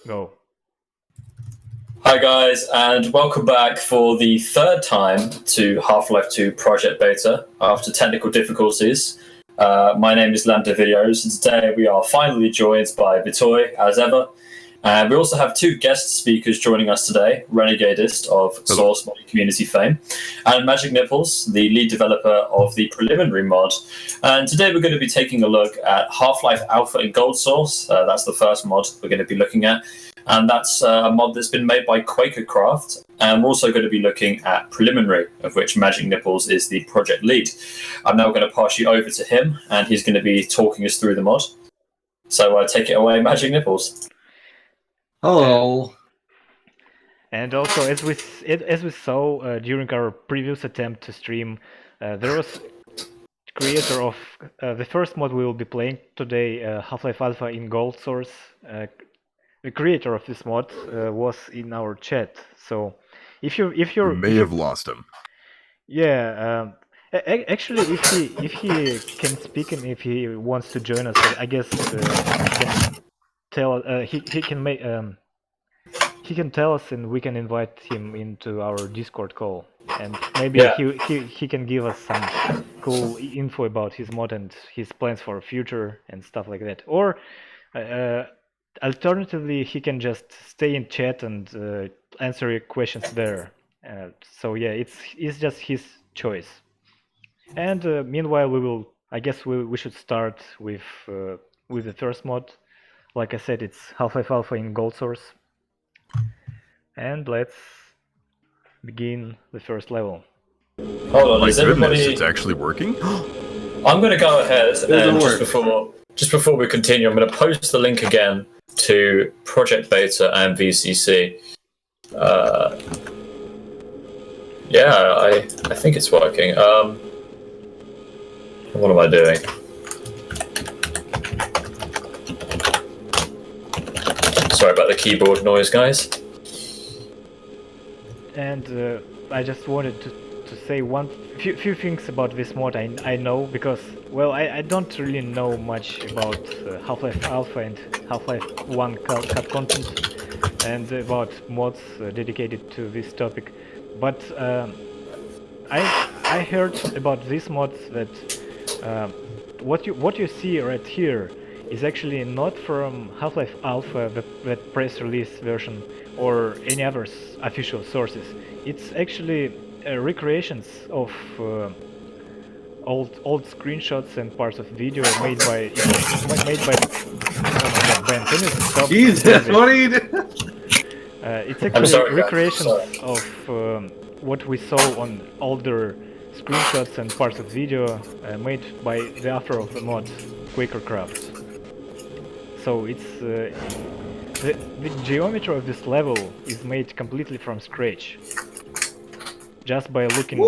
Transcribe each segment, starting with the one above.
Go. Hi guys, and welcome back for the third time to Half-Life 2 Project Beta after technical difficulties. My name is Lambda Videos, and today we are finally joined by Vitoy, as ever. And we also have two guest speakers joining us today, Renegadist of Source Modding Community fame, and Magic Nipples, the lead developer of the preliminary mod. And today we're going to be taking a look at Half-Life Alpha in GoldSrc. That's the first mod we're going to be looking at. And that's a mod that's been made by QuakerCraft. And we're also going to be looking at Preliminary, of which Magic Nipples is the project lead. I'm now going to pass you over to him, and he's going to be talking us through the mod. So take it away, Magic Nipples. Hello. And also, as we saw during our previous attempt to stream, there was creator of the first mod we will be playing today, Half-Life Alpha in GoldSrc. The creator of this mod was in our chat. So if you may have lost him. Yeah. Actually, if he can speak and if he wants to join us, I guess he can tell. He can make. He can tell us, and we can invite him into our Discord call, and maybe he can give us some cool info about his mod and his plans for future and stuff like that. Or alternatively, he can just stay in chat and answer your questions there. So yeah, it's just his choice. And meanwhile, I guess we should start with the first mod. Like I said, it's Half-Life Alpha in GoldSrc. And let's begin the first level. Hold on, is everybody... It's actually working? I'm going to go ahead and just before we continue, I'm going to post the link again to Project Beta and VCC. Yeah, I think it's working. What am I doing? Sorry about the keyboard noise, guys. And I just wanted to say few things about this mod I know, because, well, I don't really know much about Half-Life Alpha and Half-Life 1 cut content and about mods dedicated to this topic. But I heard about this mod that what you see right here is actually not from Half-Life Alpha, that press release version, or any other official sources. It's actually recreations of old screenshots and parts of video made by Ben. Can you stop? Jesus, what are you doing? It's actually recreations of what we saw on older screenshots and parts of video made by the author of the mod, QuakerCraft. So it's the geometry of this level is made completely from scratch, just by looking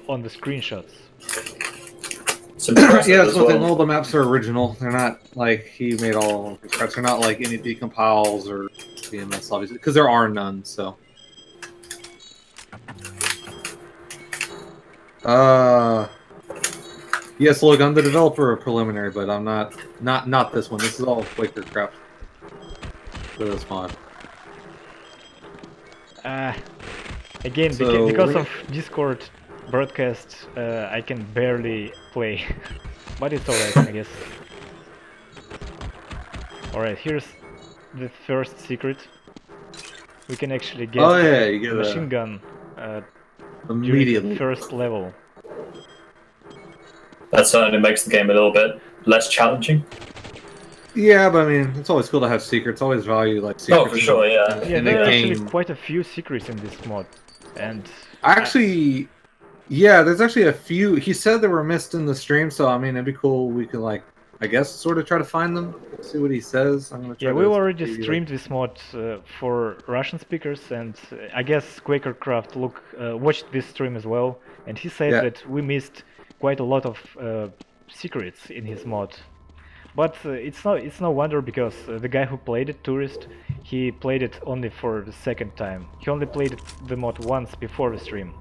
on the screenshots. Yeah, that's what all the maps are original. They're not like he made all of them from scratch. They're not like any decompiles or BMS, obviously, because there are none. So, yes, look, I'm the developer of Preliminary, but I'm not this one. This is all QuakerCraft for this mod. Again, because of Discord broadcast, I can barely play, but it's alright, I guess. Alright, here's the first secret. We can actually get you get a machine gun immediately. During the first level. That certainly makes the game a little bit less challenging. Yeah, but I mean, it's always cool to have secrets. Always value like secrets. Oh, for sure, yeah. Yeah, there are actually quite a few secrets in this mod, and actually, yeah, there's actually a few. He said they were missed in the stream, so I mean, it'd be cool. We could like, I guess, sort of try to find them. See what he says. I'm gonna try. Yeah, we already streamed this mod for Russian speakers, and I guess QuakerCraft watched this stream as well, and he said that we missed quite a lot of secrets in his mod. But it's no wonder, because the guy who played it, Tourist, he played it only for the second time. He only played the mod once before the stream.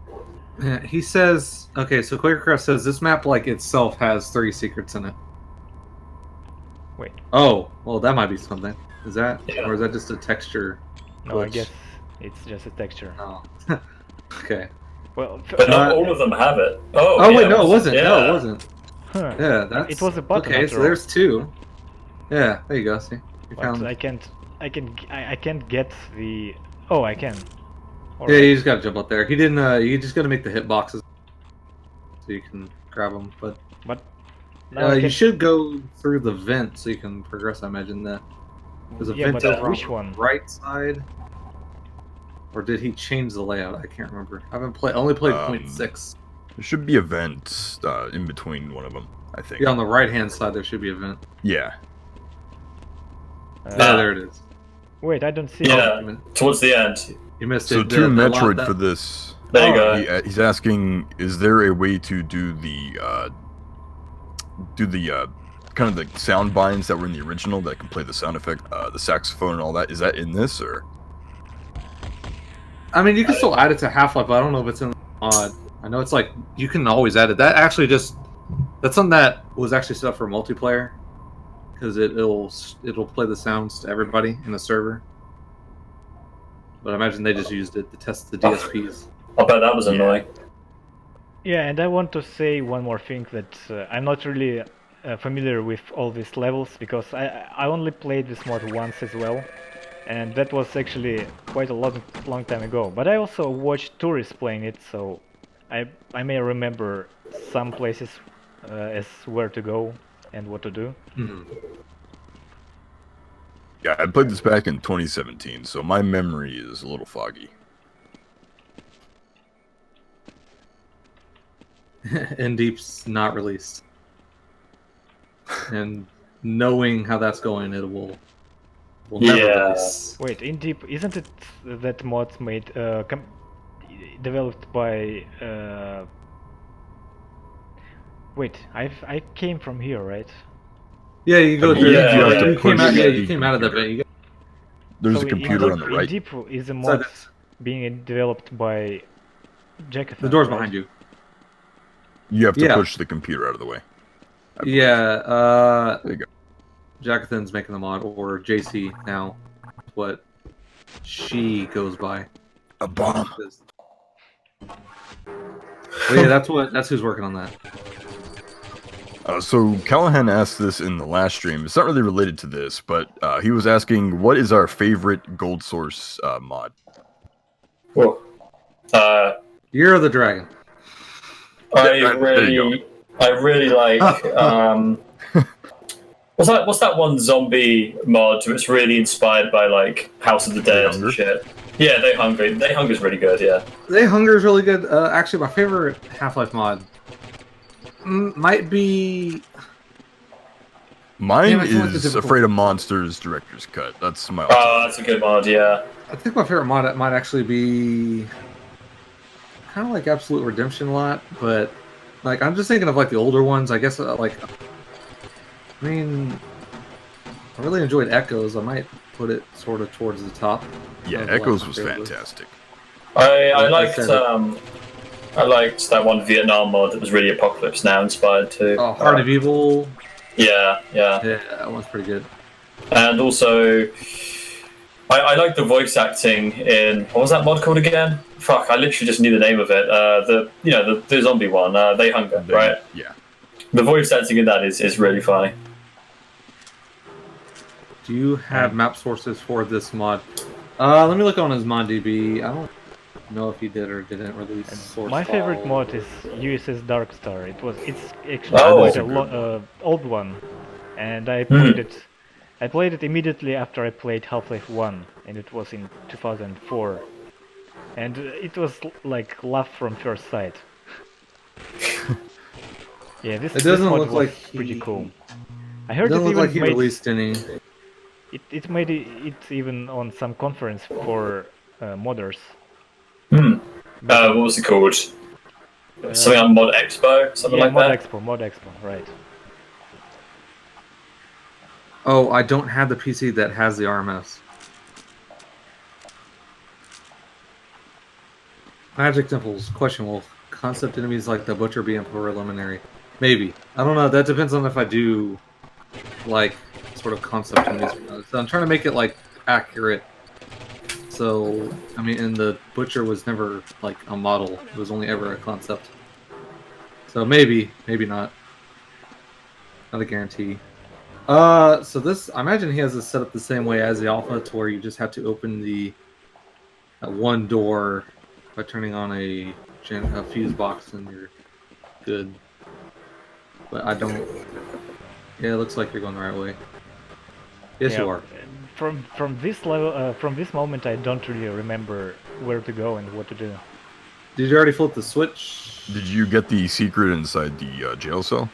Yeah, he says, okay, so QuakerCraft says this map like itself has 3 secrets in it. Wait. Oh, well, that might be something. Is that, Yeah. or is that just a texture? No, I glitch? guess it's just a texture. Oh. Okay. Well, But not all of them have it. Oh, Oh yeah, wait, no, it wasn't. Yeah. No, it wasn't. huh. Yeah, that's It was a button okay. after So all. there's two. Yeah, there you go. See, you But found. I can't get the. Oh, I can. Yeah, Alright. you just gotta jump up there. He didn't. You just gotta make the hitboxes so you can grab them. But But now I you can. should go through the vent so you can progress. I imagine that there's a Yeah, vent but over which on one? the right side. Or did he change the layout? I can't remember. I haven't played. Only played 0.6. There should be a vent in between one of them, I think. Yeah, on the right hand side there should be a vent. Yeah. Yeah, there it is. Wait, I don't see. Yeah, You towards the end. missed So it. to The lot Metroid that- for this. There you go. He's asking, is there a way to do the kind of the sound binds that were in the original that can play the sound effect, the saxophone and all that? Is that in this or? I mean, you can still add it to Half-Life, but I don't know if it's in the mod. I know it's like you can always add it. That actually that's something that was actually set up for multiplayer because it'll play the sounds to everybody in the server. But I imagine they just used it to test the DSPs. I bet that was annoying. Yeah, and I want to say one more thing that I'm not really familiar with all these levels because I only played this mod once as well, and that was actually quite a long time ago. But I also watched tourists playing it, so I may remember some places as where to go and what to do. Mm-hmm. Yeah, I played this back in 2017, so my memory is a little foggy. And Deep's not released, and knowing how that's going, it will never Yeah. release. Wait, in Deep, isn't it that mod made developed by? Wait, I came from here, right? Yeah, you go I through. believe you have to you came push out. Yeah, the you came out of the vent. You There's So a computer on the right. In Deep is a got, mod being developed by Jackathon. the door's right? behind you. You have to Yeah. push the computer out of the way. I believe. Yeah, There you go. Jackathon's making the mod, or JC now, what she goes by. A bomb. But yeah, that's who's working on that. So Callahan asked this in the last stream. It's not really related to this, but he was asking, what is our favorite GoldSrc mod? Whoa. Year of the Dragon. I there you really like. What's that one zombie mod? It's really inspired by like House of the Dead Hunger? and shit. Yeah, They Hungry. They Hunger's really good. Yeah. They Hunger is really good. Actually, my favorite Half-Life mod might be. Mine Damn, I feel like it's is difficult. Afraid of Monsters Director's Cut. That's my Oh, that's a good mod. Yeah. I think my favorite mod might actually be kind of like Absolute Redemption a lot, but like I'm just thinking of like the older ones. I guess I mean, I really enjoyed Echoes. I might put it sort of towards the top. Yeah, of, Echoes my was favorites. fantastic. I liked said I liked that one Vietnam mod that was really Apocalypse Now inspired too. Oh, Heart of Evil. Yeah. Yeah, that one's pretty good. And also, I like the voice acting in what was that mod called again? Fuck, I literally just knew the name of it. The zombie one, They Hunger, right? Yeah. The voice acting in that is really funny. Do you have map sources for this mod? Let me look on his ModDB. I don't know if he did or didn't release source My favorite file. mod is USS Darkstar. It's actually Oh, quite that's a a good old one, and I played it. I played it immediately after I played Half-Life 1, and it was in 2004. And it was like love from first sight. Yeah, this It doesn't mod look was like pretty he- cool. I It heard doesn't it look even like he made released any. it made it even on some conference for modders. What was it called? Something like Mod Expo, something Yeah, like that. Mod Expo, right. Oh, I don't have the PC that has the RMS. Magic Nipples, question, will concept enemies like the Butcher be in preliminary? Maybe. I don't know, that depends on if I do, like, sort of concept in these. So I'm trying to make it like accurate. So I mean, and the butcher was never like a model; it was only ever a concept. So maybe, maybe not. Not a guarantee. So this, I imagine he has this set up the same way as the alpha, to where you just have to open the one door by turning on a fuse box, and you're good. But I don't. Yeah, it looks like you're going the right way. Yes, Yeah, you are. From this level, from this moment, I don't really remember where to go and what to do. Did you already flip the switch? Did you get the secret inside the jail cell?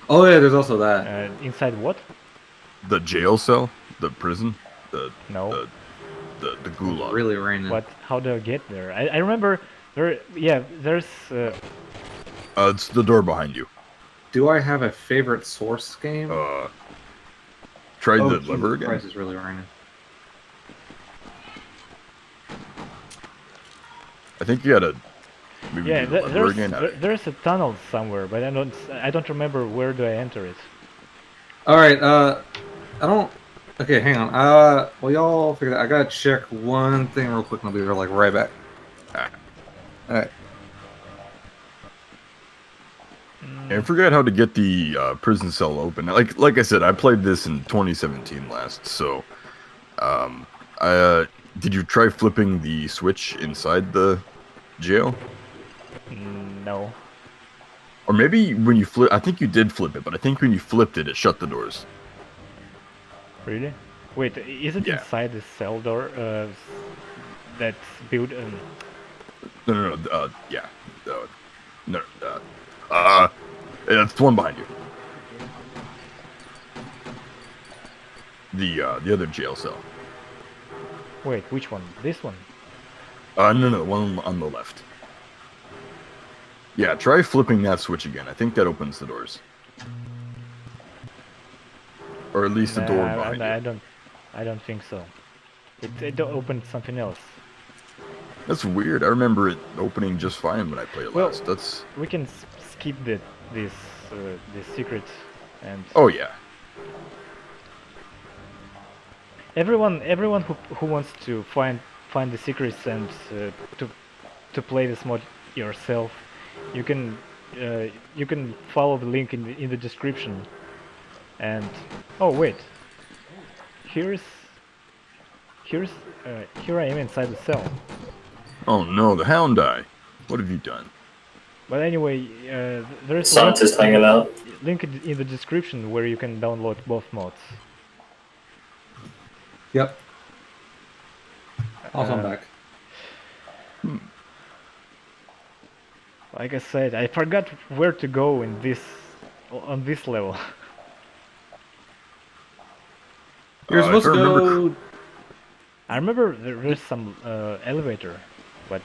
Oh yeah, there's also that. Inside what? The jail cell, the prison, No. the gulag. Really raining. What? How do I get there? I remember there. Yeah, there's. It's the door behind you. Do I have a favorite Source game? Try the Jesus lever again. Christ, it's really raining. I think you gotta maybe Yeah, do the lever again. there's a tunnel somewhere, but I don't remember where do I enter it. All right. I don't. Okay, hang on. Well, y'all figure that. I gotta check one thing real quick, and I'll be like right back. All right. I forgot how to get the prison cell open. Like I said, I played this in 2017 last. So, did you try flipping the switch inside the jail? No. Or maybe when you flip, I think you did flip it, but I think when you flipped it, it shut the doors. Really? Wait, is it Yeah. inside the cell door? That's built. No. Yeah. No. It's the one behind you. The other jail cell. Wait, which one? This one? No, the one on the left. Yeah, try flipping that switch again. I think that opens the doors. Or at least the door behind you. I don't think so. It opened something else. That's weird. I remember it opening just fine when I played it Well, last. That's. We can skip this secret and. Oh yeah. Everyone who wants to find the secrets and to play this mod yourself, you can follow the link in the description. And oh wait, here I am inside the cell. Oh no, the hound eye. What have you done? But anyway, there's Scientist hanging out. link in the description where you can download both mods. Yep. I'll come back. Like I said, I forgot where to go on this level. You're If supposed I to remember go. I remember there's some elevator, but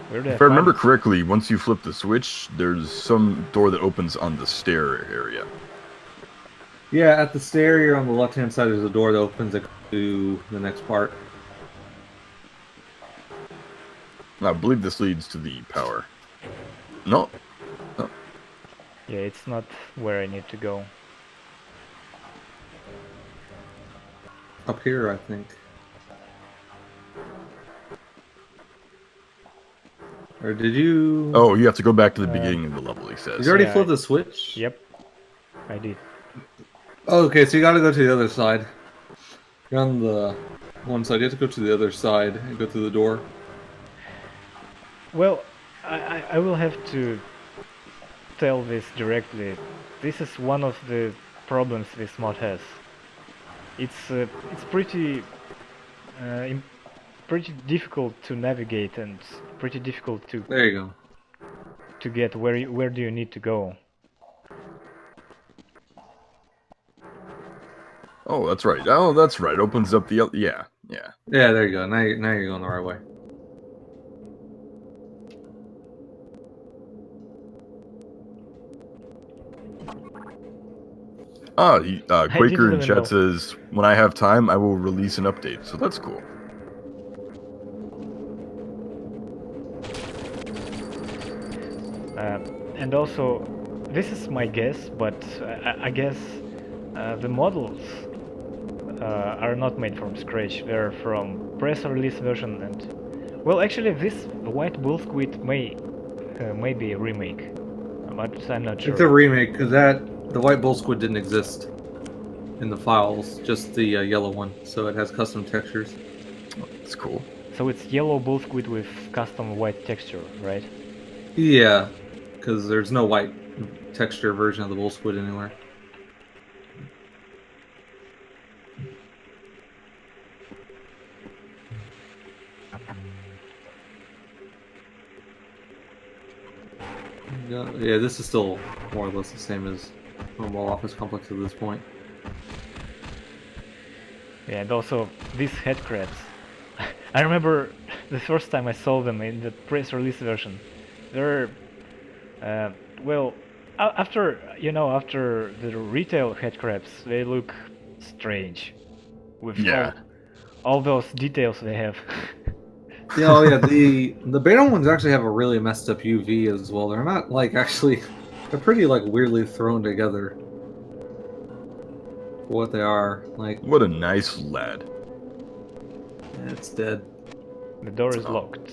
where do I If I remember find it? correctly, once you flip the switch, there's some door that opens on the stair area. Yeah, at the stair here on the left-hand side, there's a door that opens to the next part. I believe this leads to the power. No. Yeah, it's not where I need to go. Up here, I think. Or did you? Oh, you have to go back to the beginning of the level, he says. Did you already Yeah, flip the switch? Yep, I did. Oh, okay, so you gotta go to the other side. You're on the one side. You have to go to the other side and go through the door. Well, I will have to tell this directly. This is one of the problems this mod has. It's pretty pretty difficult to navigate and pretty difficult There you go. to get where do you need to go. Oh, that's right. Oh, that's right. Opens up the... Yeah. Yeah, there you go. Now you're going the right way. Quaker in even chat know. says, when I have time, I will release an update. So that's cool. And also, this is my guess, but I guess the models are not made from scratch. They're from press release version, and well, actually, this white bull squid may be a remake, but I'm not sure. It's a remake because the white bull squid didn't exist in the files, just the yellow one. So it has custom textures. That's cool. So it's yellow bull squid with custom white texture, right? Yeah, because there's no white texture version of the bull squid anywhere. Yeah, this is still more or less the same as normal office complex at this point. Yeah, and also these head crabs. I remember the first time I saw them in the press release version. They're well, after the retail head crabs, they look strange with Yeah. all those details they have. Yeah, oh yeah, the beta ones actually have a really messed up UV as well. They're not like actually, they're pretty like weirdly thrown together. For what they are, like What a nice lad. it's dead. The door is locked.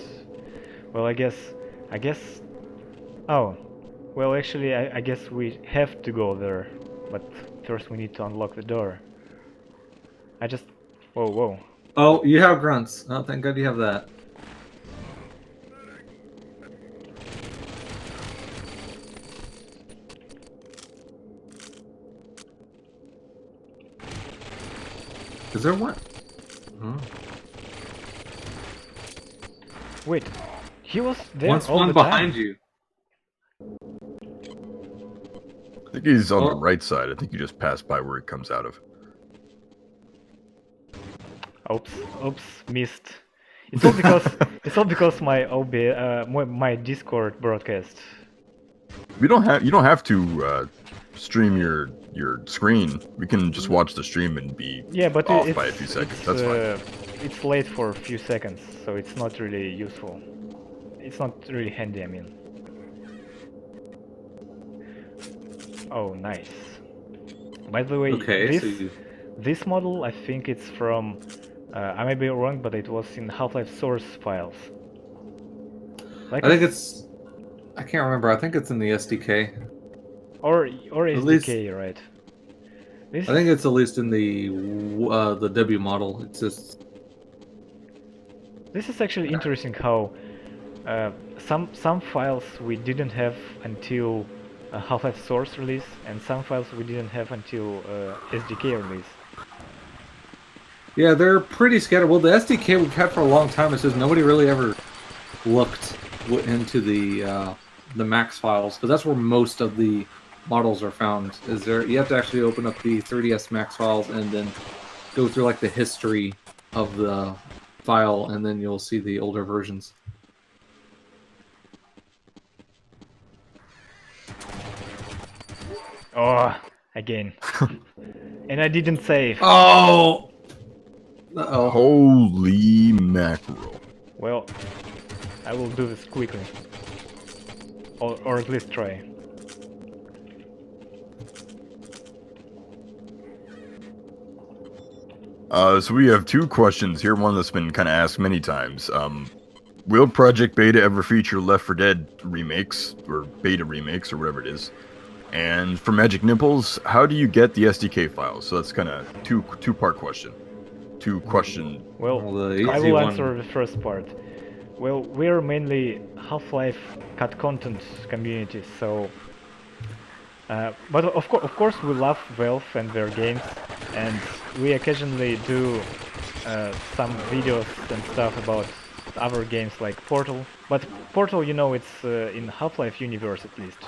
Well, I guess. Oh, well, actually, I guess we have to go there, but first we need to unlock the door. Whoa. Oh, you have grunts. Oh, thank God you have that. Is there one? Oh. Wait, he was there One's all one the behind time. you. I think he's on the Oh. right side. I think you just passed by where he comes out of. Oops, missed. It's all because my Discord broadcast. You don't have to stream your screen. We can just watch the stream and be But off it's, by a few seconds. it's, That's fine. It's late for a few seconds, so it's not really useful. It's not really handy, I mean. Oh, nice. By the way, Okay, this model, I think it's from... I may be wrong, but it was in Half-Life source files. I think it's... I can't remember. I think it's in the SDK. Or SDK, right? I think it's at least in the W model. It's just... This is actually interesting how some files we didn't have until Half-Life source release, and some files we didn't have until SDK release. Yeah, they're pretty scattered. Well, the SDK we've had for a long time. It's just nobody really ever looked into the max files, because that's where most of the models are found. You have to actually open up the 3ds max files and then go through like the history of the file, and then you'll see the older versions. Oh, again. And I didn't save. Oh! Uh-oh. Holy mackerel. Well, I will do this quickly. Or at least try. So we have two questions here. One that's been kind of asked many times. Will Project Beta ever feature Left 4 Dead remakes, or beta remakes, or whatever it is? And for Magic Nipples, how do you get the SDK files? So that's kind of two-part question. Well, I will answer the first part. Well, we're mainly Half-Life cut content community, so... but of course we love Valve and their games, and we occasionally do some videos and stuff about other games like Portal. But Portal, it's in Half-Life universe at least,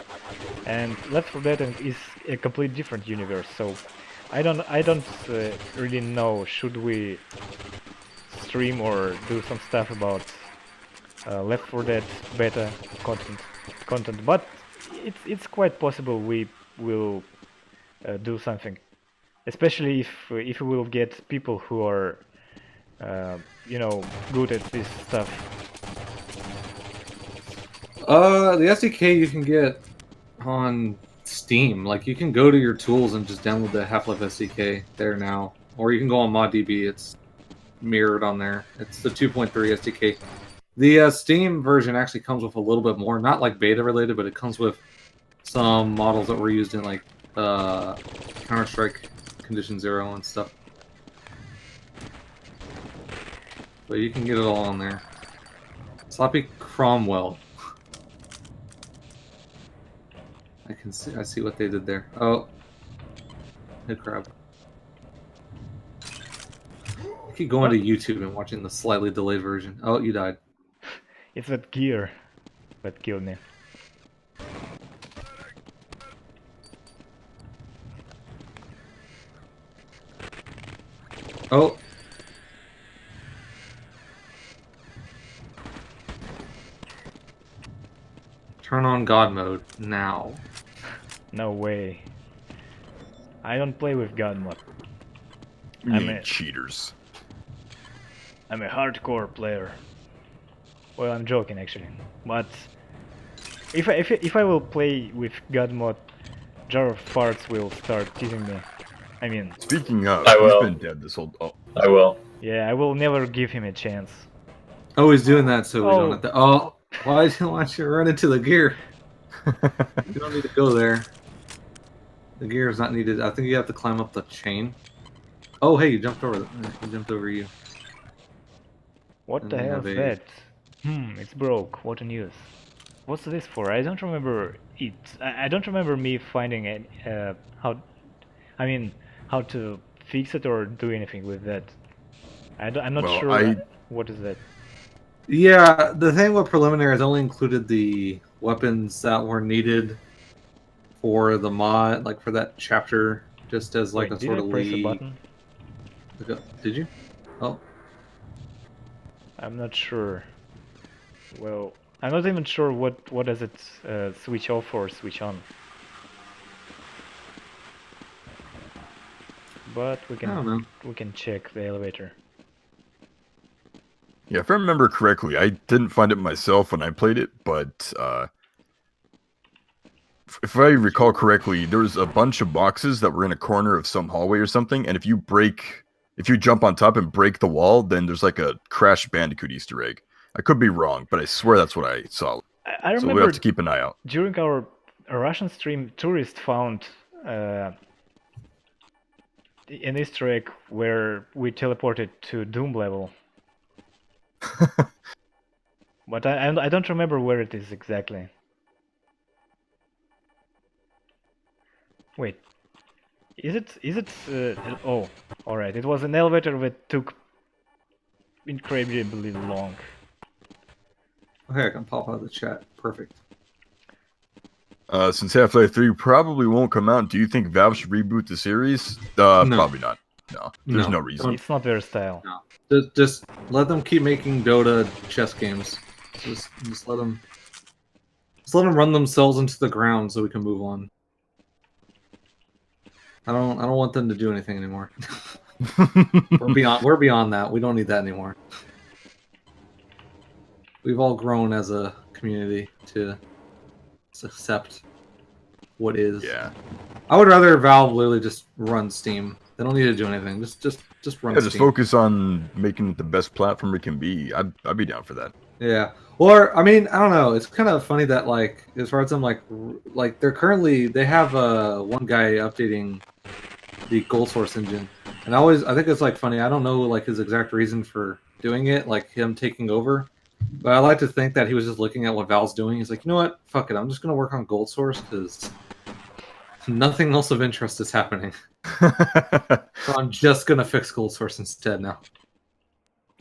and Left 4 Dead is a complete different universe. So I don't really know, should we stream or do some stuff about Left 4 Dead beta content, but it's quite possible we will do something, especially if we will get people who are good at this stuff. The SDK you can get on Steam. Like, you can go to your tools and just download the Half-Life SDK there now. or you can go on ModDB. It's mirrored on there. It's the 2.3 SDK. The Steam version actually comes with a little bit more, not like beta related, but it comes with some models that were used in like Counter-Strike Condition Zero and stuff. But you can get it all on there. Sloppy Cromwell. I see what they did there. Oh. Good crap. I keep going to YouTube and watching the slightly delayed version. Oh, you died. It's that gear that killed me. Oh. Turn on God mode now. No way. I don't play with God mode. You I'm mean a- cheaters. I'm a hardcore player. Well, I'm joking actually. But if I will play with God mode, Jar of Farts will start teasing me. I mean, Speaking of, I he's will. been dead this whole. Oh, I will. yeah, I will never give him a chance. Oh, he's doing that so we Oh. don't have to. Oh, why don't you run into the gear? You don't need to go there. The gear is not needed. I think you have to climb up the chain. Oh, hey, you jumped over. He jumped over you. What And the we hell have is a- that? It's broke. What a news. What's this for? I don't remember it. I don't remember me finding it. I mean, how to fix it or do anything with that. I'm not Well, sure. What is that? Yeah, the thing with preliminaries only included the weapons that were needed for the mod, like for that chapter, just as like Wait, a did sort I of press a lead. button? Did you? Oh, I'm not sure. Well, I'm not even sure what does it switch off or switch on. But I don't know. we can check the elevator. yeah, if I remember correctly, I didn't find it myself when I played it, but if I recall correctly, there was a bunch of boxes that were in a corner of some hallway or something, and if you jump on top and break the wall, then there's like a Crash Bandicoot Easter egg. I could be wrong, but I swear that's what I saw. I So we remember have to keep an eye out. during our Russian stream, tourist found an Easter egg where we teleported to Doom level. But I don't remember where it is exactly. Wait, is it? Oh, all right. It was an elevator that took incredibly long. Okay, I can pop out of the chat. Perfect. Since Half-Life 3 probably won't come out, do you think Valve should reboot the series? Probably not. No, there's no reason. It's not their style. No, just let them keep making Dota chess games. Just let them run themselves into the ground so we can move on. I don't want them to do anything anymore. We're beyond that. We don't need that anymore. We've all grown as a community to accept what is. Yeah. I would rather Valve literally just run Steam. They don't need to do anything. Just run Yeah, Steam. just focus on making it the best platform it can be. I'd be down for that. Yeah. Or I mean, I don't know. It's kind of funny that like as far as I'm like they have one guy updating the GoldSrc engine, and I think it's like funny. I don't know like his exact reason for doing it, like him taking over. But I like to think that he was just looking at what Valve's doing. He's like, you know what? Fuck it. I'm just gonna work on GoldSrc because nothing else of interest is happening. So I'm just gonna fix GoldSrc instead now.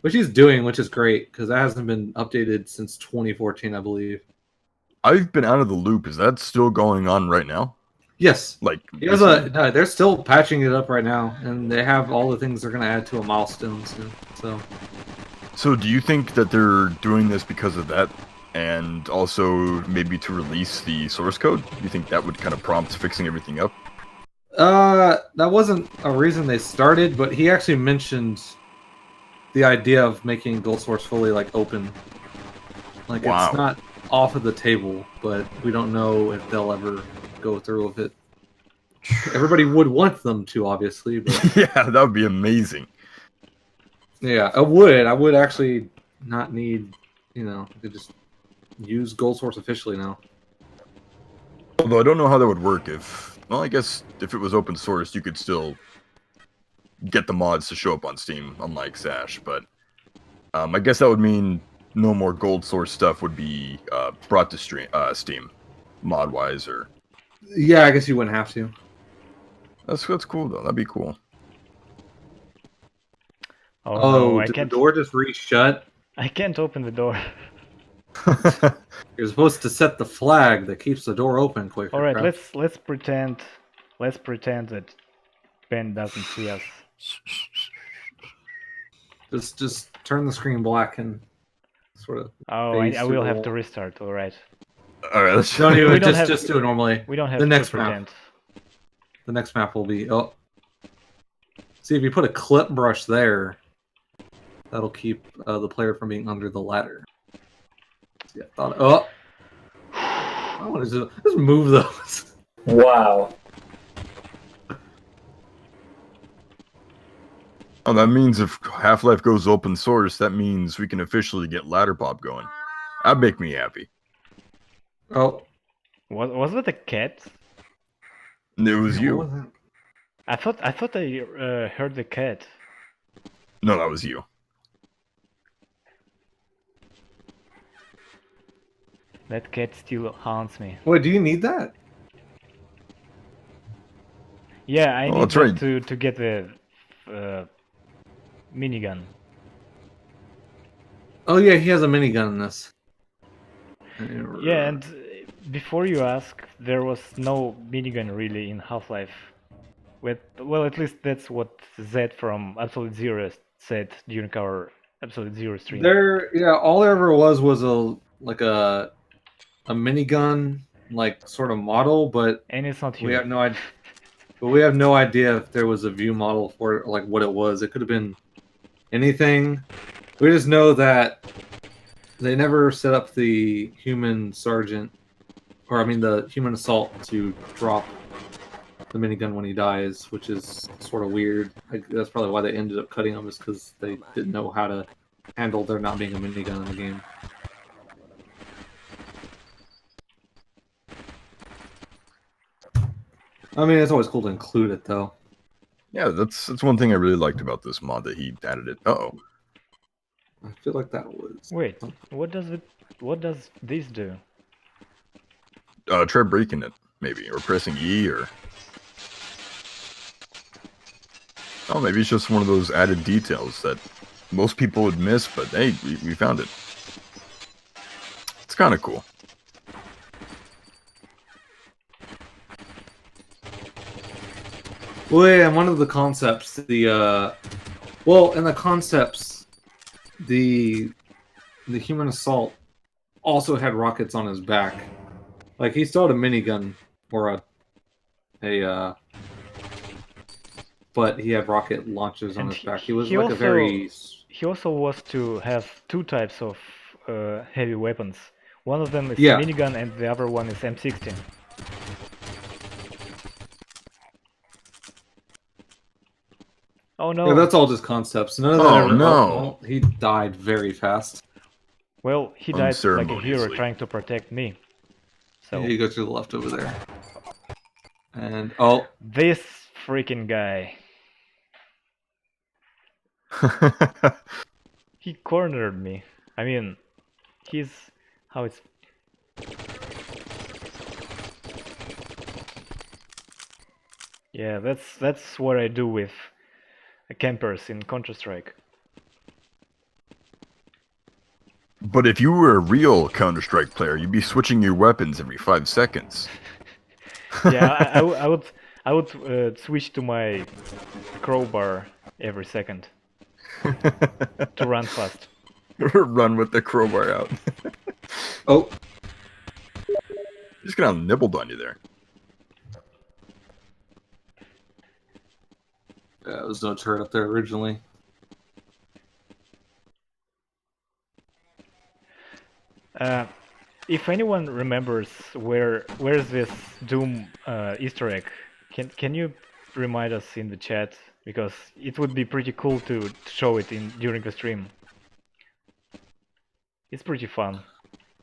Which he's doing, which is great, because that hasn't been updated since 2014, I believe. I've been out of the loop. Is that still going on right now? Yes. Like, He has no, they're still patching it up right now, and they have all the things they're going to add to a milestone soon. So do you think that they're doing this because of that, and also maybe to release the source code? Do you think that would kind of prompt fixing everything up? That wasn't a reason they started, but he actually mentioned the idea of making GoldSrc fully like open. Like Wow. It's not off of the table, but we don't know if they'll ever go through with it. Everybody would want them to, obviously, but Yeah, that would be amazing. yeah, I would. I would actually not need, I could just use GoldSrc officially now. Although I don't know how that would work if... Well, I guess if it was open source, you could still get the mods to show up on Steam, unlike Sash, but I guess that would mean no more GoldSrc stuff would be brought to Steam, mod-wise, or... Yeah, I guess you wouldn't have to. That's cool, though. That'd be cool. Oh, Oh, no, I did can't. the door just re-shut? I can't open the door. You're supposed to set the flag that keeps the door open quicker. All right, crap. let's pretend that Ben doesn't see us. Just turn the screen black and sort of. Oh, Phase I through will the have wall. to restart. All right. All right, let's... Don't even We don't have- just do it normally. We don't have The to next pretend. map. The next map will be See, if you put a clip brush there, that'll keep the player from being under the ladder. See, I thought. I want to just move those. Wow. Oh, that means if Half-Life goes open source, that means we can officially get ladder pop going. That'd make me happy. Oh, Was that a cat? And it was you. what was that? I thought I heard the cat. No, that was you. That cat still haunts me. Wait, do you need that? Yeah, I Oh, need that's that right. to get the minigun. Oh yeah, he has a minigun in this. Yeah, and before you ask, there was no minigun really in Half-Life. Well, at least that's what Zed from Absolute Zero said during our Absolute Zero stream. all there ever was a minigun, like sort of model, but And it's not we here. have no idea. But we have no idea if there was a view model for it, like what it was. It could have been anything. We just know that they never set up the human sergeant, the human assault to drop the minigun when he dies, which is sort of weird. That's probably why they ended up cutting him, is because they didn't know how to handle there not being a minigun in the game. I mean, it's always cool to include it, though. Yeah, that's one thing I really liked about this mod, that he added it. Uh-oh. I feel like that was... Wait, what does this do? Try breaking it, maybe, or pressing E, or... Oh, maybe it's just one of those added details that most people would miss, but hey, we found it. It's kind of cool. Well, yeah, and one of the concepts, in the concepts, the human assault also had rockets on his back. Like, he still had a minigun, or but he had rocket launchers on And his back. He was he like a also- very... He also was to have two types of heavy weapons. One of them is Yeah. minigun and the other one is M16. Oh no! Yeah, that's all just concepts. None of that Oh, ever... no. he died very fast. Well, he died like a hero Unceremoniously. trying to protect me. So Yeah, you go to the left over there. And, this freaking guy, he cornered me. I mean, he's how it's. Yeah, that's what I do with campers in Counter-Strike. But if you were a real Counter-Strike player, you'd be switching your weapons every 5 seconds. Yeah, I would switch to my crowbar every second to run fast. Run with the crowbar out. oh, Just got nibbled on you there. yeah, there was no turret up there originally. If anyone remembers where's this Doom Easter egg Can you remind us in the chat, because it would be pretty cool to show it in during the stream. It's pretty fun.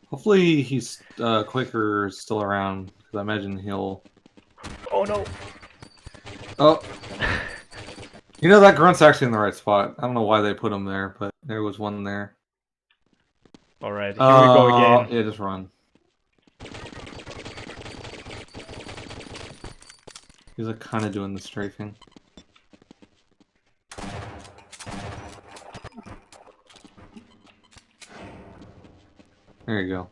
Hopefully he's Quaker is still around, because I imagine he'll. Oh no! Oh, you know that grunt's actually in the right spot. I don't know why they put him there, but there was one there. All right, here we go again. Yeah, just run. He's like kind of doing the strafing. There you go.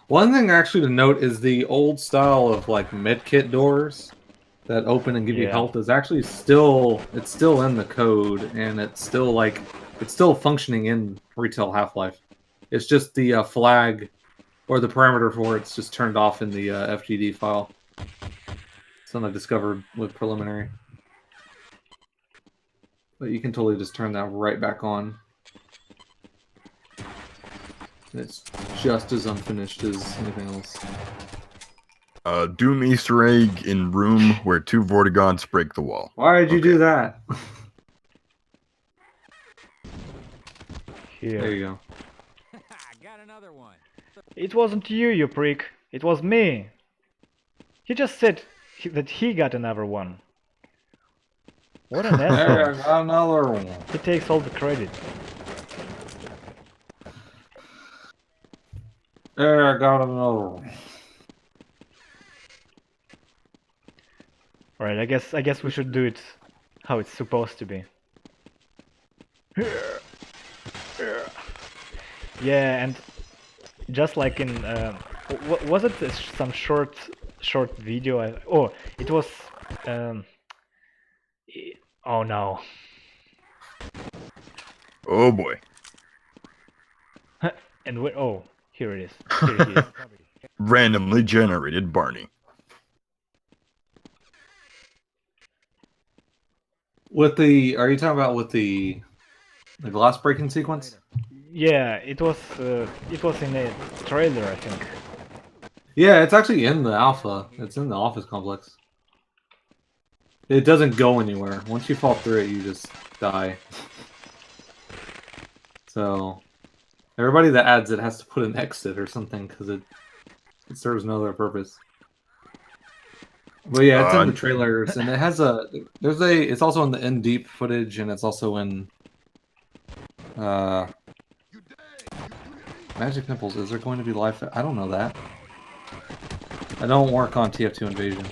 One thing actually to note is the old style of like medkit doors that open and give you health is actually still in the code, and it's still functioning in retail Half-Life. It's just the flag or the parameter for it's just turned off in the FGD file. Something I discovered with preliminary. But you can totally just turn that right back on. It's just as unfinished as anything else. Doom Easter egg in room where 2 Vortigaunts break the wall. Why did you do that? Here. There you go. I got another one. It wasn't you, you prick. It was me. He just said that he got another one. What an There, asshole. I got another one. He takes all the credit. There, I got another one. Alright, I guess we should do it how it's supposed to be. Yeah, and just like in was it some short video? It was oh no. Oh boy. And here it is. Here he is. Randomly generated Barney. Are you talking about with the glass breaking sequence? Yeah, it was in a trailer, I think. Yeah, it's actually in the alpha. It's in the office complex. It doesn't go anywhere. Once you fall through it, you just die. So, everybody that adds it has to put an exit or something because it serves no other purpose. But yeah, it's in the trailers, and it has it's also in the in deep footage, and it's also in Magic Nipples. Is there going to be live? I don't know that. I don't work on TF2 Invasion.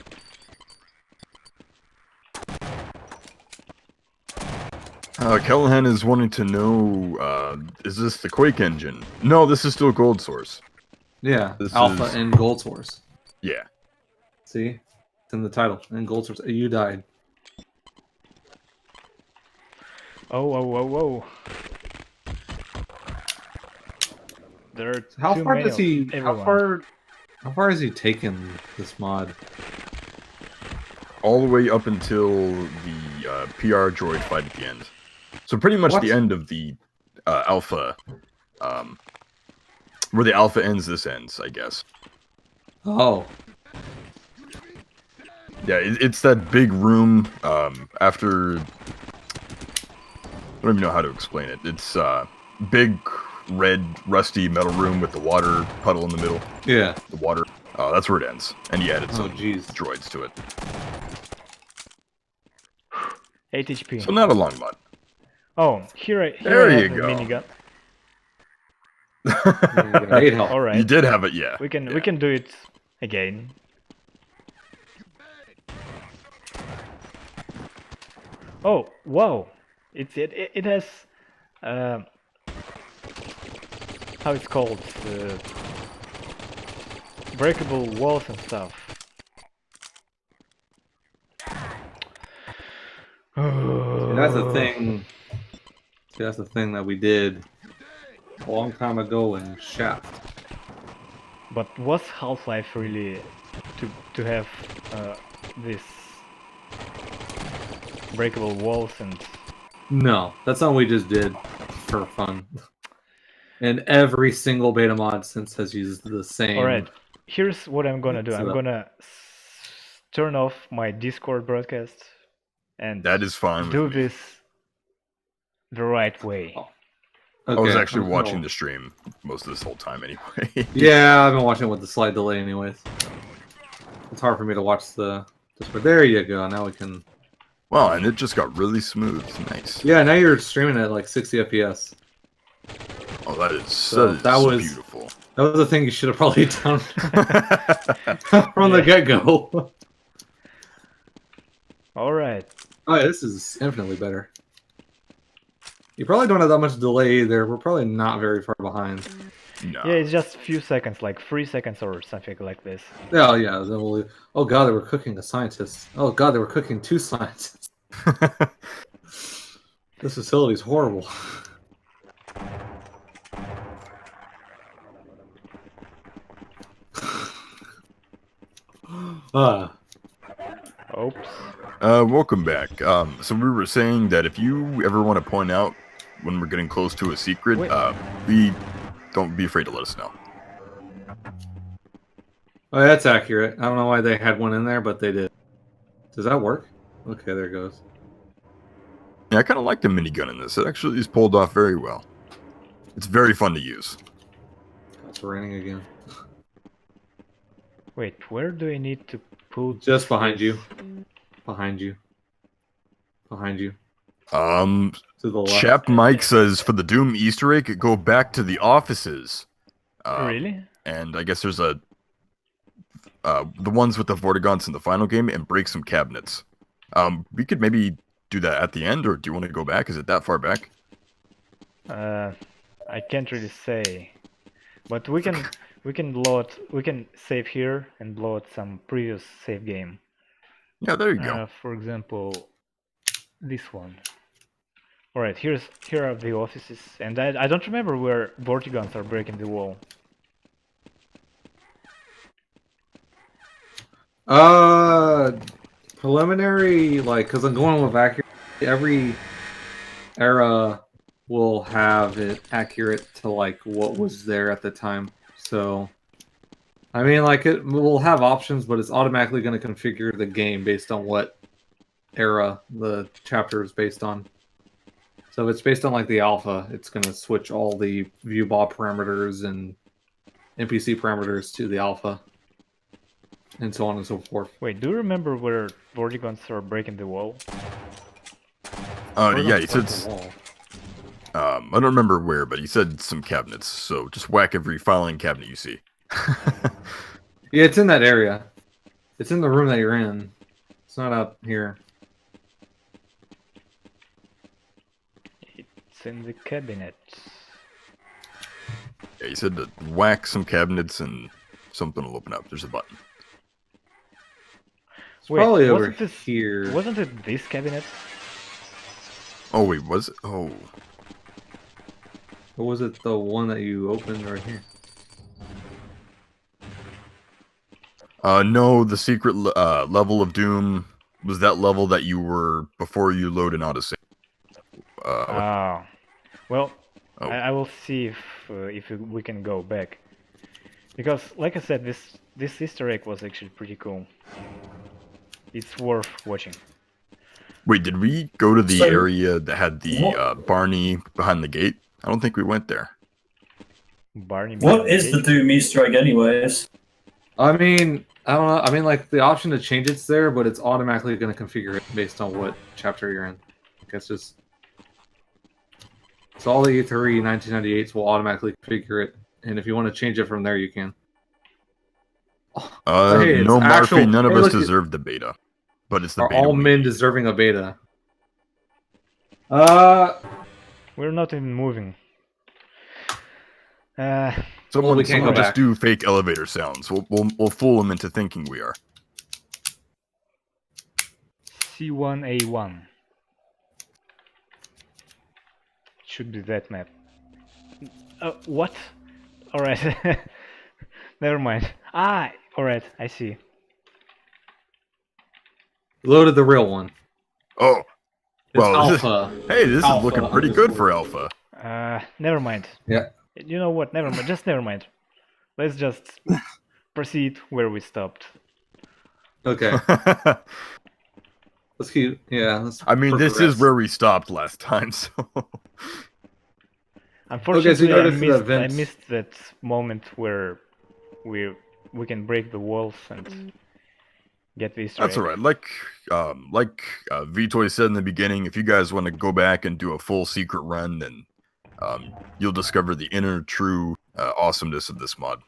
Callahan is wanting to know, is this the Quake engine? No, this is still GoldSrc. Yeah, This Alpha is- and GoldSrc. Yeah. See? It's in the title. And GoldSrc. You died. Oh. There are How too far many does he? of How everyone. far has he taken this mod? All the way up until the PR droid fight at the end. So pretty much What? the end of the alpha, where the alpha ends, this ends, I guess. Oh, Yeah, it's that big room after... I don't even know how to explain it. It's big, red, rusty metal room with the water puddle in the middle. yeah. The water. That's where it ends. And he added Oh, some jeez. droids to it. 8 HP. So not a long mod. Oh, here There I you have the go. minigun. There you go. 8 health. All right. You did have it, yeah. We can Yeah. do it again. Oh, wow! It has how it's called, breakable walls and stuff. See, that's the thing. See, that's the thing that we did a long time ago in Shaft. But was Half-Life really to have this breakable walls and... No, that's something we just did for fun. And every single beta mod since has used the same. Alright, here's what I'm gonna do. I'm So- gonna turn off my Discord broadcast and That is fine do with me. this the right way. I was Okay, actually I'm watching gonna- the stream most of this whole time anyway. Yeah, I've been watching it with the slight delay, anyways. It's hard for me to watch the. But there you go. Now we can. Wow, and it just got really smooth. Nice. Yeah, now you're streaming at like 60 FPS. Oh, that is So that was- beautiful. That was the thing you should have probably done from the get-go. All right. Oh yeah, this is infinitely better. You probably don't have that much delay either. We're probably not very far behind. No. Yeah, it's just a few seconds, like 3 seconds or something like this. Yeah, yeah. Then we'll. Oh god, they were cooking a scientist. Oh god, they were cooking 2 scientists. This facility's horrible. Ah. Oops. Welcome back. So we were saying that if you ever want to point out when we're getting close to a secret, Wait. don't be afraid to let us know. Oh, that's accurate. I don't know why they had one in there, but they did. Does that work? Okay, there it goes. Yeah, I kind of like the minigun in this. It actually is pulled off very well. It's very fun to use. It's raining again. Wait, where do I need to put? Just behind you. Behind you. Behind you. To the left. Chap Mike says for the Doom Easter egg, go back to the offices. Really? And I guess there's the ones with the Vortigons in the final game, and break some cabinets. We could maybe do that at the end, or do you want to go back? Is it that far back? I can't really say, but we can save here and load some previous save game. Yeah, there you go. For example, this one. All right, here are the offices, and I don't remember where Vortigons are breaking the wall. Preliminary, like, because I'm going with accurate. Every era will have it accurate to like what was there at the time. So, I mean, like, it will have options, but it's automatically going to configure the game based on what era the chapter is based on. So if it's based on like the alpha, it's going to switch all the view bar parameters and NPC parameters to the alpha, and so on and so forth. Wait, do you remember where Vortigons are breaking the wall? Yeah, he said. The wall. I don't remember where, but he said some cabinets. So just whack every filing cabinet you see. Yeah, it's in that area. It's in the room that you're in. It's not up here. It's in the cabinet. Yeah, he said to whack some cabinets and something will open up. There's a button. It's probably over wasn't this, here. Wasn't it this cabinet? Oh wait, was it? Oh, Or was it the one that you opened right here? no, the secret level of Doom was that level that you were before you load an autosave. Oh, well, Oh. I will see if we can go back, because, like I said, this Easter egg was actually pretty cool. It's worth watching. Wait, did we go to the So- area that had the Barney behind the gate? I don't think we went there. Barney. What is the Doom Easter egg, anyways? I mean, I don't know. I mean, like, the option to change it's there, but it's automatically going to configure it based on what chapter you're in. Like, it's just... So all the E3 1998s will automatically configure it, and if you want to change it from there, you can. Hey, it's No, Marfy, actual- none of hey, us look, deserve the beta. But it's the Are beta. all we men need. deserving a beta? We're not even moving. Someone, we can't someone go just back. do fake elevator sounds. We'll fool them into thinking we are. C1A1. Should be that map. What? Alright. Never mind. Ah, alright, I see. Loaded the real one. Oh, It's well, alpha. hey, this is Alpha looking pretty good for alpha. Never mind. Yeah. You know what? Never mind. Just never mind. Let's just proceed where we stopped. Okay. Let's keep. Yeah. Let's I mean, this progress. is where we stopped last time, so. Unfortunately, you gotta see the I vents. missed that moment where we can break the walls and get the Easter That's egg. alright. Like Vitoy said in the beginning, if you guys want to go back and do a full secret run, then you'll discover the inner true awesomeness of this mod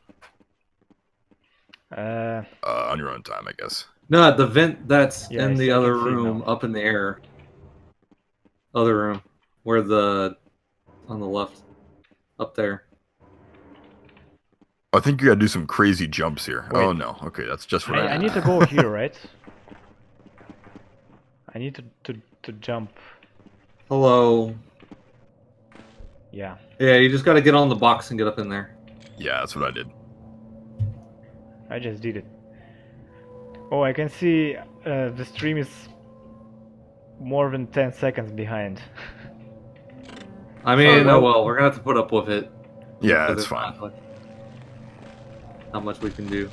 on your own time, I guess. No, the vent that's Yeah, in the I other can see it room, now. up in the air. Other room, where the on the left, up there. I think you gotta do some crazy jumps here. Wait. Oh no, okay, that's just what I need to go here, right? I need to jump. Hello. Yeah. Yeah, you just got to get on the box and get up in there. Yeah, that's what I did. I just did it. Oh, I can see the stream is more than 10 seconds behind. I mean, well- oh well, we're gonna have to put up with it. Yeah, Because that's fine. not, like, not much we can do.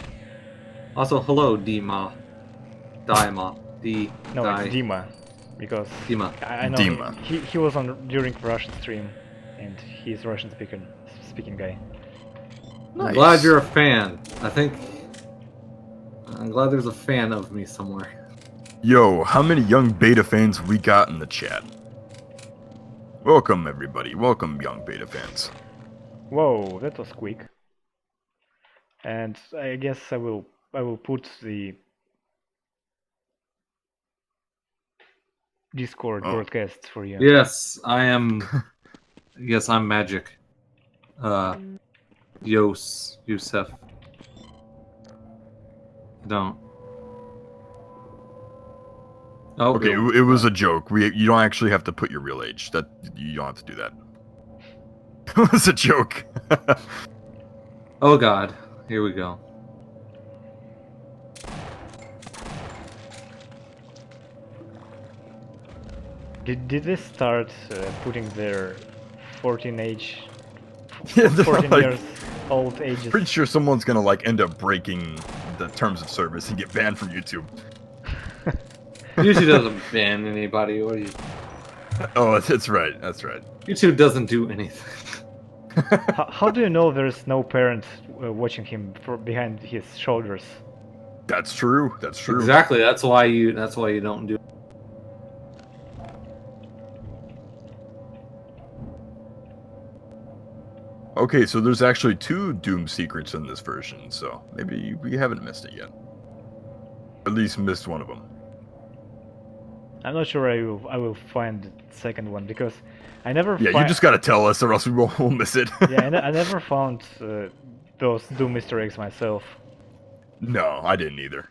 Also, hello, Dima. Dima. D. No, Di. it's Dima, because Dima. I know Dima. he was on during Russian stream, and he's Russian speaking guy. I'm glad you're a fan. I'm glad there's a fan of me somewhere. Yo, how many young beta fans we got in the chat? Welcome, everybody. Welcome, young beta fans. Whoa, that was quick. And I guess I will put the Discord broadcasts for you. Yes, I am. Yes, I'm Magic. Yosef. Don't. Oh, Okay, it was a joke. You don't actually have to put your real age. That you don't have to do that. It was a joke. Oh God, here we go. Did they start putting their 14 age, Yeah, they're 14 like- years old ages? Pretty sure someone's gonna like end up breaking the terms of service and get banned from YouTube. YouTube doesn't ban anybody. What do you? Oh, that's right. That's right. YouTube doesn't do anything. How do you know there's no parent watching him behind his shoulders? That's true. That's true. Exactly. That's why you don't do. Okay, so there's actually 2 Doom secrets in this version, so maybe we haven't missed it yet. At least missed one of them. I'm not sure I will find the second one, because I never Yeah, you just gotta tell us, or else we'll miss it. yeah, I never found those Doom Easter eggs myself. No, I didn't either.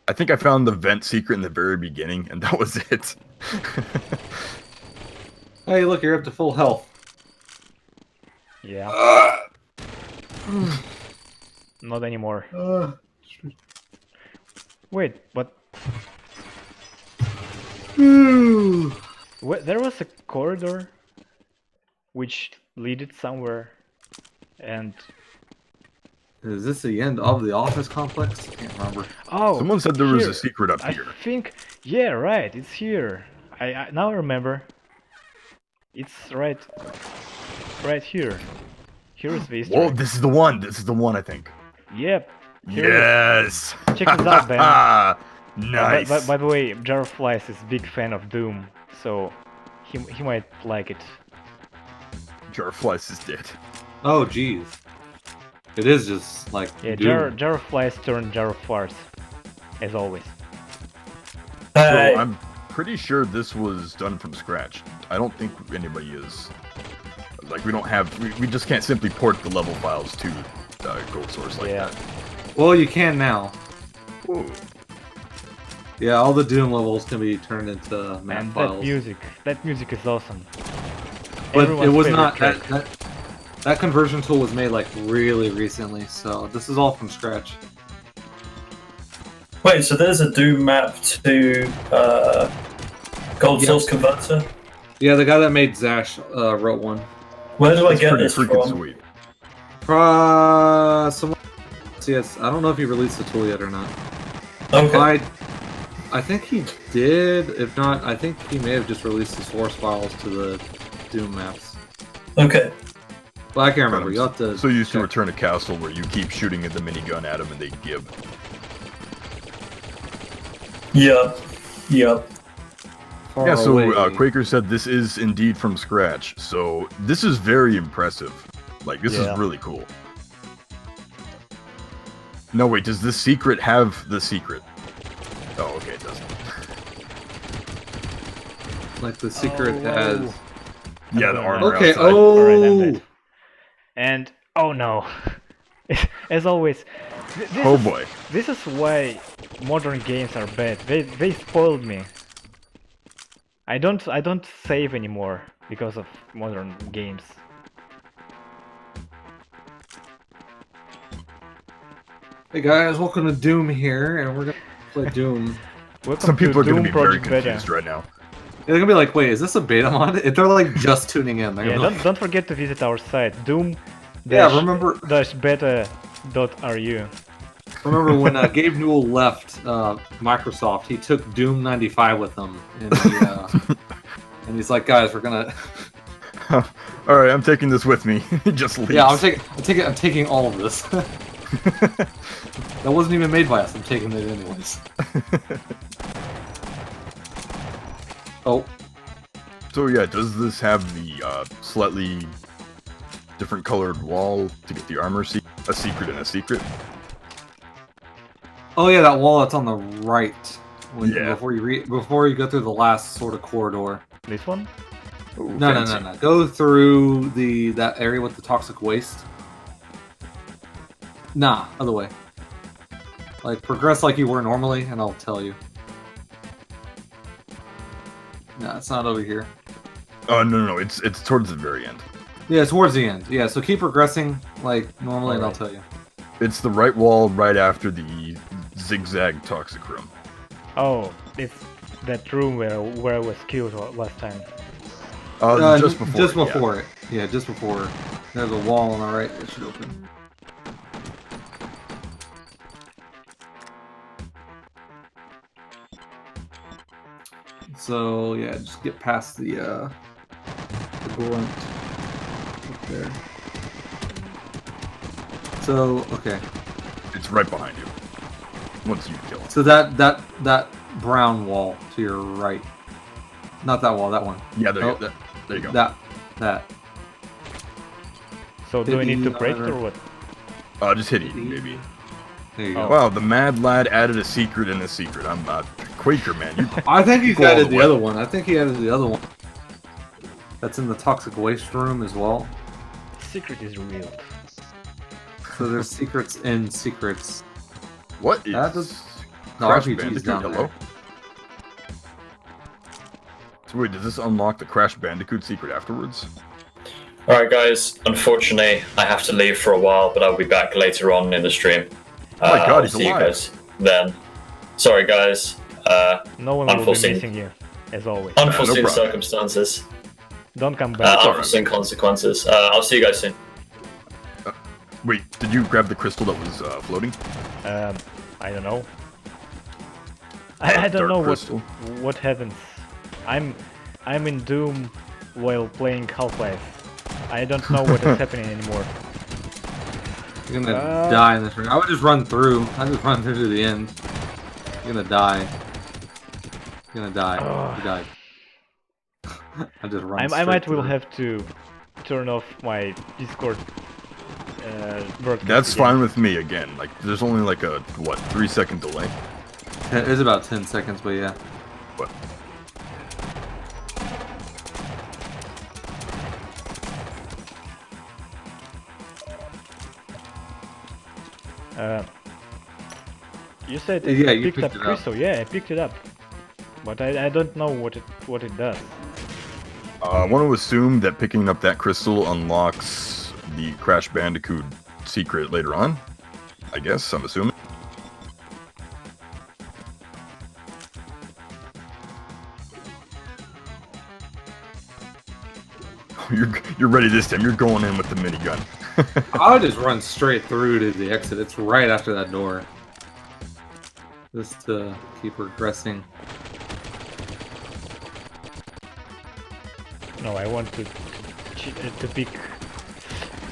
I think I found the vent secret in the very beginning, and that was it. Hey, look, you're up to full health. Yeah. Not anymore. Wait, but there was a corridor which leaded somewhere, and Is this the end of the office complex? I can't remember. oh, Someone said there was here. a secret up I here. think, yeah, right, it's here. I now remember. It's right here. Here is the Easter Whoa, egg. this is the one. This is the one, I think. Yep. Here it Yes. is. Check this out, Ben. Nice. By the way, Jar of Flies is a big fan of Doom, so he might like it. Jarflies is dead. Oh, jeez. It is just like Yeah, Doom. Jar of Flies turned Jar of Farts, as always. Hey, So I'm pretty sure this was done from scratch. I don't think anybody is. Like, we don't have. We just can't simply port the level files to GoldSrc like Yeah. that. Well, you can now. Whoa. Yeah, all the Doom levels can be turned into map And files. that music is awesome. But Everyone's it was favorite not track. that conversion tool was made like really recently, so this is all from scratch. wait, so there's a Doom map to GoldSrc converter? Yeah, the guy that made Zash wrote one. Where do I That's get pretty this freaking from? sweet. Someone. Yes, I don't know if he released the tool yet or not. Okay. I think he did. If not, I think he may have just released the source files to the Doom maps. Okay. But I can't remember. You'll have to. So you used to check. return a castle where you keep shooting at the minigun at them and they give. Yep. Far Yeah, so away. Quaker said this is indeed from scratch. So this is very impressive. Like, this Yeah. is really cool. No, wait, does this secret have the secret? Oh, okay, it doesn't. Like the secret Oh, has. whoa. Yeah, the armor Okay. outside. Alright, I'm Oh. dead. And oh no, as always, Oh boy. this is why modern games are bad. They spoiled me. I don't save anymore because of modern games. Hey guys, welcome to Doom here, and we're gonna play Doom. Welcome Some people to are going Doom to be very Project confused Beta. right now. They're gonna be like, "Wait, is this a beta mod?" If they're like just tuning in, they're Yeah, gonna be don't forget to visit our site doom. remember beta.ru. remember when Gabe Newell left Microsoft? He took Doom 95 with him, and, and he's like, "Guys, we're gonna." All right, I'm taking this with me. He just leaves. Yeah, I'm taking all of this. That wasn't even made by us. I'm taking it anyways. Oh, So yeah, does this have the slightly different colored wall to get the armor? A secret and a secret? oh yeah, that wall that's on the right. Yeah. Before you go through the last sort of corridor. This one? Ooh, No. fancy. Go through that area with the toxic waste. Nah, other way. Like progress like you were normally, and I'll tell you. Nah, it's not over here. Oh no, it's towards the very end. Yeah, towards the end. Yeah, so keep progressing like normally, and I'll Alright. tell you. It's the right wall right after the zigzag toxic room. Oh, it's that room where I was killed last time. Just before. Just yeah. before it. Yeah, just before. There's a wall on the right that should open. So yeah, just get past the grunt up there. So okay, It's right behind you. Once you kill it. so that brown wall to your right, not that wall, that one. Yeah, there, Oh. there you go. That. So do I need to break it Maybe, or what? Just hit it, maybe. There you Oh. go. Wow, the mad lad added a secret in a secret. I'm Quaker, man. You I think he's Go all added the the way. other one. I think he added the other one. That's in the toxic waste room as well. Secret is revealed. So there's secrets in secrets. what is That does- No, Crash RPG's Bandicoot? down Hello? there. So wait, does this unlock the Crash Bandicoot secret afterwards? Alright, guys. Unfortunately, I have to leave for a while, but I'll be back later on in the stream. Oh my God, I'll he's see you alive. guys then. Sorry, guys. No one will be Unforeseen. missing you, as always. Unforeseen problem. circumstances. Don't come back. alright. Unforeseen consequences. I'll see you guys soon. Wait, did you grab the crystal that was floating? I don't know. I don't Dark know crystal. what happens. I'm in Doom while playing Half-Life. I don't know what is happening anymore. You're gonna die in this room. I would just run through. I just run through to the end. You're gonna die. You're gonna die. Ugh. You died. I just run. I straight might will through. have to turn off my Discord broadcast. That's again. fine with me again. Like, there's only like a, what, 3-second delay? It's about 10 seconds, but yeah. What? You said Yeah, I you picked up picked it up. crystal. Yeah, I picked it up, but I don't know what it does. I want to assume that picking up that crystal unlocks the Crash Bandicoot secret later on. I guess, I'm assuming. You're ready this time. You're going in with the minigun. I would just run straight through to the exit. It's right after that door. just to keep progressing. No, I want to pick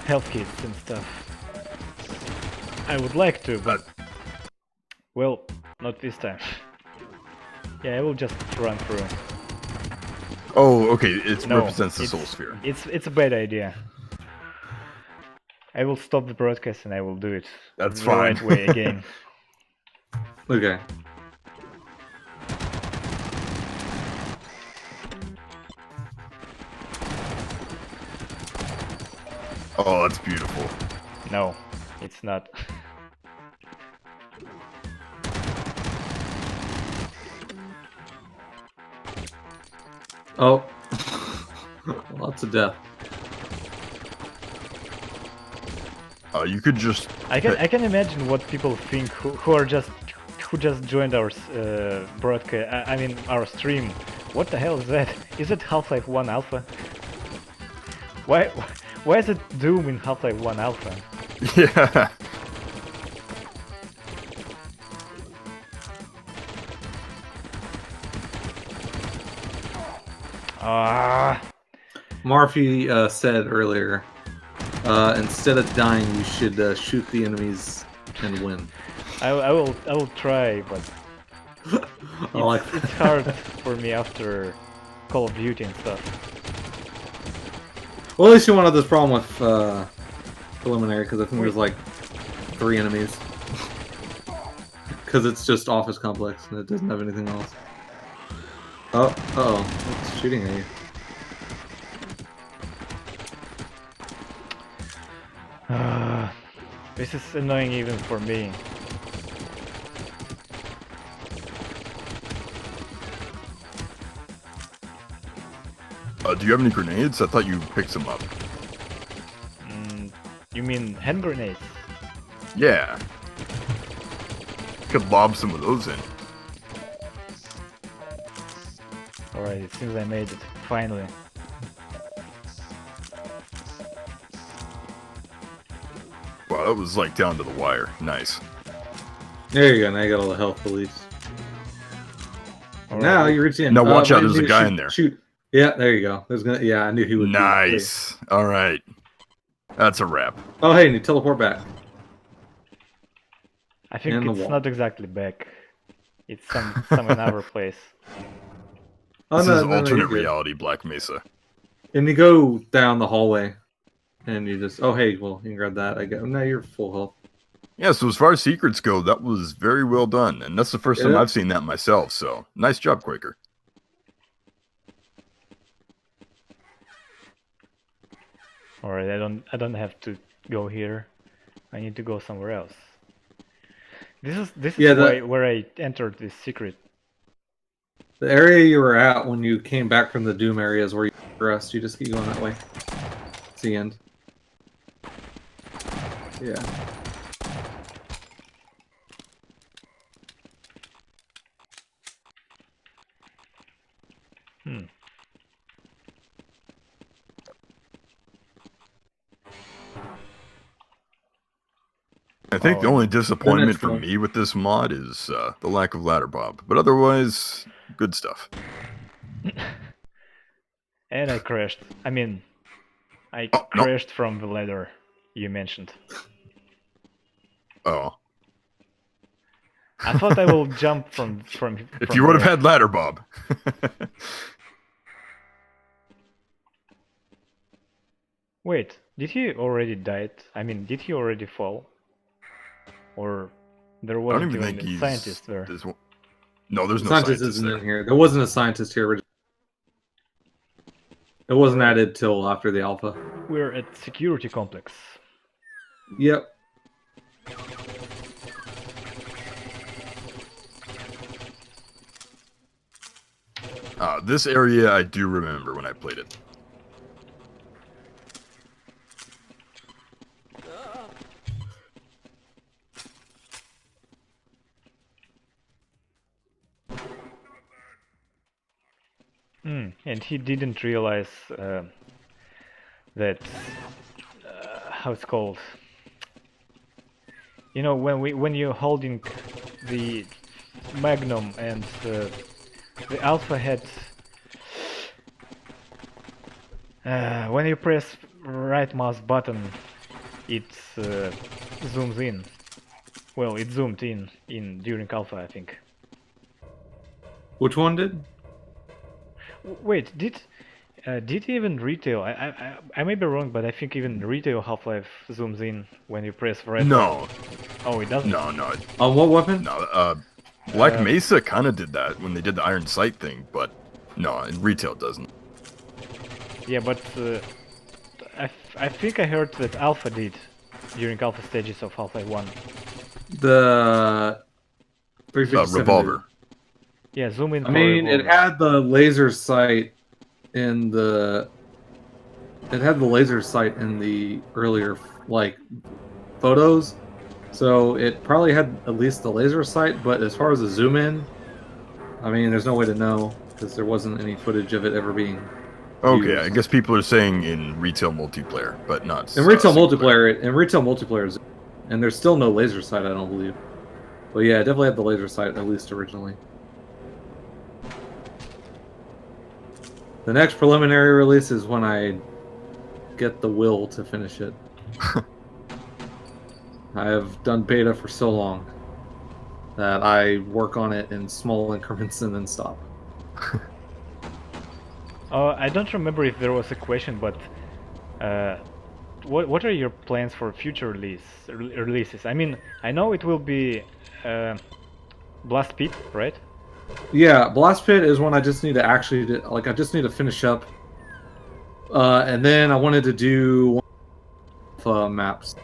health kits and stuff. I would like to, but well, not this time. Yeah, I will just run through. Oh, okay. It No, represents the soul sphere. It's a bad idea. I will stop the broadcast and I will do it That's the fine. right way again. Okay. Oh, that's beautiful. No, it's not. Oh. Lots of death. You could just. I can imagine what people think who just joined our broadcast. I mean our stream. What the hell is that? Is it Half-Life 1 Alpha? Why is it Doom in Half-Life 1 Alpha? Yeah. Ah, Murphy said earlier, instead of dying, you should shoot the enemies and win. I will try, but I like it's hard for me after Call of Duty and stuff. Well, at least you won't have this problem with preliminary, because I think there's like 3 enemies. Because it's just office complex and it doesn't have anything else. Oh, uh-oh, it's shooting at you. This is annoying even for me. Do you have any grenades? I thought you picked some up. You mean hand grenades? Yeah. Could lob some of those in. Alright, it seems I made it, finally. Wow, that was like down to the wire. Nice. There you go, now you got all the health release. All Now right. you reach in. Now watch out, but you there's a need to guy shoot- in there. Shoot. Yeah, there you go. Yeah, I knew he would be. Nice. All right. That's a wrap. Oh, hey, and you teleport back. I think In the it's wall. not exactly back. It's some another place. Oh, This no, is no, no, you're alternate good. reality Black Mesa. And you go down the hallway, and you just, oh, hey, well, you can grab that. I go, now you're full health. Yeah, so as far as secrets go, that was very well done. And that's the first time Yeah. I've seen that myself, so nice job, Quaker. Alright, I don't have to go here. I need to go somewhere else. This is Yeah, that- where I entered this secret. The area you were at when you came back from the Doom area is where you progressed. You just keep going that way. It's the end. Yeah. I think the Oh, only disappointment next for one. me with this mod is the lack of ladder bob. But otherwise, good stuff. And I crashed. I mean, I Oh, no. crashed from the ladder you mentioned. Oh. I thought I will jump from If you would have there. had ladder bob. Wait, did he already died? I mean, did he already fall? Or there I don't wasn't even even think a he's... scientist there? No, there's no Scientist scientist isn't there. in here. There wasn't a scientist here originally. It wasn't added till after the alpha. We're at security complex. Yep. This area I do remember when I played it. And he didn't realize that how it's called. You know, when you're holding the Magnum, and the Alpha had. When you press right mouse button, it zooms in. Well, it zoomed in during Alpha, I think. Which one did? Wait, did even retail? I may be wrong, but I think even retail Half-Life zooms in when you press right No, button. Oh, it doesn't. no, no, On what weapon? no. Black Mesa kind of did that when they did the Iron Sight thing, but no, in retail it doesn't. Yeah, but I think I heard that Alpha did during Alpha stages of Half-Life 1. The 357 Revolver. Yeah, zoom in. I mean, it had the laser sight in the. It had the laser sight in the earlier photos, so it probably had at least the laser sight. But as far as the zoom in, I mean, there's no way to know because there wasn't any footage of it ever being. Okay, used. I guess people are saying in retail multiplayer, but not In retail single player. multiplayer, and there's still no laser sight, I don't believe. But yeah, it definitely had the laser sight at least originally. The next preliminary release is when I get the will to finish it. I have done beta for so long that I work on it in small increments and then stop. I don't remember if there was a question, but what are your plans for future releases? I mean, I know it will be Blast Pit, right? Yeah, Blast Pit is one I just need to actually I just need to finish up, and then I wanted to do maps,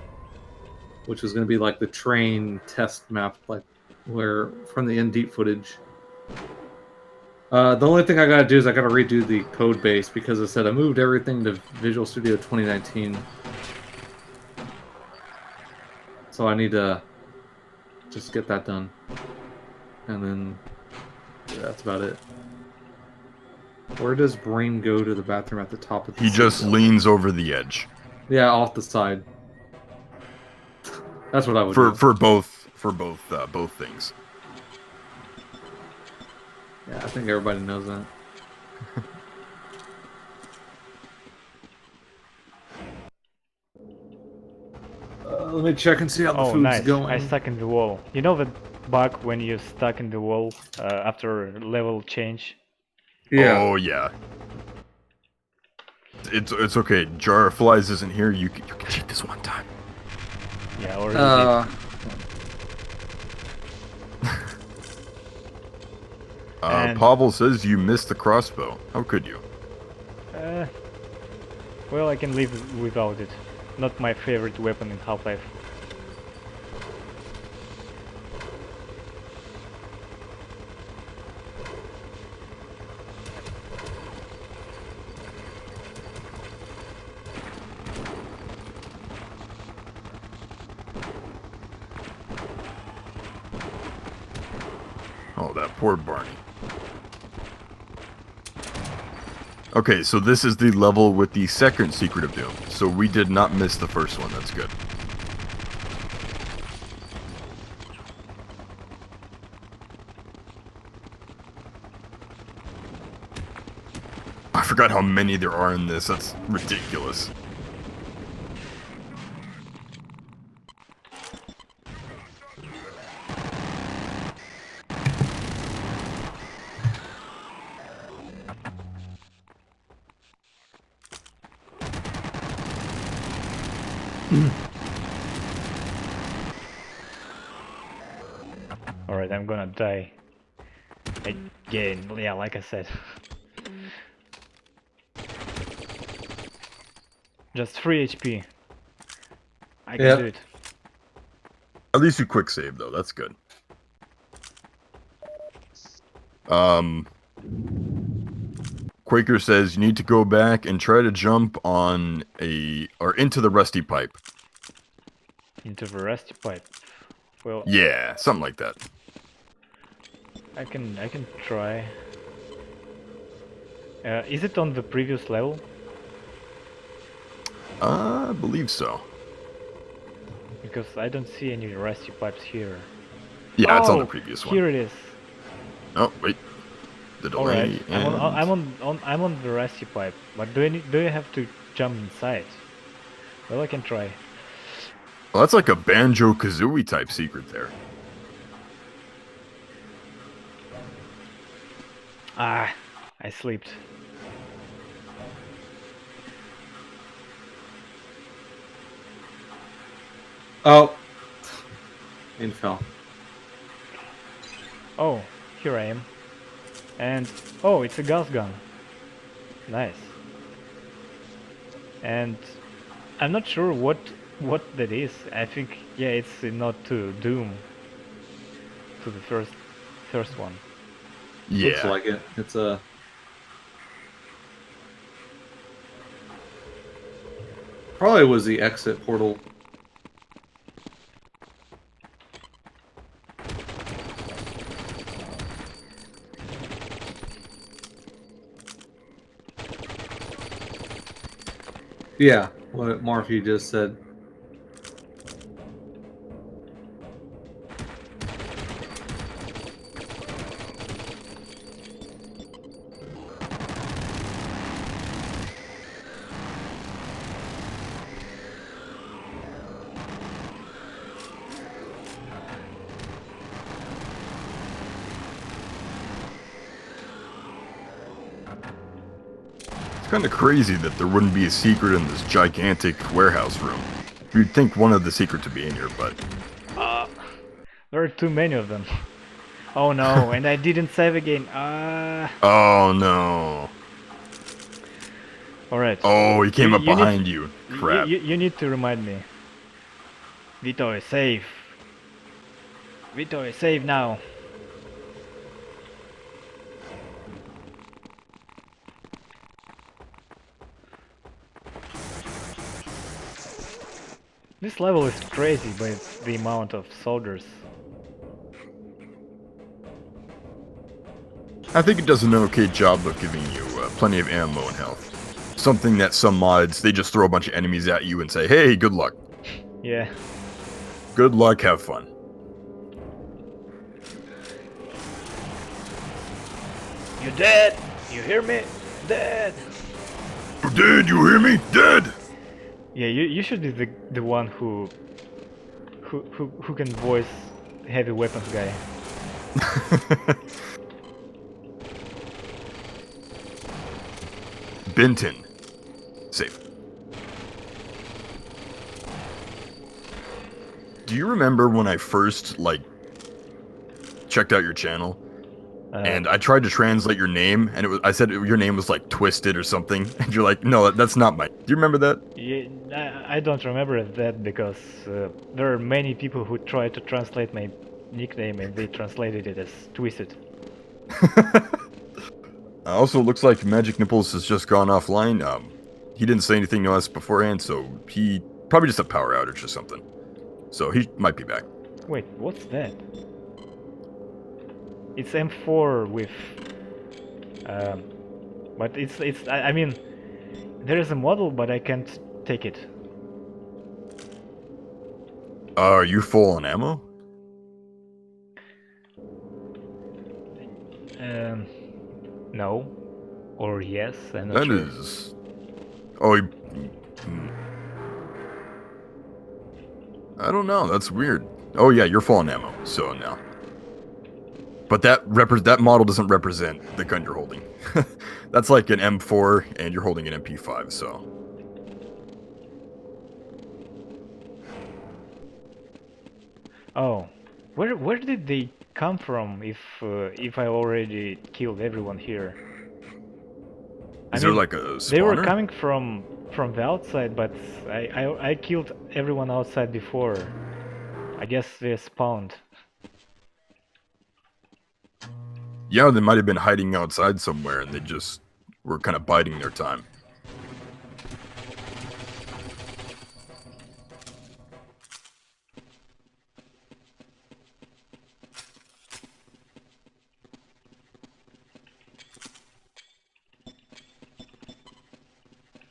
which was going to be like the train test map, like where from the in deep footage. The only thing I gotta do is I gotta redo the code base because I said I moved everything to Visual Studio 2019. So I need to just get that done. And then yeah, that's about it. Where does Brain go to the bathroom at the top of the He just seat? leans over the edge. Yeah, off the side. That's what I would do. For both things. Yeah, I think everybody knows that. Let me check and see how the Oh, food's nice. going. I stuck in the wall. You know that bug when you're stuck in the wall after level change? Yeah. Oh yeah. It's okay. Jar of Flies isn't here. You can cheat this one time. Yeah, already did. And- Pavel says you missed the crossbow. How could you? Well, I can live without it. Not my favorite weapon in Half-Life. Oh, that poor Barney. Okay, so this is the level with the second Secret of Doom. So we did not miss the first one. That's good. I forgot how many there are in this. That's ridiculous. Alright, I'm gonna die. Again, yeah, like I said. Just 3 HP. I can do it. At least you quick save though. That's good. Quaker says you need to go back and try to jump on into the rusty pipe. Into the rusty pipe. Well, Yeah, something like that. I can try. Is it on the previous level? I believe so. Because I don't see any rusty pipes here. Yeah, it's on the Oh, previous one. Here it is. Oh wait, the Alright, delay. I'm on the rusty pipe, but do you have to jump inside? Well, I can try. Well, that's like a Banjo-Kazooie type secret there. Ah, I slipped. Oh, and fell. Oh, here I am. And oh, it's a gas gun. Nice. And I'm not sure what that is. I think yeah, it's not to Doom. To the first one. Yeah. Looks like it. It's a. Probably was the exit portal. Yeah, what Morphe just said. It's kind of crazy that there wouldn't be a secret in this gigantic warehouse room. You'd think one of the secrets would be in here, but... There are too many of them. Oh no, and I didn't save again. Oh no. Alright. Oh, he came up You need- behind you. Crap. You need to remind me. Vito, save. Vito, save now. This level is crazy by the amount of soldiers. I think it does an okay job of giving you plenty of ammo and health. Something that some mods, they just throw a bunch of enemies at you and say, hey, good luck. Yeah. Good luck, have fun. You dead? You hear me? Dead. Dead, you hear me? Dead! Yeah, you should be the one who can voice heavy weapons guy. Benton. Safe. Do you remember when I first, checked out your channel? And I tried to translate your name, and I said your name was like Twisted or something, and you're like, no, that's not mine. Do you remember that? Yeah, I don't remember that because there are many people who try to translate my nickname and they translated it as Twisted. Also, it looks like Magic Nipples has just gone offline. He didn't say anything to us beforehand, so he probably just a power outage or something. So he might be back. Wait, what's that? It's M4 with, but I mean, there is a model, but I can't take it. Are you full on ammo? No, or yes, I'm not That sure. is. Oh, I don't know. That's weird. Oh yeah, you're full on ammo. So no. But that model doesn't represent the gun you're holding. That's like an M4, and you're holding an MP5. So. Oh, where did they come from? If I already killed everyone here. Is there like a spawner? They were coming from the outside, but I killed everyone outside before. I guess they spawned. Yeah, they might have been hiding outside somewhere, and they just were kind of biding their time.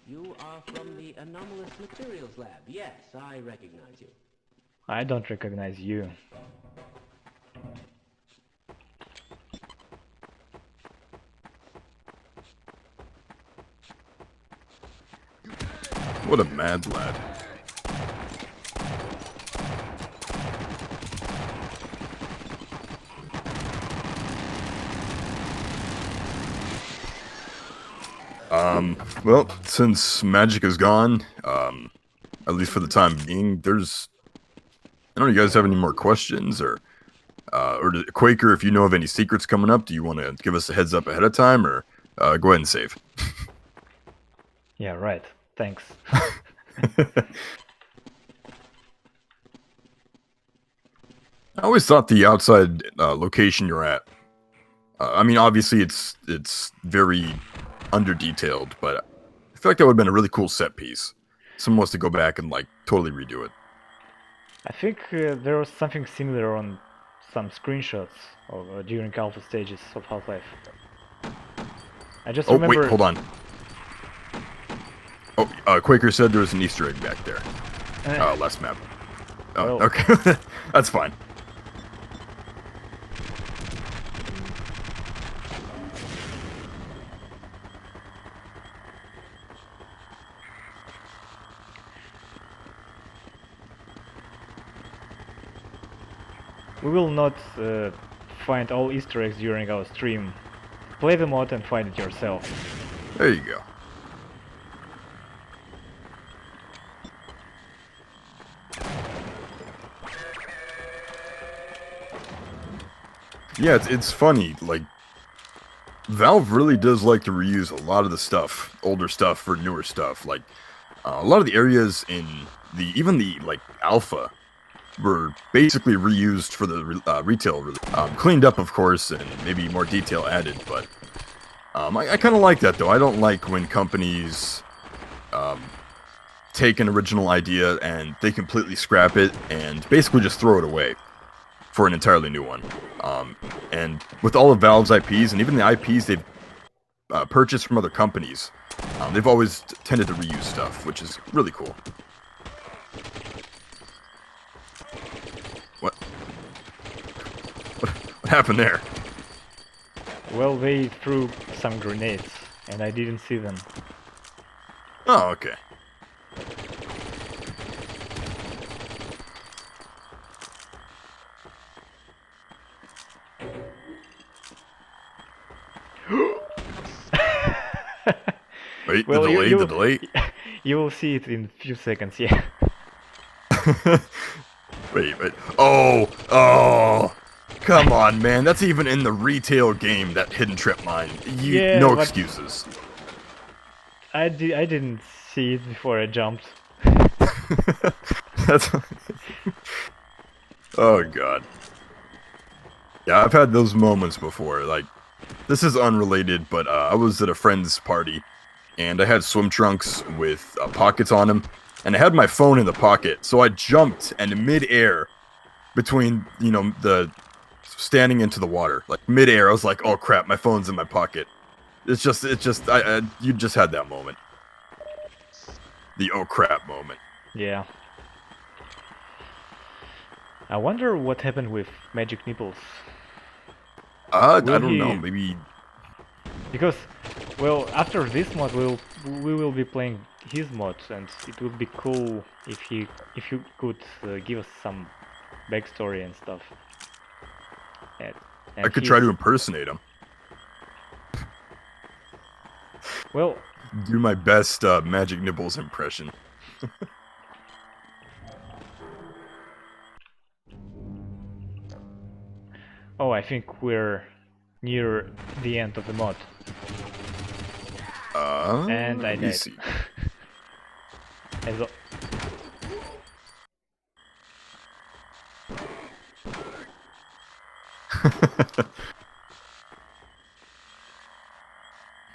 You are from the Anomalous Materials Lab. Yes, I recognize you. I don't recognize you. What a mad lad. Well, since Magic is gone, at least for the time being, I don't know, you guys have any more questions, or Quaker, if you know of any secrets coming up, do you want to give us a heads up ahead of time, or go ahead and save? Yeah, right. Thanks. I always thought the outside location you're at, I mean, obviously it's very under-detailed, but I feel like that would have been a really cool set piece. Someone wants to go back and, like, totally redo it. I think there was something similar on some screenshots of, during alpha stages of Half-Life. I just Oh, remember... wait, hold on. Oh, Quaker said there was an Easter egg back there. Last map. Oh, Well. okay. That's fine. We will not find all Easter eggs during our stream. Play the mod and find it yourself. There you go. Yeah, it's funny, like, Valve really does like to reuse a lot of the stuff, older stuff for newer stuff. Like, a lot of the areas in even the, like, alpha were basically reused for the retail release. Cleaned up, of course, and maybe more detail added, but I kind of like that, though. I don't like when companies take an original idea and they completely scrap it and basically just throw it away for an entirely new one. And with all of Valve's IPs, and even the IPs they've purchased from other companies, they've always tended to reuse stuff, which is really cool. What happened there? Well, they threw some grenades, and I didn't see them. Oh, okay. Wait, Well, the delay? You will see it in a few seconds, yeah. Wait. Oh! Come on, man. That's even in the retail game, that hidden trip mine. Yeah, no but- excuses. I didn't see it before I jumped. That's... Oh, God. Yeah, I've had those moments before. Like, this is unrelated, but I was at a friend's party, and I had swim trunks with pockets on them, and I had my phone in the pocket, so I jumped, and in mid-air, between, you know, the standing into the water, like mid-air, I was like, oh crap, my phone's in my pocket. You just had that moment. The oh crap moment. Yeah. I wonder what happened with Magic Nipples. I Will don't know, he- maybe... Because, well, after this mod, we will be playing his mod, and it would be cool if you could give us some backstory and stuff. And I could try to impersonate him. Well, Do my best Magic Nipples impression. oh, I think we're near the end of the mod. And I let me died. see. As a-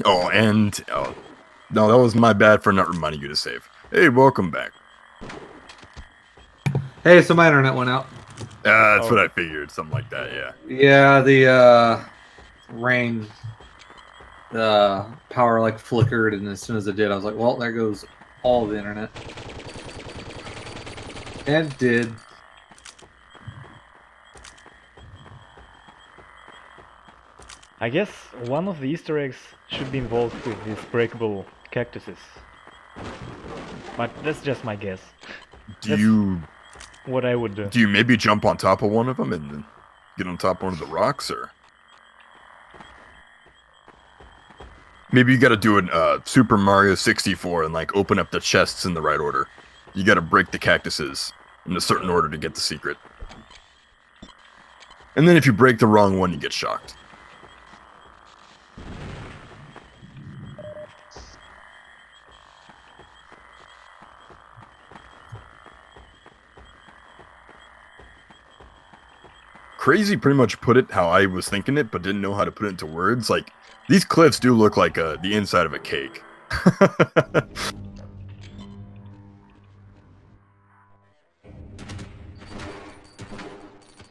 Oh, and... Oh, no, that was my bad for not reminding you to save. Hey, welcome back. Hey, so my internet went out. That's Oh. what I figured, something like that, yeah. Yeah, the rain, the power like flickered, and as soon as it did, I was like, well, there goes all the internet. And it did. I guess one of the Easter eggs should be involved with these breakable cactuses. But that's just my guess. Do That's you what I would do. do you maybe jump on top of one of them and then get on top of one of the rocks, or maybe you got to do an Super Mario 64 and like open up the chests in the right order. You got to break the cactuses in a certain order to get the secret. And then if you break the wrong one, you get shocked. Crazy pretty much put it how I was thinking it, but didn't know how to put it into words. Like, these cliffs do look like the inside of a cake.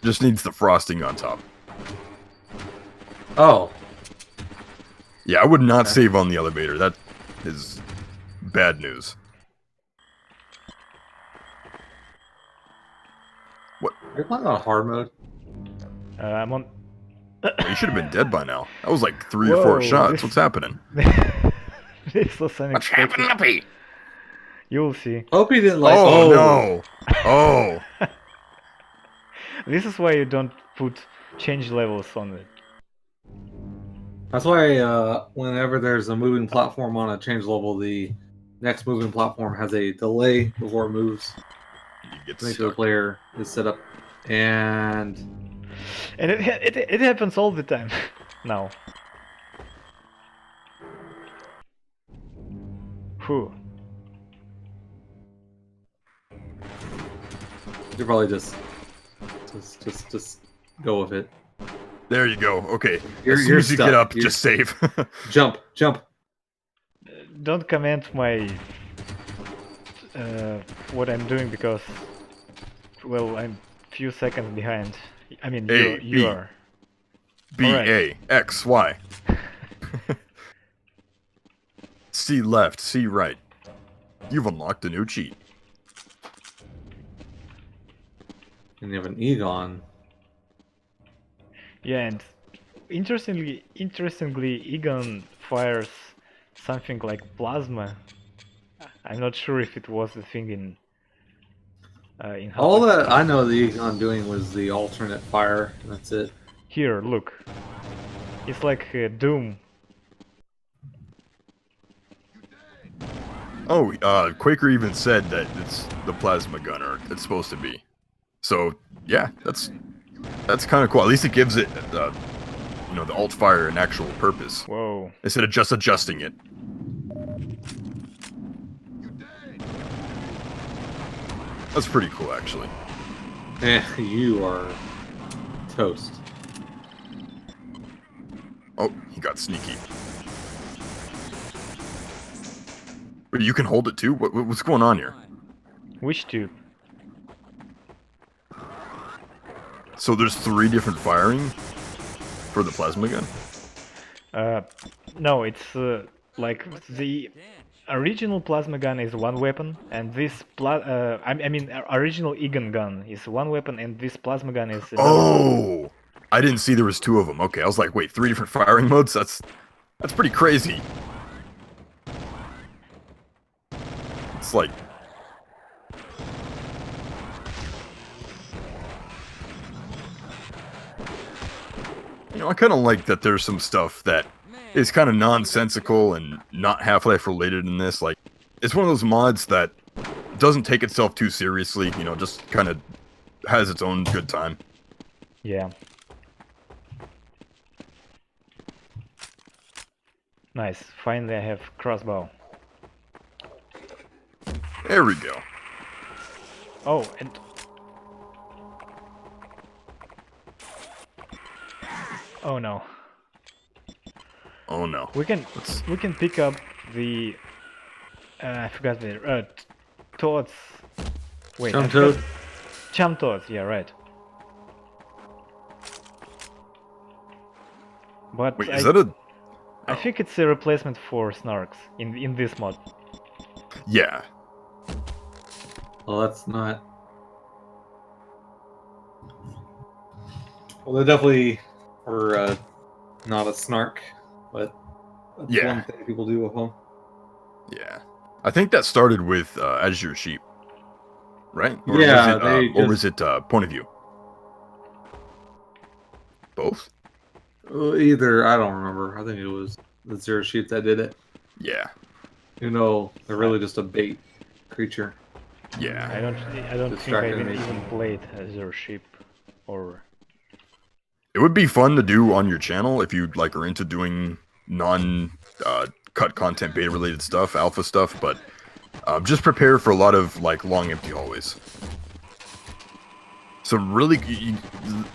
Just needs the frosting on top. Oh, Yeah, I would not save on the elevator. That is bad news. you're playing on hard mode. I'm on. You should have been dead by now. That was like 3 or 4 Whoa, shots. this- What's happening? This was unexpected. Uppy? You'll see. Hope you didn't like. Oh, no. Oh. This is why you don't put change levels on it. That's why whenever there's a moving platform on a change level, the next moving platform has a delay before it moves. You get To make sure the stuck. player is set up, and And it happens all the time now. Whew. you probably just go with it. There you go. Okay. You're- as soon you're as you stuck. get up, You're- just save. Jump. Don't comment my what I'm doing because, well, I'm few seconds behind. I mean, A, you B. are. B, Alright. A, X, Y. C left, C right. You've unlocked a new cheat. And you have an Egon. Yeah, and interestingly, Egon fires something like plasma. I'm not sure if it was the thing in All Half-Life. that I know the Egon doing was the alternate fire. And that's it. Here, look. It's like Doom. Oh, Quaker even said that it's the plasma gun, or it's supposed to be. So, yeah, that's kind of cool. At least it gives it, you know, the alt fire an actual purpose Whoa. instead of just adjusting it. That's pretty cool, actually. You are toast. Oh, he got sneaky. But you can hold it too? What's going on here? Which tube? So there's 3 different firing for the plasma gun? No, it's like the original plasma gun is one weapon, and this I mean original Egon gun is one weapon, and this plasma gun is another. Oh! I didn't see there was 2 of them. Okay, I was like, wait, 3 different firing modes? That's pretty crazy. It's like... You know, I kind of like that there's some stuff that is kind of nonsensical and not Half-Life related in this. Like, it's one of those mods that doesn't take itself too seriously, you know, just kind of has its own good time. Yeah. Nice. Finally, I have crossbow. There we go. Oh, and oh no, Oh no. we can pick up the I forgot the Toads. Wait, I Chum forgot- Toad? Chum Toads. Yeah, right. But Wait, is that a... I think it's a replacement for Snarks in this mod. Yeah. Well, that's not. Well, they definitely are not a snark, but that's Yeah. one thing people do with them. Yeah. I think that started with Azure Sheep, right? Or Yeah, was it, they or was just- it point of view? Both? Either I don't remember. I think it was the Zero Sheep that did it. Yeah. You know, they're really just a bait creature. Yeah. I don't think I Distract even animation. played Azure Sheep or It would be fun to do on your channel if you like are into doing non cut content beta related stuff, alpha stuff, but just prepare for a lot of like long empty hallways. So really,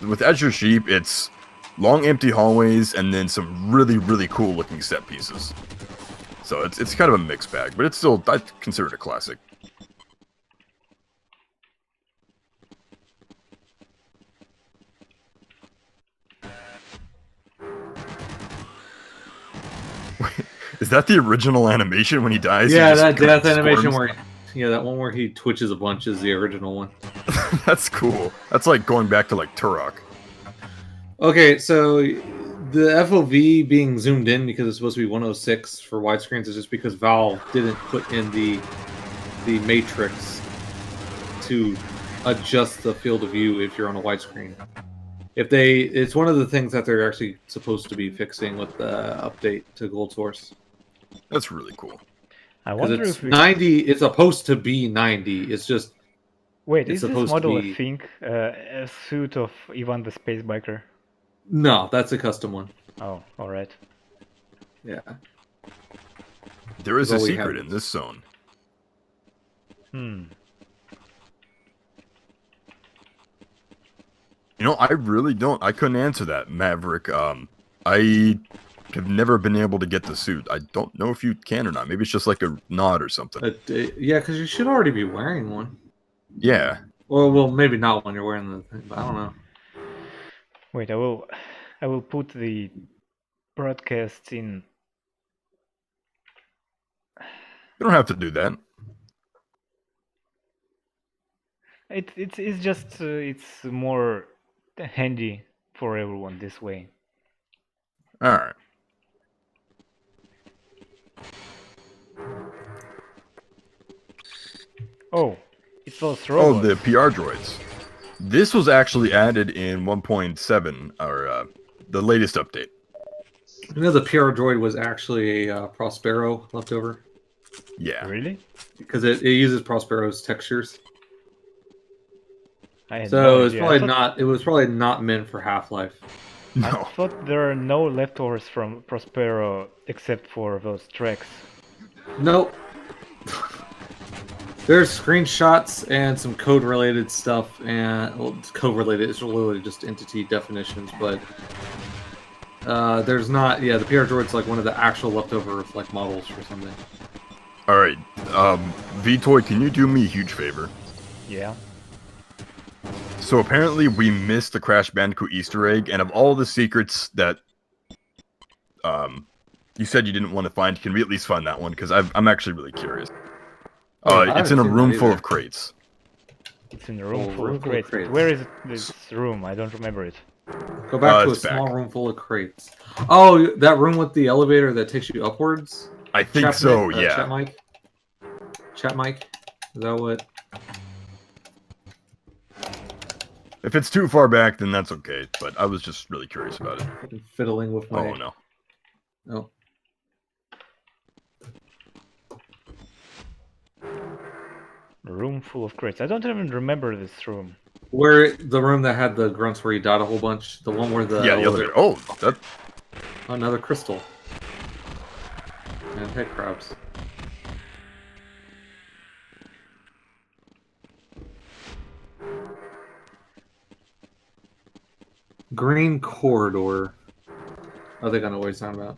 with Azure Sheep, it's long empty hallways and then some really cool looking set pieces. So it's kind of a mixed bag, but it's still, I consider it a classic. Is that the original animation when he dies? He Yeah, just that kinda death animation squirms? that one where he twitches a bunch is the original one. That's cool. That's like going back to like Turok. Okay, so the FOV being zoomed in because it's supposed to be 106 for widescreens is just because Valve didn't put in the matrix to adjust the field of view if you're on a widescreen. It's one of the things that they're actually supposed to be fixing with the update to GoldSrc. That's really cool. I Because wonder it's if we... 90, it's supposed to be 90. It's just Wait, it's is this supposed to model be- I think a suit of Ivan the Space Biker? no, that's a custom one. Oh, alright. Yeah. There is a That's all we secret have. in this zone. Hmm. You know, I really don't. I couldn't answer that, Maverick. I have never been able to get the suit. I don't know if you can or not. Maybe it's just like a nod or something. Yeah, because you should already be wearing one. Yeah. Well, maybe not when you're wearing the thing, but I don't know. Wait, I will put the broadcast in. You don't have to do that. It's just it's more handy for everyone this way. Alright. Oh, it's those Oh, robots. the PR droids. This was actually added in 1.7, or the latest update. You know, the PR droid was actually a Prospero leftover Yeah. Really? because it uses Prospero's textures. I had So no it's idea. probably not. It was probably not meant for Half-Life. I No. thought there are no leftovers from Prospero except for those tracks. Nope. There's screenshots and some code-related stuff, and well, it's code-related. It's literally just entity definitions, but there's not. Yeah, the PR droid's like one of the actual leftover like models for something. Alright. Vitoy, can you do me a huge favor? Yeah. So apparently we missed the Crash Bandicoot Easter egg, and of all the secrets that you said you didn't want to find, can we at least find that one? Because I'm actually really curious. I It's in a haven't seen room that full either. of crates. It's in a room full room of full of crates. crates. Where is it, this room? I don't remember it. Go back to a it's small back. room full of crates. Oh, that room with the elevator that takes you upwards? I think so, yeah. Chat mic? Chat mic? Is that what? If it's too far back, then that's okay. But I was just really curious about it. Fucking fiddling with my... Oh no. Oh. A room full of crates. I don't even remember this room. Where the room that had the grunts where you died a whole bunch? The one where the... Yeah, the elevator. Oh, that. Another crystal. And head crabs. Green corridor. I think I know what he's talking about.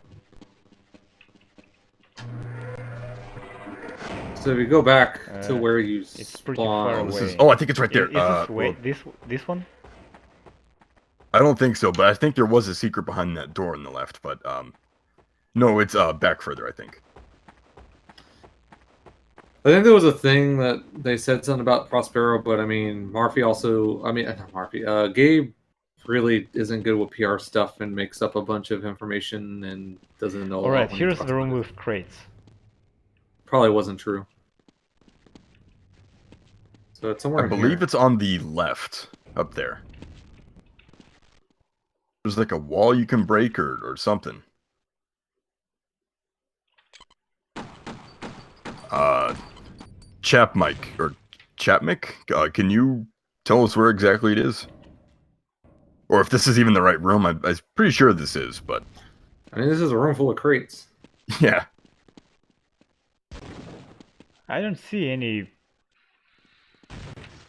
So if you go back to where you it's pretty far spawn, This away. is. Oh, I think it's right there. Is this way? Well, This one? I don't think so, but I think there was a secret behind that door on the left. But no, it's back further. I think. I think there was a thing that they said something about Prospero, but I mean, Murphy also, I mean, not Murphy, Gabe really isn't good with PR stuff and makes up a bunch of information and doesn't know. Alright, here's the room with crates. probably wasn't true. So it's somewhere I in believe here. it's on the left, up there. There's like a wall you can break or something. Chapmick, can you tell us where exactly it is? Or if this is even the right room? I'm pretty sure this is, but I mean, this is a room full of crates. yeah. I don't see any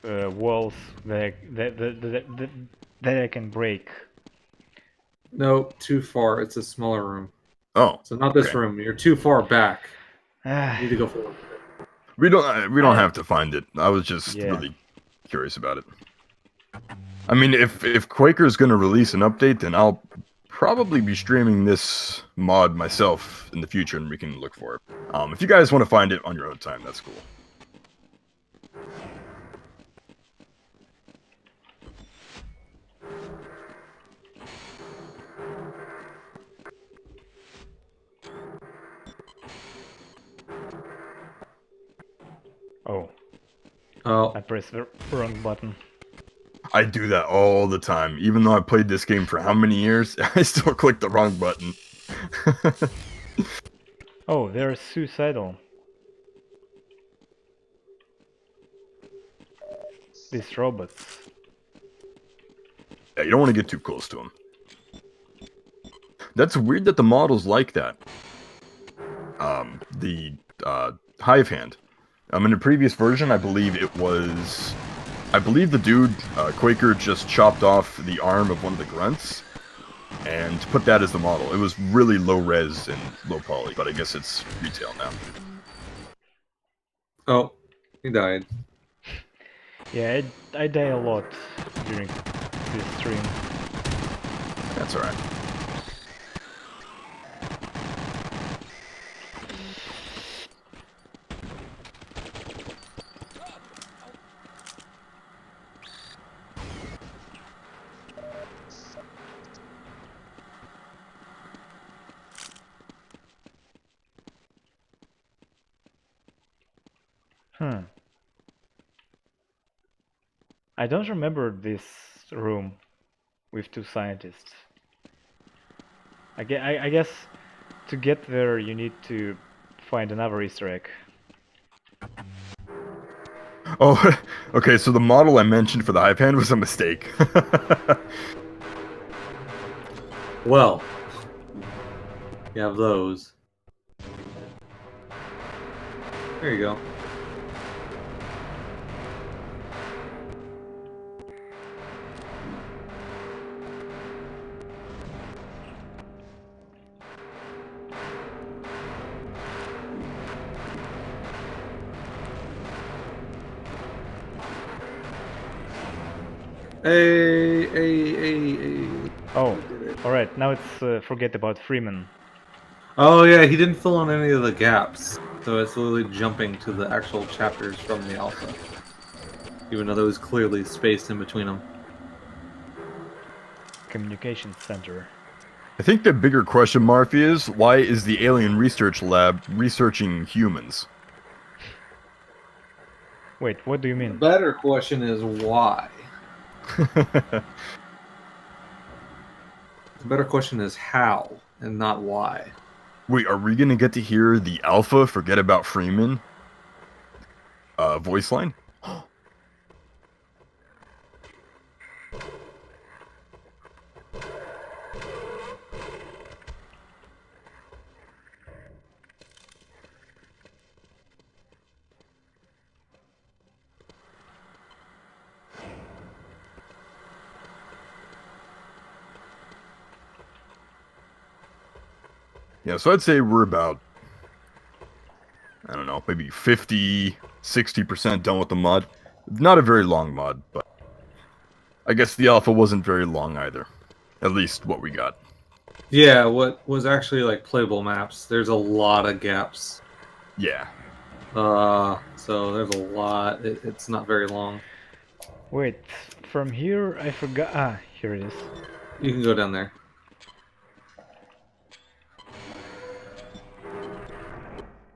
walls that I can break. No, too far. It's a smaller room. Oh, So not this okay. room. You're too far back. Ah, You need to go forward. We don't have to find it. I was just Yeah. really curious about it. I mean, if Quaker's gonna release an update, then I'll probably be streaming this mod myself in the future, and we can look for it. If you guys want to find it on your own time, that's cool. oh, Oh, I pressed the wrong button. I do that all the time. Even though I played this game for how many years, I still click the wrong button. Oh, they're suicidal. These robots. Yeah, you don't want to get too close to them. That's weird that the model's like that. The Hive Hand. In a previous version, I believe the dude, Quaker, just chopped off the arm of one of the grunts and put that as the model. It was really low res and low poly, but I guess it's retail now. oh, he died. Yeah, I die a lot during this stream. That's alright. I don't remember this room with two scientists. I guess to get there you need to find another Easter egg. Oh, okay, so the model I mentioned for the Hive Hand was a mistake. Well, you have those. There you go. Hey. Oh, alright, now it's forget about Freeman. Oh yeah, he didn't fill in any of the gaps, so it's literally jumping to the actual chapters from the alpha, even though there was clearly space in between them. Communications Center. I think the bigger question, Marfy, is why is the Alien Research Lab researching humans? Wait, what do you The mean? better question is why. The better question is how, and not why. Wait, are we gonna get to hear the Alpha Forget About Freeman voice line? Yeah, so I'd say we're about, I don't know, maybe 50, 60% done with the mod. Not a very long mod, but I guess the alpha wasn't very long either. At least what we got. Yeah, what was actually like playable maps, there's a lot of gaps. Yeah. So there's a lot. It's not very long. Wait, from here I forgot. Ah, here it is. You can go down there.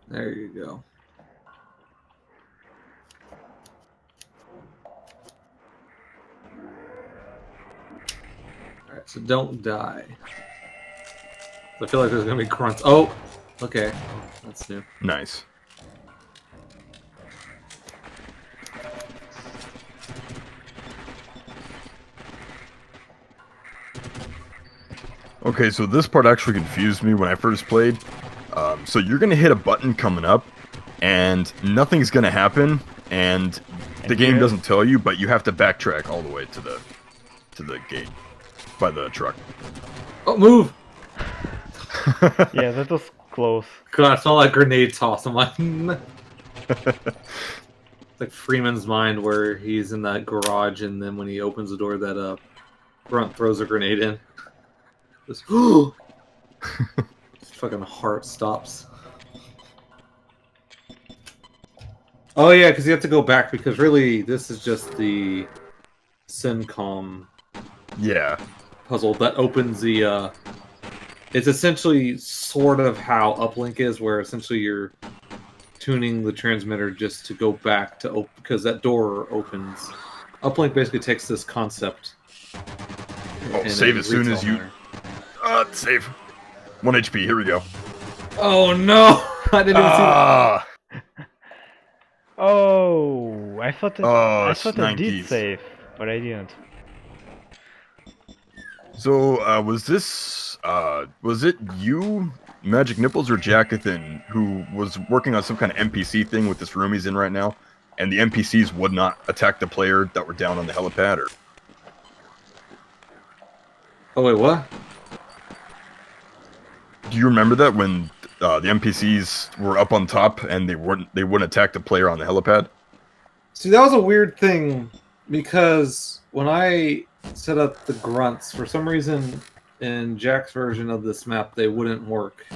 There you go. Alright, so don't die. I feel like there's gonna be grunts. Oh! Okay. That's new. Nice. Okay, so this part actually confused me when I first played. So you're gonna hit a button coming up, and nothing's gonna happen, and the game doesn't tell you, but you have to backtrack all the way to the gate by the truck. Oh, move! Yeah, that was close. God, I saw that grenade toss. I'm like, it's like Freeman's Mind, where he's in that garage, and then when he opens the door, that grunt throws a grenade in. Just, his fucking heart stops. Oh yeah, because you have to go back, because really, this is just the Syncom puzzle that opens the. It's essentially sort of how Uplink is, where essentially you're tuning the transmitter just to go back to open, because that door opens. Uplink basically takes this concept. Oh, save as soon as you. Save. 1 HP. Here we go. Oh no! I didn't even see that. Oh, I thought I did Snikies. save, but I didn't. So, was it you, Magic Nipples, or Jackathan, who was working on some kind of NPC thing with this room he's in right now, and the NPCs would not attack the player that were down on the helipad, or? Oh wait, what? Do you remember that when the NPCs were up on top and they wouldn't attack the player on the helipad? See, that was a weird thing, because when I set up the grunts, for some reason in Jack's version of this map, they wouldn't work.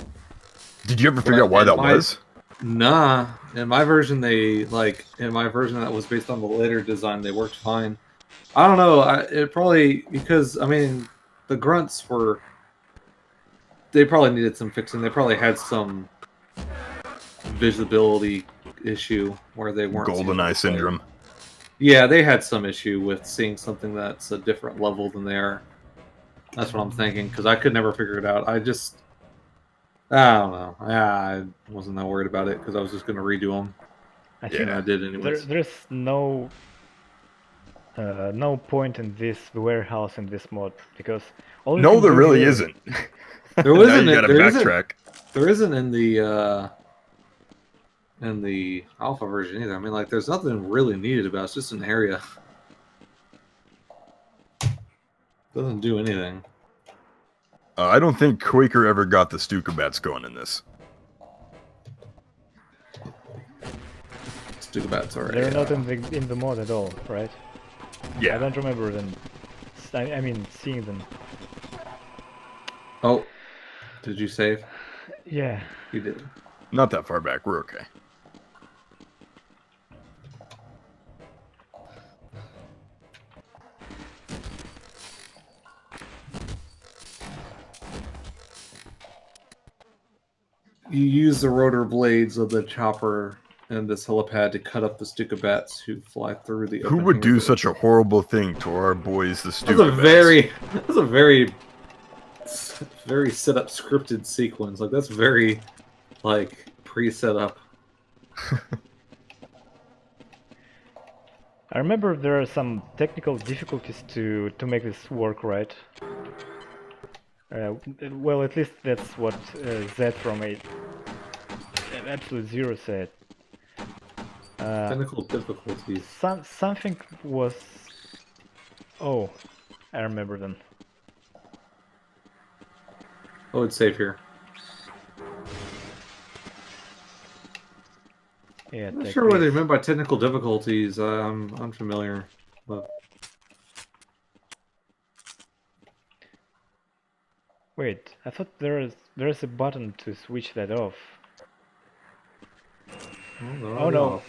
Did you ever figure out why that was? Nah. In my version, in my version that was based on the later design, they worked fine. I don't know. It probably, because, I mean, the grunts were, they probably needed some fixing. They probably had some visibility issue where they weren't. GoldenEye syndrome. Yeah, they had some issue with seeing something that's a different level than they are. That's what I'm thinking, because I could never figure it out. I don't know. I wasn't that worried about it, because I was just going to redo them. I think I did anyways. there's no point in this warehouse in this mod, because all No, there really isn't. There wasn't. Now you gotta backtrack. There isn't in the alpha version either. I mean, like, there's nothing really needed about it. It's just an area. Doesn't do anything. I don't think Quaker ever got the Stuka bats going in this. Stuka bats are. They're not in the mod at all, right? I Yeah. don't remember them. I mean, seeing them. Oh, did you save? Yeah. You did. Not that far back. We're okay. You use the rotor blades of the chopper and this helipad to cut up the Stuka bats who fly through the. Who would do such a horrible thing to our boys, the Stuka That's bats? a very set up scripted sequence. Like, that's very, like, pre-set up. I remember there are some technical difficulties to make this work, right? Well, at least that's what Zed from Absolute Zero said. Technical difficulties. Something was... Oh, I remember them. Oh, it's safe here. Yeah, I'm not sure what they meant by technical difficulties. I'm unfamiliar. But... Wait, I thought there's a button to switch that off. Oh no.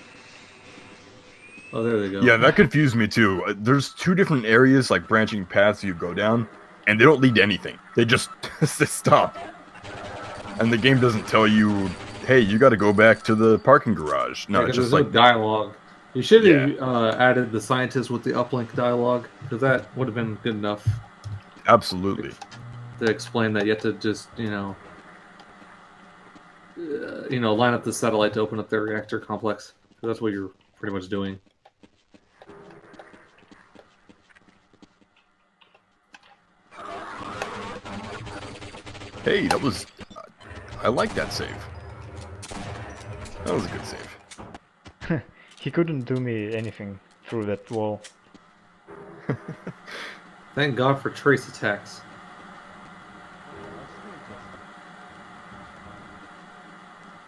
Oh, there they go. Yeah, that confused me too. There's two different areas, like branching paths you go down, and they don't lead to anything. They just they stop. And the game doesn't tell you, hey, you gotta go back to the parking garage. No, Yeah, it's just there's like... no dialogue. You should have added the scientist with the uplink dialogue, because that would have been good enough. Absolutely. To explain that you have to just, line up the satellite to open up their reactor complex. So that's what you're pretty much doing. Hey, that was... I like that save. That was a good save. He couldn't do me anything through that wall. Thank God for trace attacks.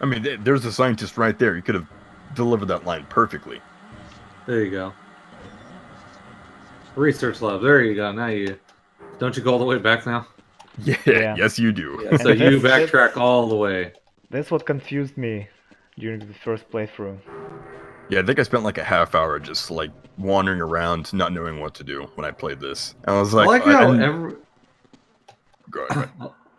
I mean, there's a scientist right there. He could have delivered that line perfectly. There you go. Research lab. There you go. Now you... Don't you go all the way back now? Yeah. Yes, you do. Yeah, so you backtrack all the way. That's what confused me during the first playthrough. Yeah, I think I spent like a half hour just like wandering around, not knowing what to do when I played this. And I was like, I like how Go ahead.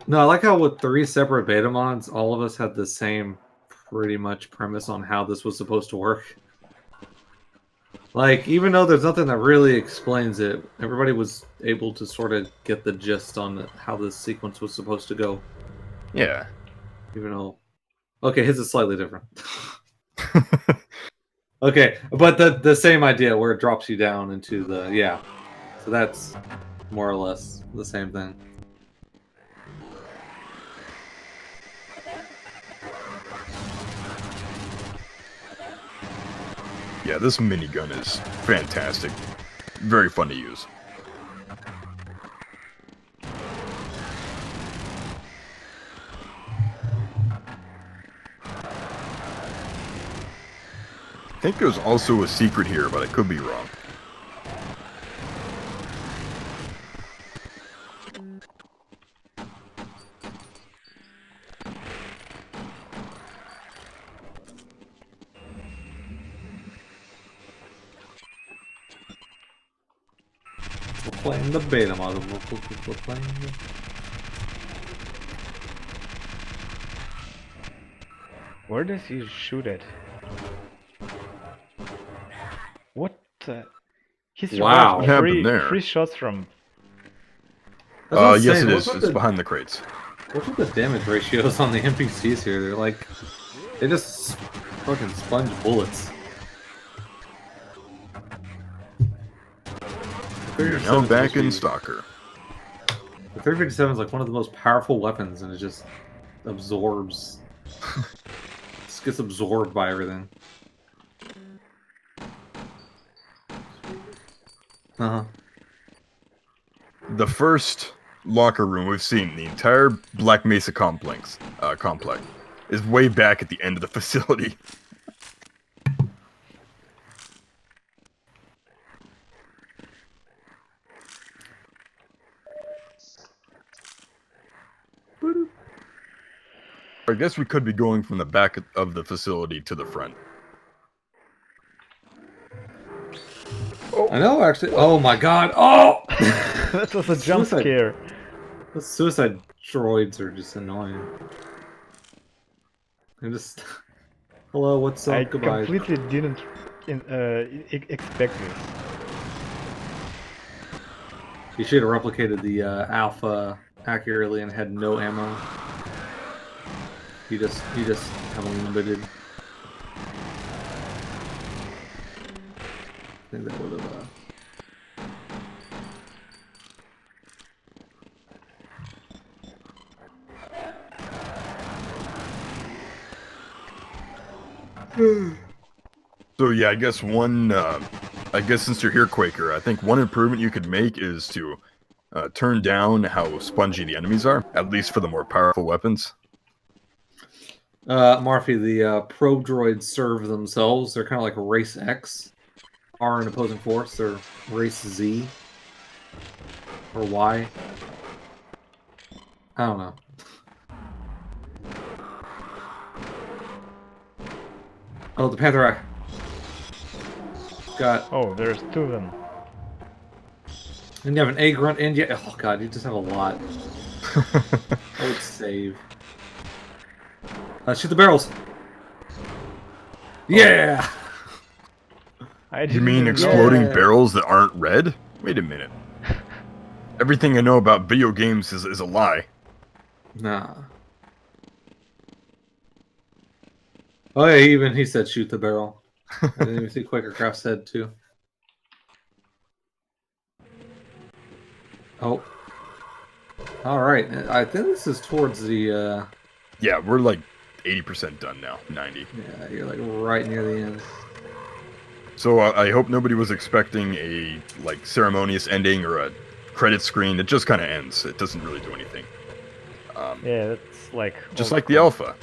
No, I like how with 3 separate beta mods, all of us had the same pretty much premise on how this was supposed to work. Like, even though there's nothing that really explains it, everybody was able to sort of get the gist on how this sequence was supposed to go. Yeah. Even though... Okay, his is slightly different. Okay, but the same idea where it drops you down into the... Yeah. So that's more or less the same thing. Yeah, this minigun is fantastic. Very fun to use. I think there's also a secret here, but I could be wrong. We're playing the beta mod. We're playing the... Where does he shoot at? What the... He Wow. survived What happened there? 3 shots from... That's Yes, insane. it is. It's behind the crates. What's with the damage ratios on the NPCs here? They're like... They just fucking sponge bullets. You're now back in Stalker. The 357 is like one of the most powerful weapons, and it just absorbs... just gets absorbed by everything. Uh-huh. The first locker room we've seen, the entire Black Mesa complex, is way back at the end of the facility. I guess we could be going from the back of the facility to the front. I know, actually. Oh my god. Oh! That was a jump Suicide. scare. The suicide droids are just annoying. I'm just... Hello, what's up? I Goodbye. completely didn't expect this. You should have replicated the alpha accurately and had no ammo. You just have unlimited. I think that would have. So yeah, I guess since you're here, Quaker, I think one improvement you could make is to turn down how spongy the enemies are, at least for the more powerful weapons. Marfy, the probe droids serve themselves. They're kind of like Race X. R an opposing force. They're Race Z. Or Y. I don't know. Oh, the Panther Eye. Got... Oh, there's 2 of them. And you have an A grunt and you... Oh god, you just have a lot. I would save. Shoot the barrels. Yeah! I You didn't mean even- exploding Yeah. barrels that aren't red? Wait a minute. Everything I know about video games is a lie. Nah. Oh yeah, even he said shoot the barrel. I didn't even see Quakercraft said too. Oh. Alright, I think this is towards the, Yeah, we're like 80% done now, 90. yeah, you're like right near the end. So I hope nobody was expecting a like ceremonious ending or a credit screen. It just kind of ends. It doesn't really do anything. Yeah, that's like Just old like the school. alpha.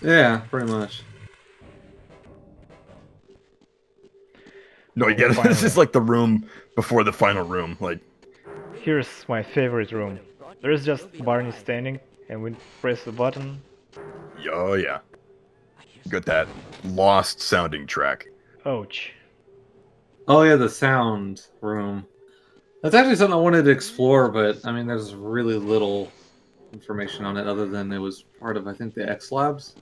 Yeah, pretty much. No, Oh, yeah, this finally. is like the room before the final room. Like, Here's my favorite room. There's just Barney standing, and we press the button. oh yeah, got that lost sounding track. Ouch. Oh yeah, the sound room. That's actually something I wanted to explore, but I mean, there's really little information on it other than it was part of, I think, the X Labs.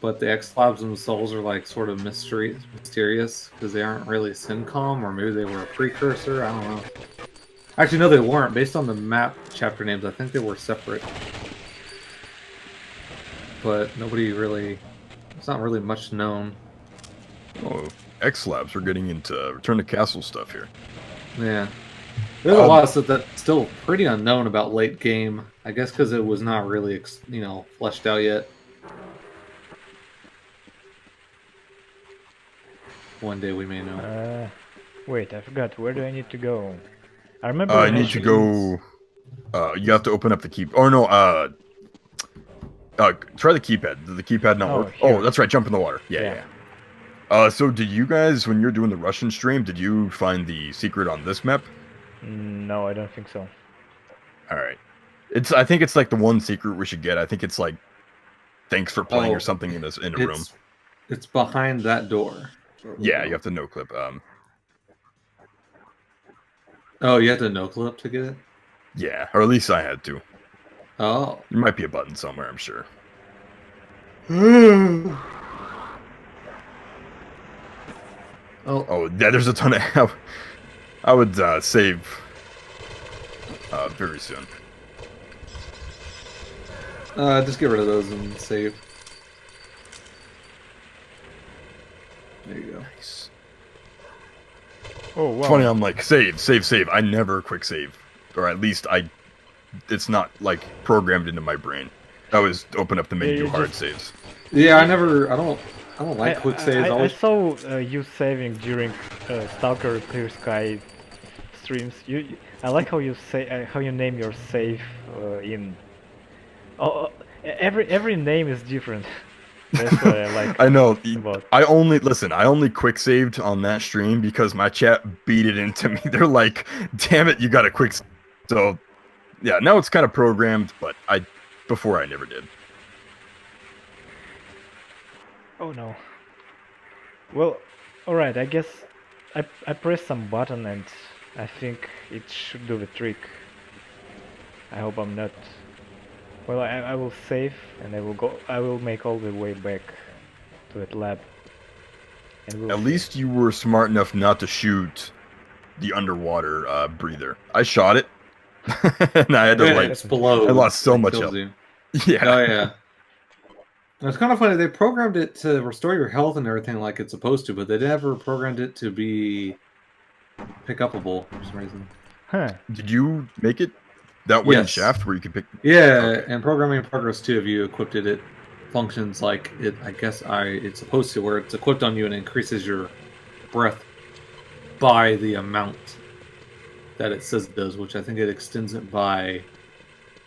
But the X Labs themselves are like sort of mysterious because they aren't really Syncom, or maybe they were a precursor. I don't know. Actually, no, they weren't. Based on the map chapter names, I think they were separate. But nobody really. It's not really much known. Oh, X Labs. We're getting into Return to Castle stuff here. Yeah. There's a lot of stuff that's still pretty unknown about late game. I guess because it was not really, fleshed out yet. One day we may know. Wait, I forgot. Where do I need to go? I remember. I need to go. You have to open up the key. Oh no. Try the keypad. Did the keypad not work? here. Oh, that's right. Jump in the water. Yeah. So did you guys, when you're doing the Russian stream, did you find the secret on this map? No, I don't think so. All right. I think it's like the one secret we should get. I think it's like, thanks for playing or something in a room. It's behind that door. Yeah, you have to no clip. Oh, you have to no clip to get it? Yeah, or at least I had to. Oh. There might be a button somewhere, I'm sure. Oh, yeah, there's a ton of... I would save very soon. Just get rid of those and save. There you go. Nice. Oh wow. It's funny, I'm like, save. I never quick save. Or at least it's not like programmed into my brain. I always open up the menu, you hard just- saves. Yeah, I don't like quick saves. I saw you saving during Stalker Clear Sky streams. I like how you say how you name your save in. Every name is different. That's what I like. I know. about- I only quick saved on that stream because my chat beat it into me. They're like, "Damn it, you got a quick." So, yeah, now it's kind of programmed, but before I never did. Oh no. Well, alright, I guess I pressed some button and I think it should do the trick. I hope I'm not... Well, I will save and I will make all the way back to that lab. And we'll At see. least you were smart enough not to shoot the underwater breather. I shot it, and I had to It like... explodes. I lost so and much kills health. you. Yeah. Oh yeah. It's kind of funny. They programmed it to restore your health and everything like it's supposed to, but they never programmed it to be pick upable for some reason. Huh. Did you make it that way in Yes. shaft where you can pick? Yeah, Okay. and programming in progress too. If you equipped it, it functions like it. I guess it's supposed to, where it's equipped on you and increases your breath by the amount that it says it does, which I think it extends it by,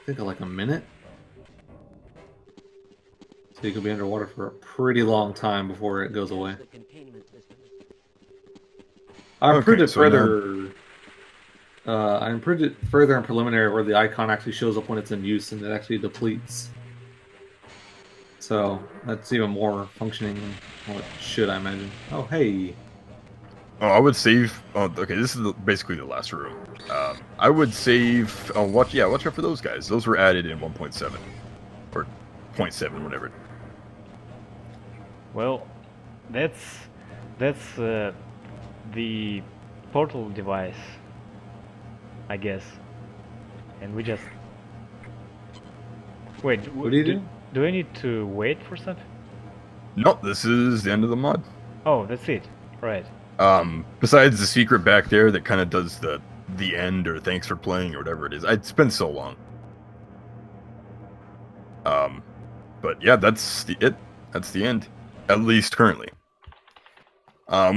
like a minute. So you could be underwater for a pretty long time before it goes away. The containment system. I improved Okay, it so now- further. I improved it further in preliminary, where the icon actually shows up when it's in use and it actually depletes. So that's even more functioning than what it should, I imagine. Oh, hey. Oh, I would save. Oh, okay. This is basically the last room. I would save. Oh, watch out for those guys. Those were added in 1.7 or 0.7, whatever. Well, that's the portal device. I guess. And we just wait. What do you do? Do I need to wait for something? Nope, this is the end of the mod. Oh, that's it. Right. Besides the secret back there that kind of does the end or thanks for playing or whatever it is. It's been so long. But yeah, that's it. That's the end, at least currently.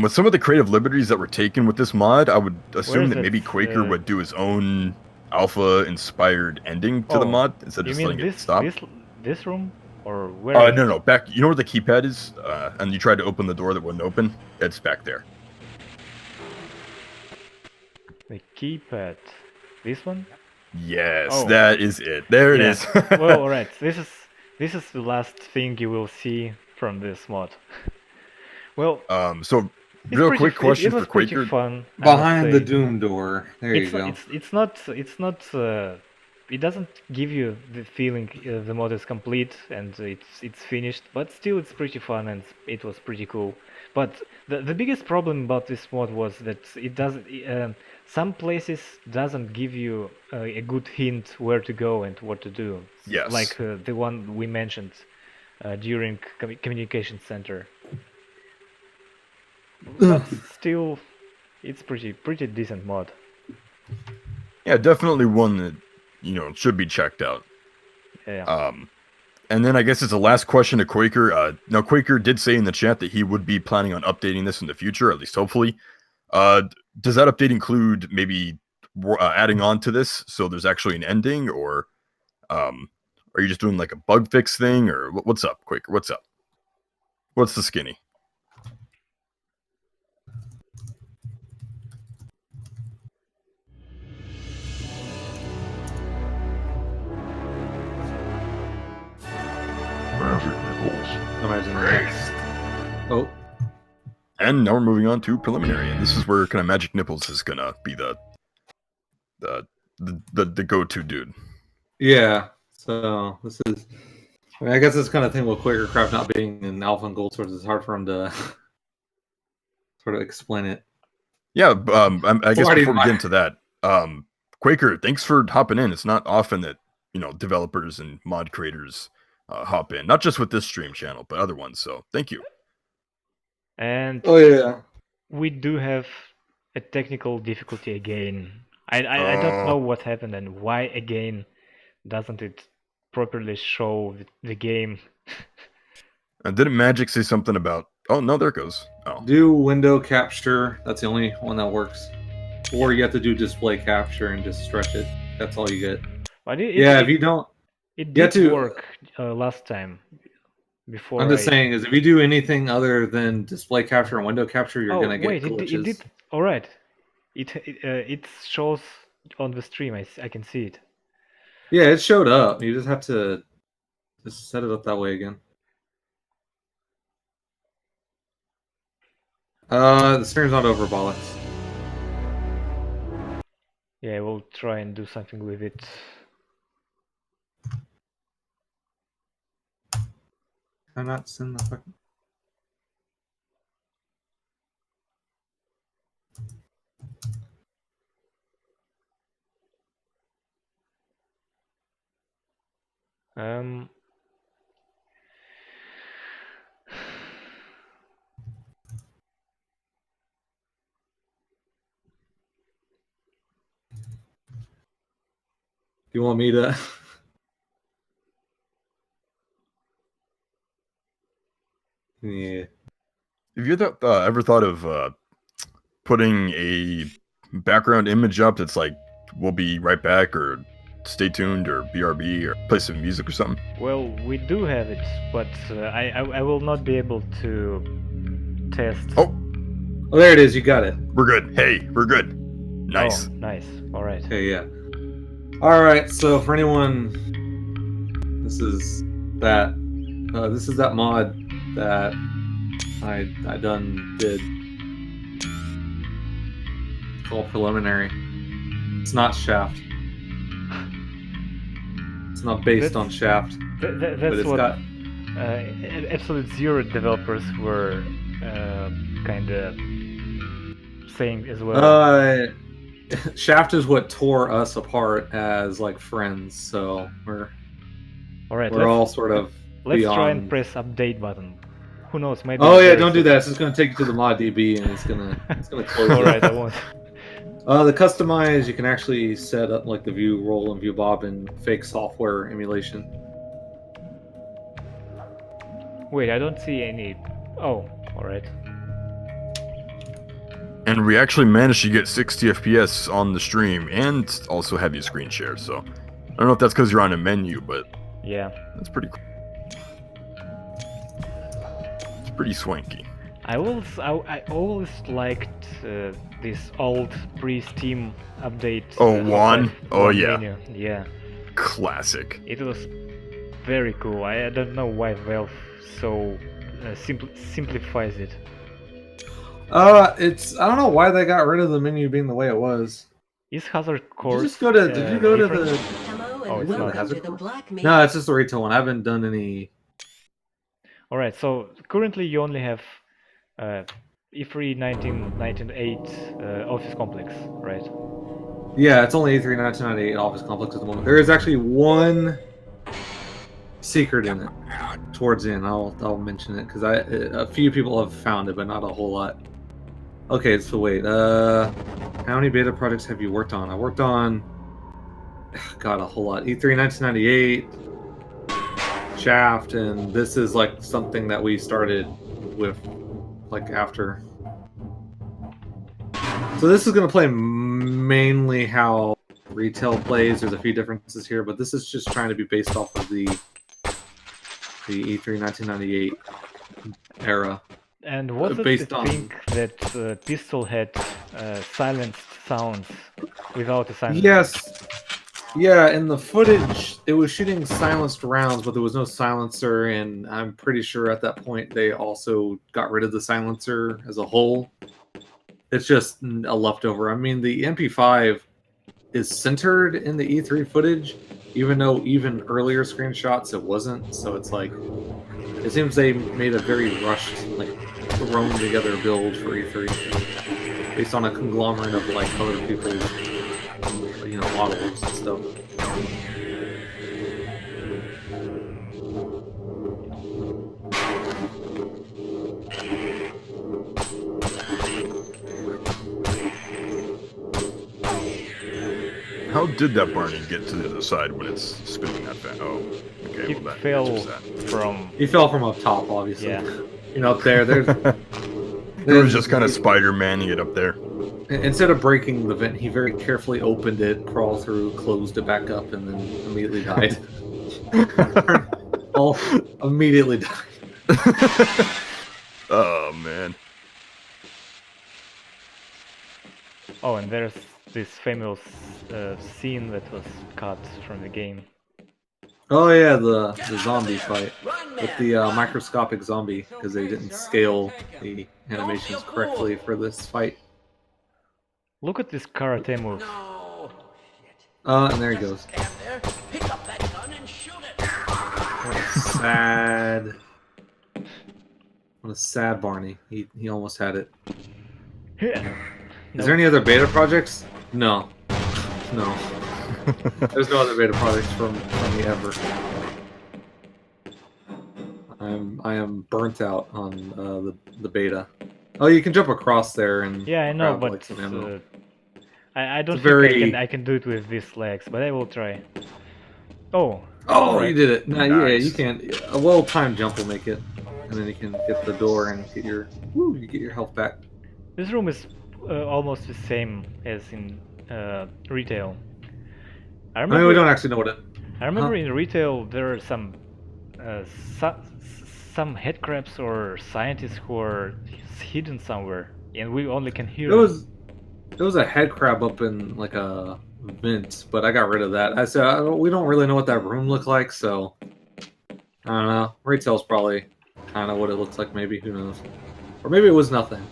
With some of the creative liberties that were taken with this mod, I would assume that maybe Quaker would do his own alpha-inspired ending to the mod instead of just letting it stop. This room? Or where? No, back. You know where the keypad is? And you tried to open the door that wouldn't open? It's back there. The keypad. This one? Yes, Oh. that is it. There it is. Well, alright. This is the last thing you will see from this mod. Well, So it's real pretty quick question it was for pretty Quaker. fun, I must Behind the say. Doom door. There you go. It's not it doesn't give you the feeling the mod is complete and it's finished, but still it's pretty fun and it was pretty cool. But the biggest problem about this mod was that it doesn't some places doesn't give you a good hint where to go and what to do. Yes. Like the one we mentioned during communication center. But still, it's pretty decent mod. Yeah, definitely one that, should be checked out. Yeah. And then I guess it's the last question to Quaker. Now, Quaker did say in the chat that he would be planning on updating this in the future, at least hopefully. Does that update include maybe adding on to this so there's actually an ending, or are you just doing like a bug fix thing, or what's up, Quaker? What's up? What's the skinny? Magic Nipples. Imagine that. Oh, And now we're moving on to preliminary, and this is where kind of Magic Nipples is gonna be the go-to dude. yeah. So this is. I guess this kind of thing with Quakercraft not being an alpha and gold source is hard for him to sort of explain it. Yeah, I guess Why do you before we mind? get into that, Quaker, thanks for hopping in. It's not often that developers and mod creators hop in, not just with this stream channel, but other ones. So thank you. And Oh yeah. we do have a technical difficulty again. I don't know what happened and why again doesn't it properly show the game. And didn't Magic say something about? Oh no, there it goes. Oh, Do window capture. That's the only one that works. Or you have to do display capture and just stretch it. That's all you get. But If you don't, it you have did to- work last time. Before I'm just saying is if you do anything other than display capture and window capture, you're gonna get wait, glitches. it did. All right, it shows on the stream. I can see it. Yeah, it showed up. You just have to just set it up that way again. The stream's not over, bollocks. Yeah, we'll try and do something with it. I'm not sending the fucking. Um. You want me to? Yeah. have you ever thought of putting a background image up that's like "We'll be right back" or "Stay tuned" or "BRB" or play some music or something? Well, we do have it, but I will not be able to test. Oh, Oh, there it is. You got it. we're good. Hey, we're good. Nice. Oh, nice. All right. Okay, yeah. All right. So for anyone, this is that. This is that mod that I did. It's called preliminary. It's not Shaft. It's not based on Shaft, but That's it's what got. Absolute Zero developers were kind of saying as well. Shaft is what tore us apart as like friends. So All right, we're all sort of let's beyond. try and press update button. Who knows? Maybe. Oh yeah, there don't is do a- that. It's just gonna take you to the mod DB and it's gonna close All it. right, I won't. The customize, you can actually set up like the view roll and view bob in fake software emulation. Wait, I don't see any. Oh, all right. And we actually managed to get 60 FPS on the stream and also have you screen share. So I don't know if that's because you're on a menu, but Yeah. that's pretty cool. It's pretty swanky. I always liked this old pre-Steam update. Oh, Half-Life oh, 1 yeah. menu. Yeah. Classic. It was very cool. I don't know why Valve so simplifies it. It's I don't know why they got rid of the menu being the way it was. Is Hazard Did Court? you just go to? Did you go to different? the? Hello Oh, and it's not welcome Hazard to the Court? Black Mage. No, it's just the retail one. I haven't done any. All right. So currently you only have E3 1998 Office Complex, right? Yeah, it's only E3 1998 Office Complex at the moment. There is actually one secret in it towards the end. I'll mention it because a few people have found it, but not a whole lot. Okay, so wait. How many beta projects have you worked on? I worked on, God, a whole lot. E3 1998, Shaft, and this is like something that we started with, like after. So this is going to play mainly how retail plays. There's a few differences here, but this is just trying to be based off of the E3 1998 era. And what's it based to on- think that Pistol had silenced sounds without a silencer? Yes. Yeah, in the footage, it was shooting silenced rounds, but there was no silencer, and I'm pretty sure at that point they also got rid of the silencer as a whole. It's just a leftover. I mean, the MP5 is centered in the E3 footage, even though even earlier screenshots it wasn't. So it's like, it seems they made a very rushed, like, thrown together build for E3 based on a conglomerate of like other people's, you know, models and stuff. How did that Barney get to the other side when it's spinning that fast? Oh, okay. He Well, that fell answers that. from. He fell from up top, obviously. Yeah. You know, up there. There's. It was just kind of Spider-Manning it up there. Instead of breaking the vent, he very carefully opened it, crawled through, closed it back up, and then immediately died. All immediately died. Oh man. Oh, and there's this famous scene that was cut from the game. Oh yeah, the zombie fight with the microscopic zombie because they didn't scale the animations correctly for this fight. Look at this karate move. No. And there he goes. Stand there, pick up that gun and shoot it. What a sad. What a sad Barney. He almost had it. Is there any other beta projects? No. No. There's no other beta projects from me ever. I am burnt out on the beta. Oh, you can jump across there and Yeah, I know, grab, but like, some ammo. I don't It's think very- I can do it with these legs, but I will try. Oh. Oh, alright. you did it! No, yeah, Nice. you can. A well-timed jump will make it, and then you can get the door and get your you get your health back. This room is almost the same as in retail. I I remember. mean, we don't actually know what it. I remember in retail there are some some headcrabs or scientists who are hidden somewhere, and we only can hear. There was a head crab up in like a vent, but I got rid of that. I said we don't really know what that room looked like, so I don't know. Retail's probably kind of what it looks like. Maybe, who knows? Or maybe it was nothing.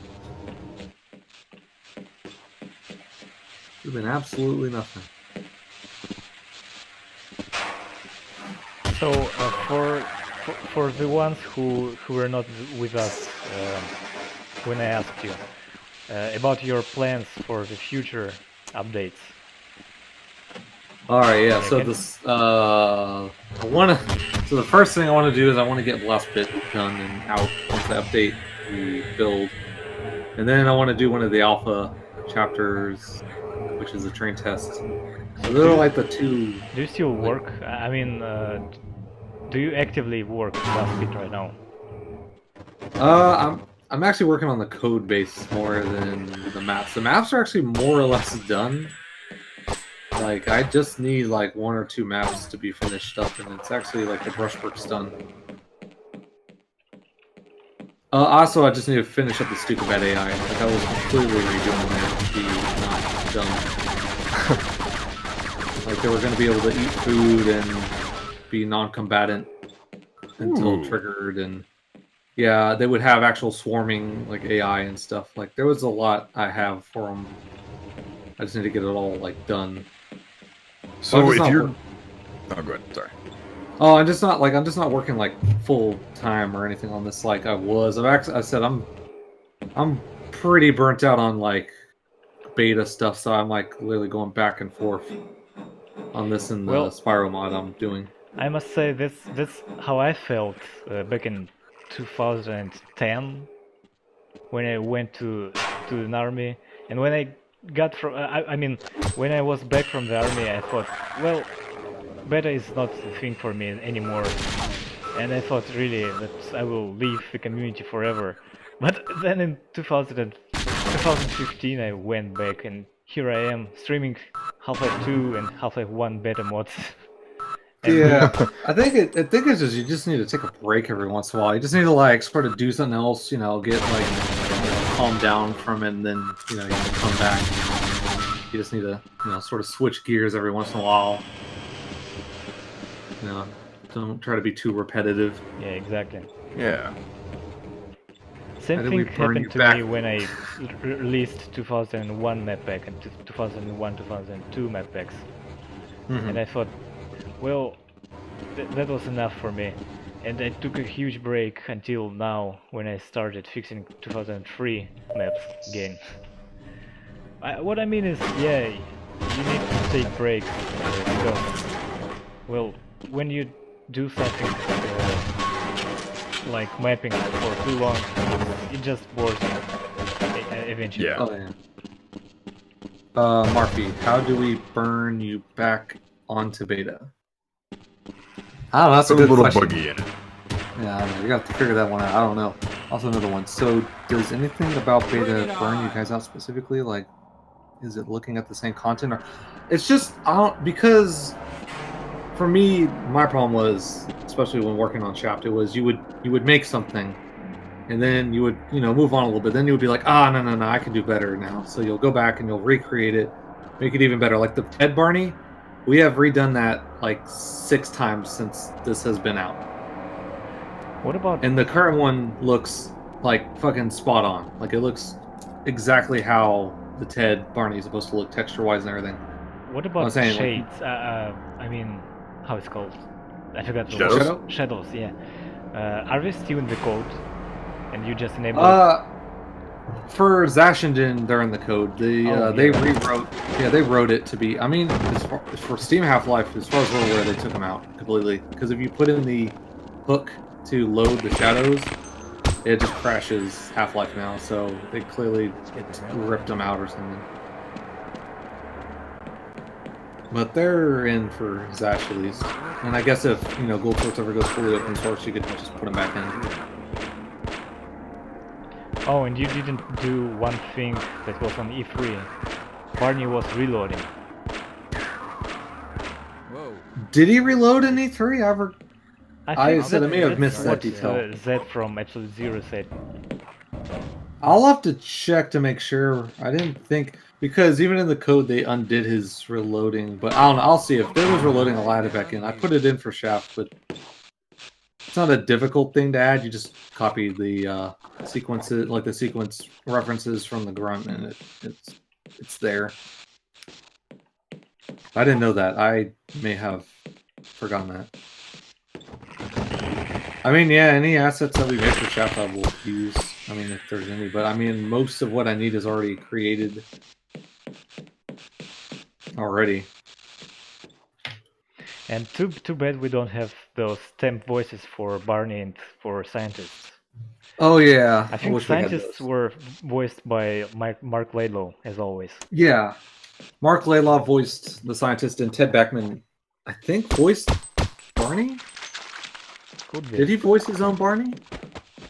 Could have been absolutely nothing. So for the ones who were not with us when I asked you about your plans for the future, updates. All right, yeah. So Okay. this, So the first thing I want to do is I want to get Last Bit done and out once I update the build, and then I want to do one of the alpha chapters, which is a train test. So they're like the two. Do you still work? I mean, do you actively work Last Bit right now? I'm actually working on the code base more than the maps. The maps are actually more or less done. Like, I just need like 1 or 2 maps to be finished up, and it's actually like the brushwork's done. Also, I just need to finish up the stupid bad AI. Like, I was completely redoing that to be not done. Like, they were going to be able to eat food and be non-combatant until triggered, and yeah, they would have actual swarming like AI and stuff. Like, there was a lot I have for them. I just need to get it all like done. So if you're, oh, go ahead. Sorry. Oh, I'm just not working like full time or anything on this like I was. I said I'm pretty burnt out on like beta stuff, so I'm like literally going back and forth on this and the Spyro mod I'm doing. I must say that's how I felt back in 2010 when I went to an army, and when I got from I mean when I was back from the army, I thought, well, beta is not the thing for me anymore, and I thought really that I will leave the community forever. But then in 2015 I went back, and here I am streaming Half-Life 2 and Half-Life 1 beta mods. Yeah, I think it's just you just need to take a break every once in a while. You just need to like sort of do something else, you know, get like calm down from it, and then you know you can come back. You just need to sort of switch gears every once in a while. You know, don't try to be too repetitive. Yeah, exactly. Yeah. Same thing happened to me when I released 2001 map pack and 2001-2002 map packs, and I thought, well, that was enough for me, and I took a huge break until now when I started fixing 2003 maps again. What I mean is, yeah, you need to take breaks because, well, when you do something like mapping for too long, it just bores you eventually. Yeah. Oh, yeah. Marky, how do we burn you back onto beta? I don't know, that's a good little question. buggy in it. Yeah, I don't know. You got to figure that one out. I don't know. Also, another one. So, does anything about beta burn you guys out specifically? Like, is it looking at the same content, or it's just because for me, my problem was, especially when working on Chapter, was you would make something, and then you would move on a little bit. Then you would be like, no, I can do better now. So you'll go back and you'll recreate it, make it even better. Like the Ted Barney, we have redone that like 6 times since this has been out. What about? And the current one looks like fucking spot on. Like it looks exactly how the Ted Barney is supposed to look, texture-wise and everything. What about saying, shades? I mean, how it's called? I forgot the Shadows? word. Shadows, yeah. Are they still in the code? And you just enable? For Zashinden, they're in the code. They wrote it to be. I mean, for Steam Half-Life, as far as we're aware, they took them out completely. Because if you put in the hook to load the shadows, it just crashes Half-Life now. So they clearly ripped them out or something. But they're in for Zash at least. And I guess if GoldSrc ever goes fully open source, you could just put them back in. Oh, and you didn't do one thing that was on E3. Barney was reloading. Whoa. Did he reload in E3? I said I may have missed that what detail. Zed from Absolute Zero said. I'll have to check to make sure. I didn't think, because even in the code they undid his reloading, but I don't know. I'll see if there was reloading. I'll add it back in. I put it in for Shaft, but it's not a difficult thing to add. You just copy the sequences, like the sequence references from the grunt, and it's there. I didn't know that. I may have forgotten that. I mean, yeah, any assets that we make for Shaft I will use. I mean, if there's any, but I mean, most of what I need is already created. already. And too bad we don't have those temp voices for Barney and for scientists. Oh yeah, I think wish we had scientists those. were voiced by Mark Laidlaw, as always. Yeah, Mark Laidlaw voiced the scientist, and Ted Beckman, I think, voiced Barney. Could be. Did he voice his own Barney,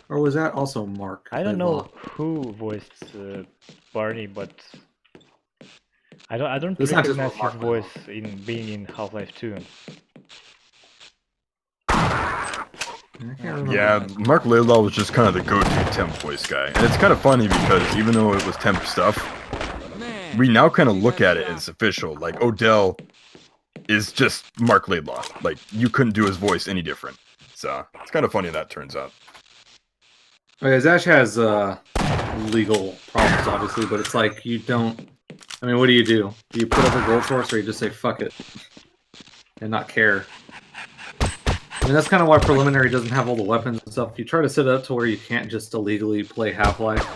or was that also Mark? I don't Laidlaw? know who voiced Barney, but I don't The scientist recognize was his Mark voice in being in Half-Life 2. I can't remember Yeah, that. Mark Laidlaw was just kind of the go-to temp voice guy. And it's kind of funny because even though it was temp stuff, Man, we now kind of look at it as official. Like, Odell is just Mark Laidlaw. Like, you couldn't do his voice any different. So, it's kind of funny that turns out. Okay, Zash has legal problems, obviously, but it's like you don't. I mean, what do? Do you put up a GoldSrc, or you just say fuck it and not care? I mean, that's kind of why Preliminary doesn't have all the weapons and stuff. You try to set it up to where you can't just illegally play Half-Life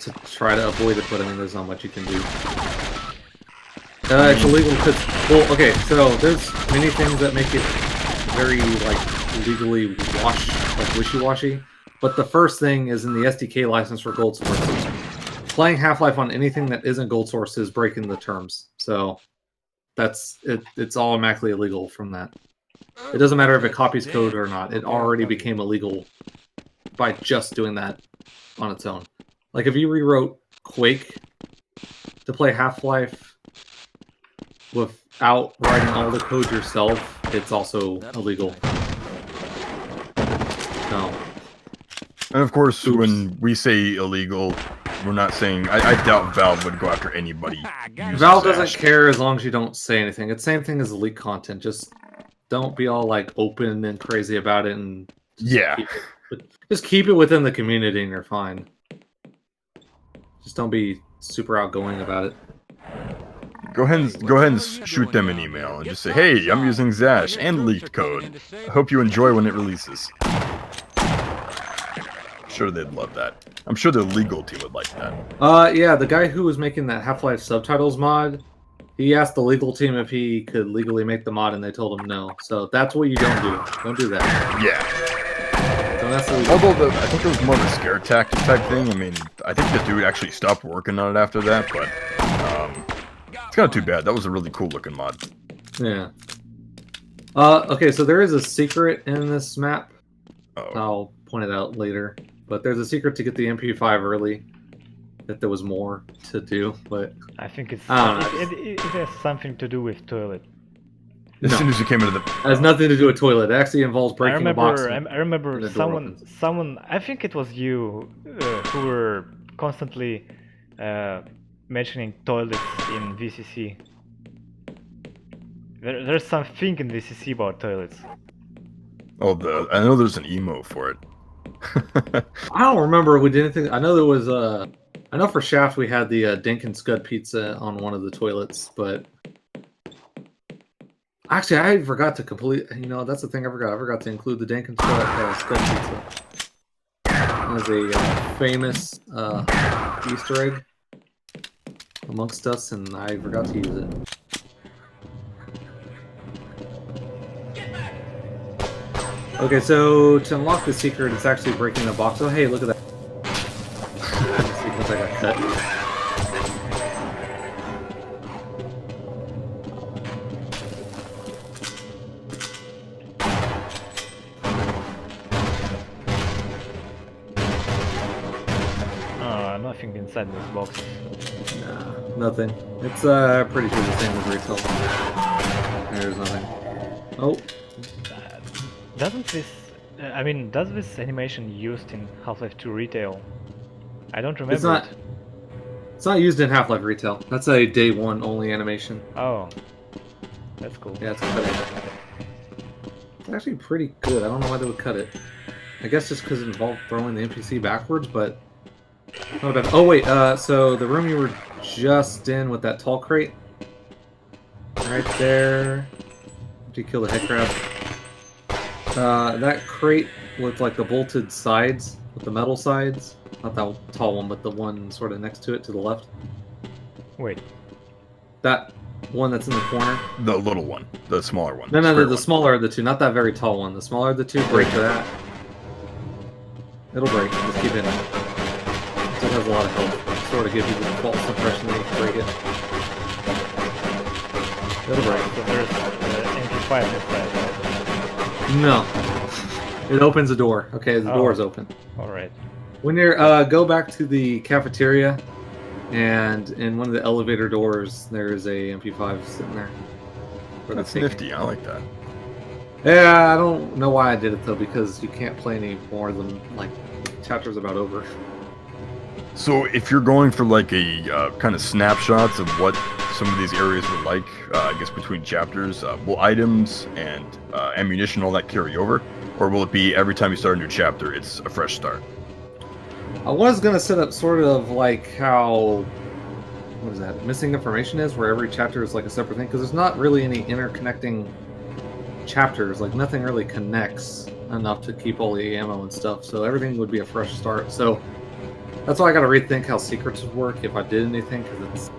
to try to avoid it, but I mean, there's not much you can do. It's illegal because, well, okay, so there's many things that make it very, like, legally wishy-washy, but the first thing is in the SDK license for GoldSrc. Playing Half-Life on anything that isn't GoldSrc is breaking the terms, so that's it. It's automatically illegal from that. It doesn't matter if it copies code or not. It already became illegal by just doing that on its own. Like if you rewrote Quake to play Half-Life without writing all the code yourself, it's also illegal. No. And of course, Oops. when we say illegal, we're not saying... I doubt Valve would go after anybody. using Valve doesn't Zash. care as long as you don't say anything. It's the same thing as leak content. Just don't be all like open and crazy about it, and Yeah. just keep it within the community, and you're fine. Just don't be super outgoing about it. Go ahead and shoot them an email and just say, hey, I'm using Zash and leaked code. I hope you enjoy when it releases. I'm sure they'd love that. I'm sure the legal team would like that. Yeah, the guy who was making that Half-Life subtitles mod, he asked the legal team if he could legally make the mod, and they told him no. So that's what you don't do. Don't do that. Yeah. Don't ask the legal Although I think it was more of a scare tactic type thing. I mean, I think the dude actually stopped working on it after that, but it's kind of too bad. That was a really cool looking mod. Yeah. Okay, so there is a secret in this map. Uh-oh. I'll point it out later. But there's a secret to get the MP5 early. That there was more to do, but I think it's I don't know. it has something to do with toilet. As No. soon as you came into the... it has nothing to do with toilet. It actually involves I breaking a box. remember I remember and the door opens. someone I think it was you who were constantly mentioning toilets in VCC. There's something in VCC about toilets. Oh, I know there's an emo for it. I don't remember if we did anything. I know there was I know for Shaft we had the Dink and Scud pizza on one of the toilets, but actually I forgot to complete. You know, that's the thing I forgot. I forgot to include the Dink and Scud pizza as a famous Easter egg amongst us, and I forgot to use it. Okay, so to unlock the secret, it's actually breaking the box. Oh, hey, look at that. Sequence I got cut. Nothing inside this box. Nah, nothing. It's pretty sure the same as retail. There's nothing. Oh. Doesn't this... I mean, does this animation used in Half-Life 2 retail? I don't remember. It's not. It. It's not used in Half-Life retail. That's a day one only animation. Oh, that's cool. Yeah, it's cutting. It's actually pretty good. I don't know why they would cut it. I guess just because it involved throwing the NPC backwards, but not bad. Oh wait, so the room you were just in with that tall crate, right there. After you kill the head crab. That crate with like the bolted sides, with the metal sides. Not that tall one, but the one sort of next to it to the left. Wait. That one that's in the corner. The little one, the smaller one. No, square the one. smaller of the two, not that very tall one. The smaller of the two, break that. It'll break. Just keep hitting it. Still has a lot of health. Sort of give you the false impression that you can break it. It'll break. So there's MP5 inside. No. It opens a door. Okay, the door is open. Alright. When you're go back to the cafeteria, and in one of the elevator doors, there's a MP5 sitting there. That's nifty. I like that. Yeah, I don't know why I did it though, because you can't play any more than like chapters about over. So if you're going for like a kind of snapshots of what some of these areas were like, I guess between chapters, will items and ammunition all that carry over, or will it be every time you start a new chapter, it's a fresh start? I was gonna set up sort of like how, what is that, missing information is, where every chapter is like a separate thing, because there's not really any interconnecting chapters, like nothing really connects enough to keep all the ammo and stuff, so everything would be a fresh start. So that's why I gotta rethink how secrets would work if I did anything, because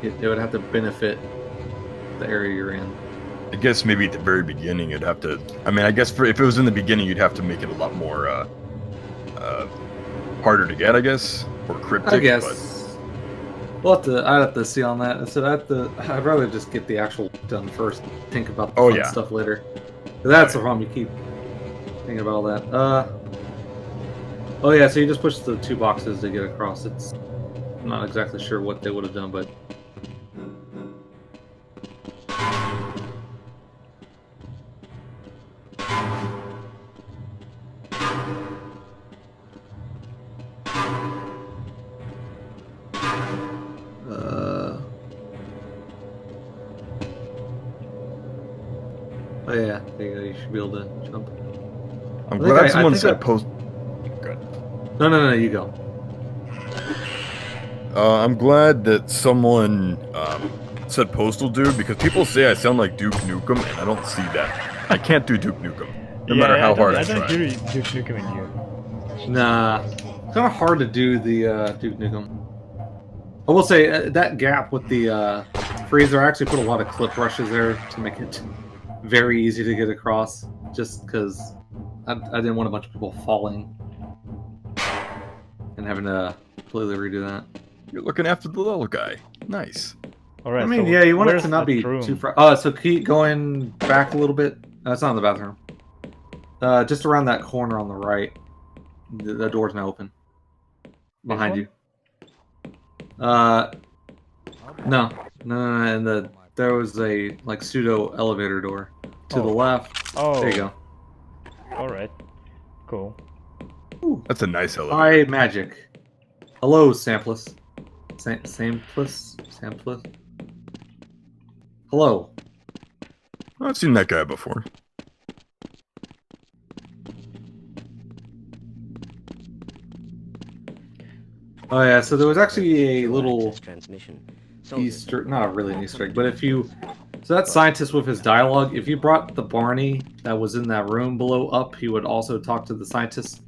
it would have to benefit the area you're in. I guess maybe at the very beginning you'd have to, I mean, I guess if it was in the beginning you'd have to make it a lot more harder to get, I guess, or cryptic. I guess. I'd have to see on that. So I'd rather just get the actual done first. Think about the fun stuff later. That's the problem. You keep thinking about all that. Oh yeah. So you just push the two boxes to get across. I'm not exactly sure what they would have done, but. Oh yeah, there you go. You should be able to jump. I'm glad someone said post. Good. No, you go. I'm glad that someone said Postal Dude, because people say I sound like Duke Nukem, and I don't see that. I can't do Duke Nukem, no matter how hard I try. I don't hear Duke Nukem in you. Nah, it's kind of hard to do the Duke Nukem. I will say that gap with the freezer, I actually put a lot of clip rushes there to make it very easy to get across, just because I didn't want a bunch of people falling and having to completely redo that. You're looking after the little guy. Nice. All right. I mean, so yeah, you want it where's to not be room? too far. So keep going back a little bit. It's not in the bathroom. Just around that corner on the right. The door's now open. Behind you. No. And there was a like pseudo elevator door to the left. Oh. There you go. All right. Cool. Ooh. That's a nice elevator. Hi, Magic. Hello, Sampless. Sampless. Hello. I've seen that guy before. Oh yeah, so there was actually a little transmission. Easter, not really an Easter egg, but if you, so that scientist with his dialogue, if you brought the Barney that was in that room below up, he would also talk to the scientist.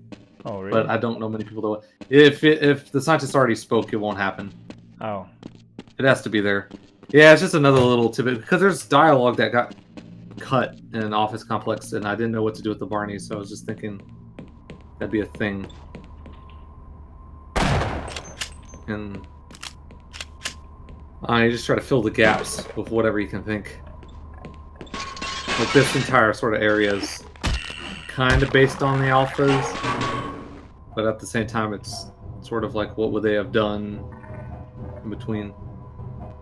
Oh, really? But I don't know many people that would. If the scientist already spoke, it won't happen. Oh. It has to be there. Yeah, it's just another little tidbit, because there's dialogue that got cut in an office complex, and I didn't know what to do with the Barney, so I was just thinking that'd be a thing. And you just try to fill the gaps with whatever you can think. Like this entire sort of area is kind of based on the alphas, but at the same time it's sort of like what would they have done in between.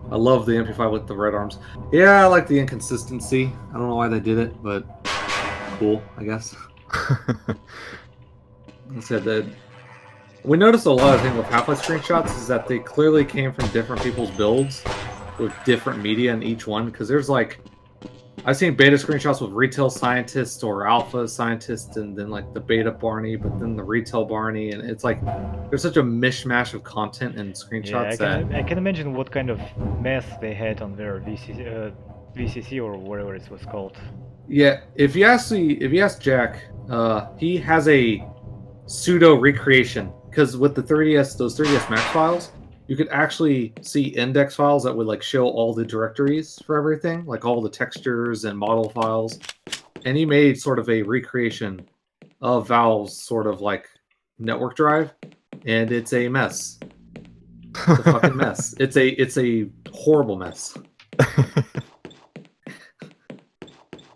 I love the MP5 with the red arms. Yeah, I like the inconsistency. I don't know why they did it, but cool, I guess. I said that we noticed a lot of things with Half-Life screenshots is that they clearly came from different people's builds with different media in each one. Because there's like, I've seen beta screenshots with retail scientists or alpha scientists, and then like the beta Barney, but then the retail Barney, and it's like there's such a mishmash of content and screenshots I can imagine what kind of mess they had on their VCC or whatever it was called. Yeah, if you ask Jack, he has a pseudo recreation. Because with the 3DS, those 3DS Max files, you could actually see index files that would like show all the directories for everything, like all the textures and model files. And he made sort of a recreation of Valve's sort of like network drive, and it's a mess. It's a fucking mess. It's a horrible mess.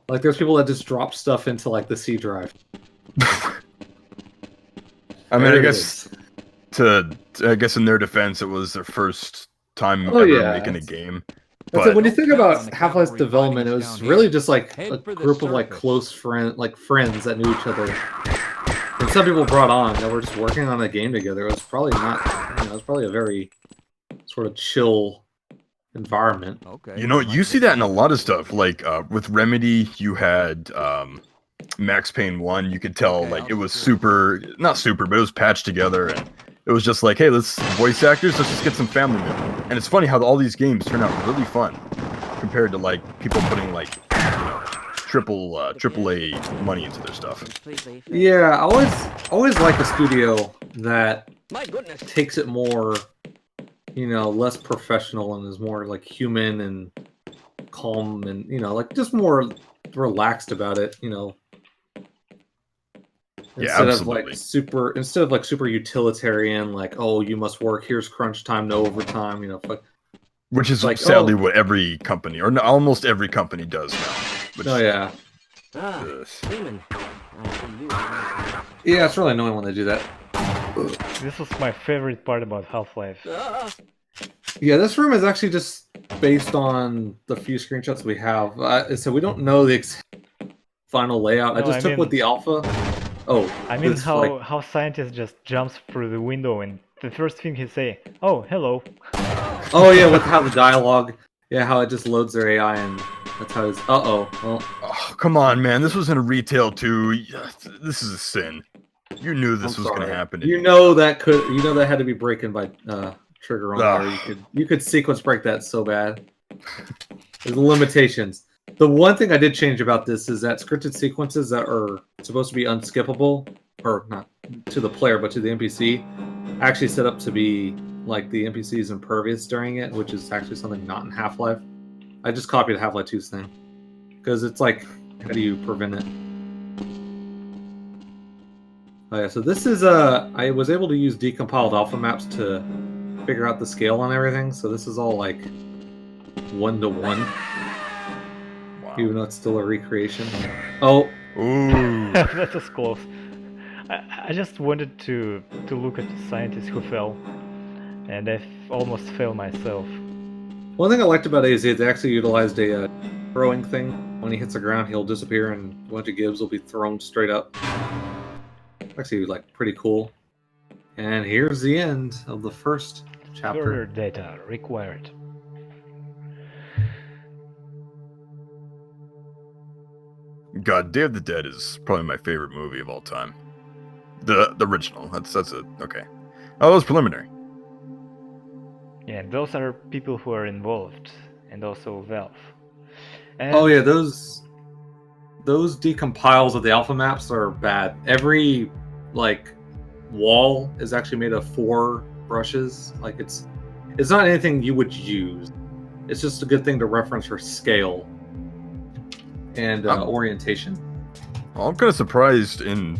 Like there's people that just drop stuff into like the C drive. I mean, I guess in their defense, it was their first time ever making a game. But when you think about Half-Life's development, it was really just like a group of like close friends that knew each other. And some people brought on that were just working on a game together. It was probably not, it was probably a very sort of chill environment. Okay. You know, you see that in a lot of stuff. Like with Remedy, you had Max Payne 1. You could tell like it was not super, but it was patched together, and it was just like, hey, let's voice actors, let's just get some family members. And it's funny how all these games turn out really fun compared to like people putting like AAA money into their stuff. Yeah, I always like a studio that takes it more, less professional and is more like human and calm and like just more relaxed about it. Instead of like super utilitarian, like, oh, you must work, here's crunch time, no overtime, which is like, sadly what every company or almost every company does now. Yeah, it's really annoying when they do that. This was my favorite part about Half-Life. Yeah, this room is actually just based on the few screenshots we have. So we don't know the final layout. I took with the alpha. Oh, I mean how scientist just jumps through the window and the first thing he say, "Oh, hello." Oh yeah, with how the dialogue, how it just loads their AI and that's how it's. Well. Oh, come on, man! This was in retail too. This is a sin. You knew this was going to happen. That had to be breaking by trigger on there. You could sequence break that so bad. There's limitations. The one thing I did change about this is that scripted sequences that are supposed to be unskippable, or not to the player, but to the NPC, actually set up to be like the NPC is impervious during it, which is actually something not in Half-Life. I just copied Half-Life 2's thing. Because it's like, how do you prevent it? Oh yeah, so this is, I was able to use decompiled alpha maps to figure out the scale on everything, so this is all like 1-to-1. Even though it's still a recreation. Oh. Ooh. That was close. I just wanted to look at the scientist who fell, and I almost fell myself. One thing I liked about AZ is they actually utilized a throwing thing. When he hits the ground, he'll disappear, and a bunch of Gibbs will be thrown straight up. Actually, like, pretty cool. And here's the end of the first chapter. Further data required. God, Day of the Dead is probably my favorite movie of all time. The original. That's it. Okay. Oh, that was preliminary. Yeah, those are people who are involved, and also Valve. And oh yeah, those decompiles of the alpha maps are bad. Every like wall is actually made of 4 brushes. Like it's not anything you would use. It's just a good thing to reference for scale and orientation. I'm kind of surprised in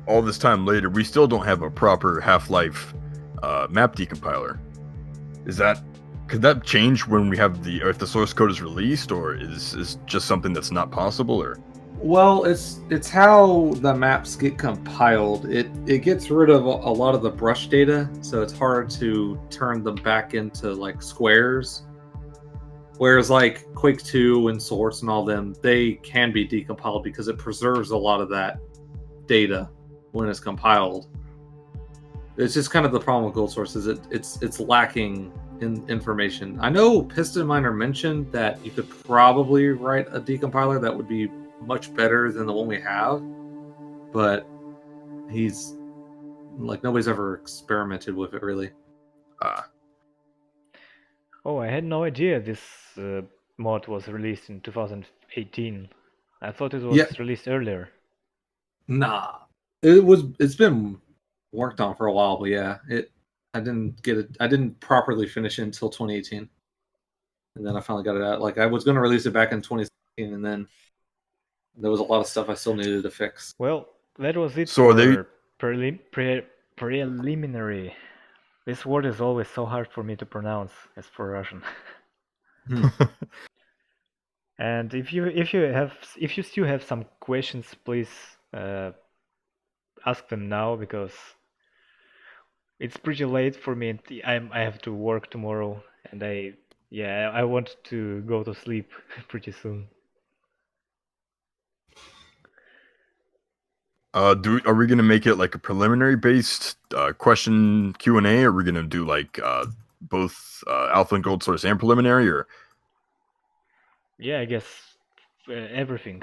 all this time later, we still don't have a proper Half-Life map decompiler. Could that change when we have if the source code is released, or is just something that's not possible? Or well, it's how the maps get compiled. It gets rid of a lot of the brush data, so it's hard to turn them back into like squares. Whereas like Quake 2 and Source and all them, they can be decompiled because it preserves a lot of that data when it's compiled. It's just kind of the problem with GoldSrc is it's lacking in information. I know Piston Miner mentioned that you could probably write a decompiler that would be much better than the one we have, but he's like nobody's ever experimented with it really. Oh, I had no idea this mod was released in 2018. I thought it was released earlier. Nah, it's been worked on for a while, but yeah, I didn't get it. I didn't properly finish it until 2018, and then I finally got it out. Like I was going to release it back in 2016, and then there was a lot of stuff I still needed to fix. Well, that was it So are they- for preliminary. This word is always so hard for me to pronounce as for Russian. And if you still have some questions, please ask them now, because it's pretty late for me. And I have to work tomorrow, and I want to go to sleep pretty soon. Are we gonna make it like a preliminary based question Q&A, or are we gonna do like both alpha and gold source and preliminary, or? Yeah, I guess everything.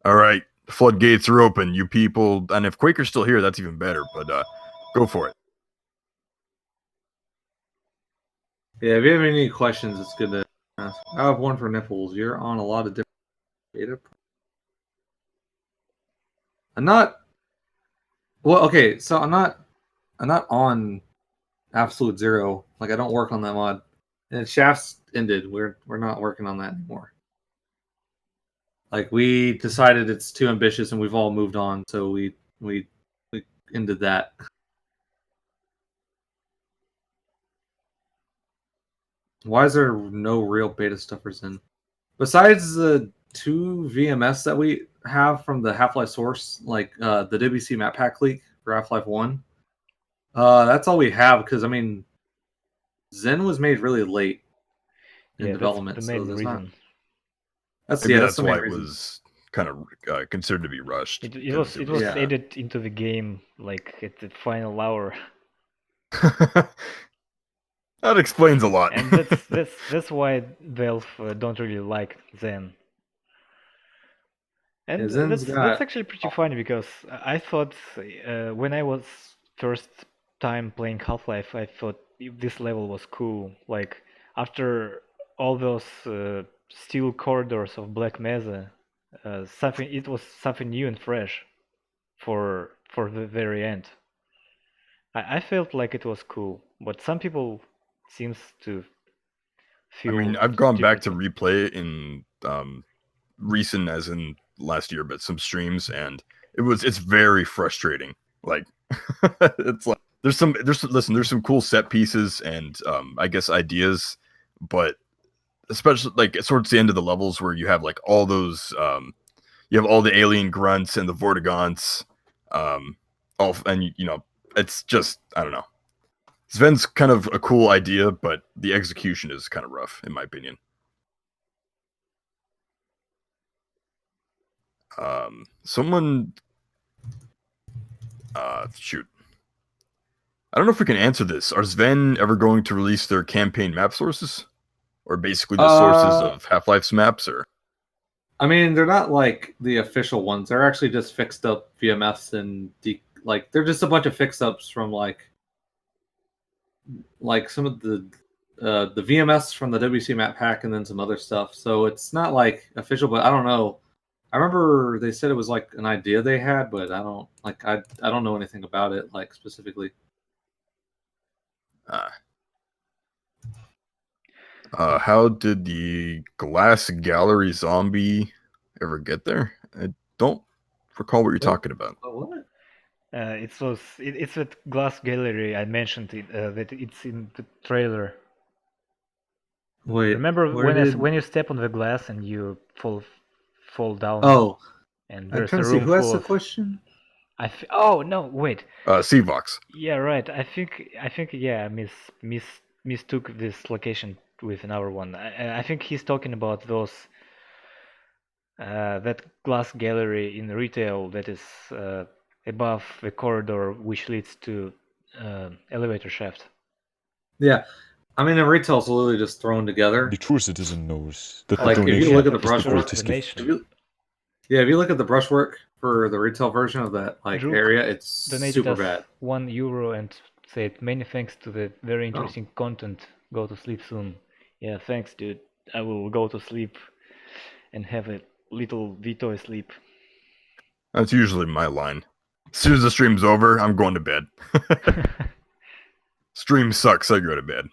All right, floodgates are open, you people, and if Quaker's still here, that's even better. But go for it. Yeah, if you have any questions, it's good to ask. I have one for Nipples. You're on a lot of different data. I'm not. Well, okay, so I'm not on Absolute Zero. Like I don't work on that mod. And Shafts ended. We're not working on that anymore. Like we decided it's too ambitious, and we've all moved on. So we ended that. Why is there no real beta stuffers in? Besides the 2 VMS that we have from the Half-Life source, like the WC map pack leak for Half-Life 1, that's all we have, because, I mean, Zen was made really late in development. That's the main so reason. not... That's Maybe that's the main why it reason. was kind of considered to be rushed. It was Yeah. added into the game like at the final hour, That explains a lot. and that's why Valve don't really like Zen. And Yeah, Zen's that's got- actually pretty funny, because I thought when I was first time playing Half-Life, I thought this level was cool. Like after all those steel corridors of Black Mesa, it was something new and fresh for the very end. I felt like it was cool, but some people seems to I feel. mean, I've gone back to differently. replay it in recent, as in last year, but some streams, and it's very frustrating. Like it's like there's some cool set pieces and I guess ideas, but especially like towards the end of the levels where you have like all those you have all the alien grunts and the vortigons, all, and you know, it's just, I don't know. Sven's kind of a cool idea, but the execution is kind of rough, in my opinion. Someone, shoot. I don't know if we can answer this. Are Sven ever going to release their campaign map sources? Or basically the sources of Half-Life's maps, or? I mean, they're not like the official ones. They're actually just fixed up VMS and like they're just a bunch of fix ups from like some of the VMS from the WC map pack and then some other stuff. So it's not like official, but I don't know. I remember they said it was like an idea they had, but I don't know anything about it like specifically. How did the glass gallery zombie ever get there? I don't recall what you're talking about. What? It's that glass gallery I mentioned that it's in the trailer. Wait, Remember where when you step on the glass and you fall down? Oh, and I'm there's trying a to see room who asked full the of. question. Oh no, wait. Seavox. Yeah, right. I think yeah, I mistook this location with another one. I think he's talking about those that glass gallery in retail that is above the corridor which leads to elevator shaft. Yeah, I mean, in retail, it's literally just thrown together. The true citizen knows that Like, the if you donation look at the is the brushwork, greatest the gift. nation. If you look at the brushwork for the retail version of that like Drew area, it's donated super us bad. €1 and said many thanks to the very interesting content. Go to sleep soon. Yeah, thanks, dude. I will go to sleep and have a little Vito sleep. That's usually my line. As soon as the stream's over, I'm going to bed. Stream sucks. I go to bed.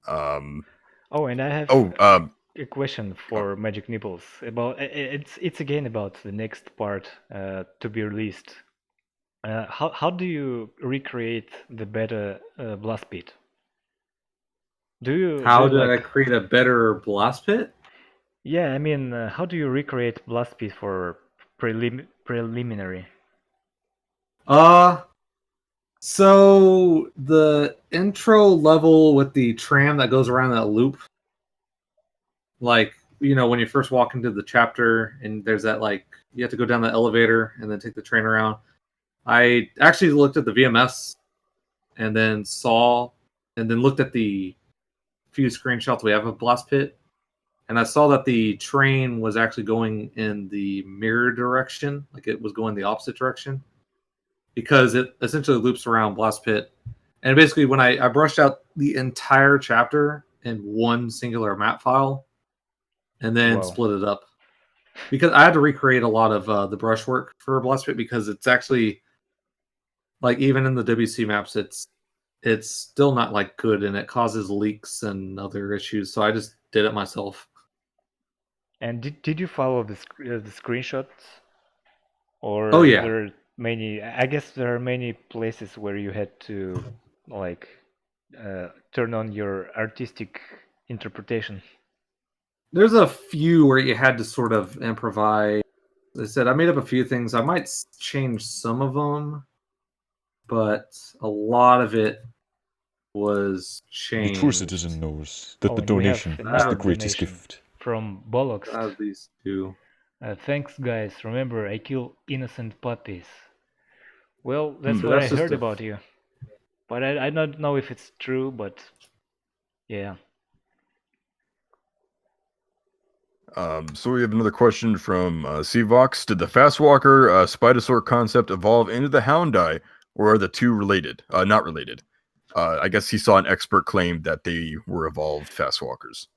Oh, and I have a question for Magic Nipples about it's again about the next part to be released. How do you recreate the better blast pit? How did I create a better blast pit? Yeah, I mean, how do you recreate blast pit for preliminary? So the intro level with the tram that goes around that loop, like, you know, when you first walk into the chapter and there's that, like, you have to go down the elevator and then take the train around. I actually looked at the VMS and then looked at the few screenshots we have of Blast Pit, and I saw that the train was actually going in the mirror direction, like it was going the opposite direction, because it essentially loops around Blast Pit. And basically, when I brushed out the entire chapter in one singular map file, and then split it up, because I had to recreate a lot of the brushwork for Blast Pit, because it's actually, like, even in the WC maps, it's still not like good, and it causes leaks and other issues. So I just did it myself. And did you follow the screenshots? Or Oh yeah, there are many. I guess there are many places where you had to like turn on your artistic interpretation. there's a few where you had to sort of improvise. As I said, I made up a few things. I might change some of them, but a lot of it was The changed. true citizen knows that the and we have donation is another the greatest donation gift. from Bollocks. These two. Thanks, guys. Remember, I kill innocent puppies. Well, that's But what that's I just heard about you. But I don't know if it's true, but yeah. So we have another question from Cvox. Did the Fastwalker Spidosaur concept evolve into the Houndai, or are the two related? Not related. I guess he saw an expert claim that they were evolved Fastwalkers.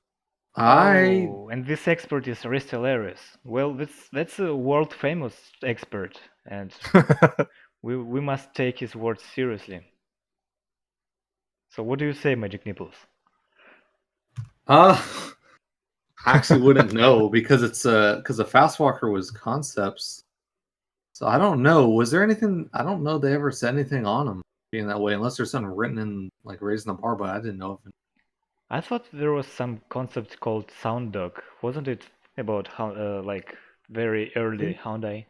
Oh, and this expert is Restelaris. Well, that's a world famous expert, and we must take his words seriously. So what do you say, Magic Nipples? I actually wouldn't know, because it's because the Fastwalker was concepts. So I don't know. Was there anything? I don't know they ever said anything on them being that way, unless there's something written in, like, raising the bar, but I didn't know if I thought there was some concept called Sound Dog. Wasn't it about how like very early Houndai?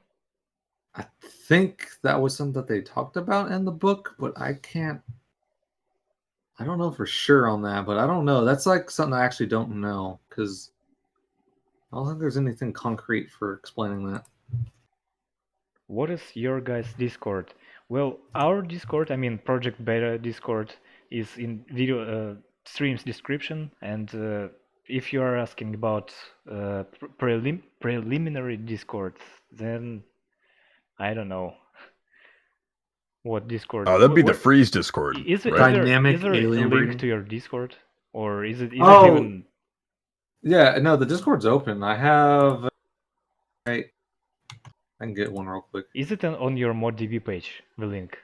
I think that was something that they talked about in the book, but I don't know for sure on that, but I don't know. That's like something I actually don't know, because I don't think there's anything concrete for explaining that. What is your guys' Discord? Well, our Discord, I mean Project Beta Discord, is in video streams description, and if you are asking about preliminary Discords, then I don't know what Discord. That'd be the Freeze Discord. Is it right? Dynamic is there a alien link breeding? to your Discord, or is it Oh, even? Yeah, no, the Discord's open. I have. I can get one real quick. Is it on your ModDB page? The link.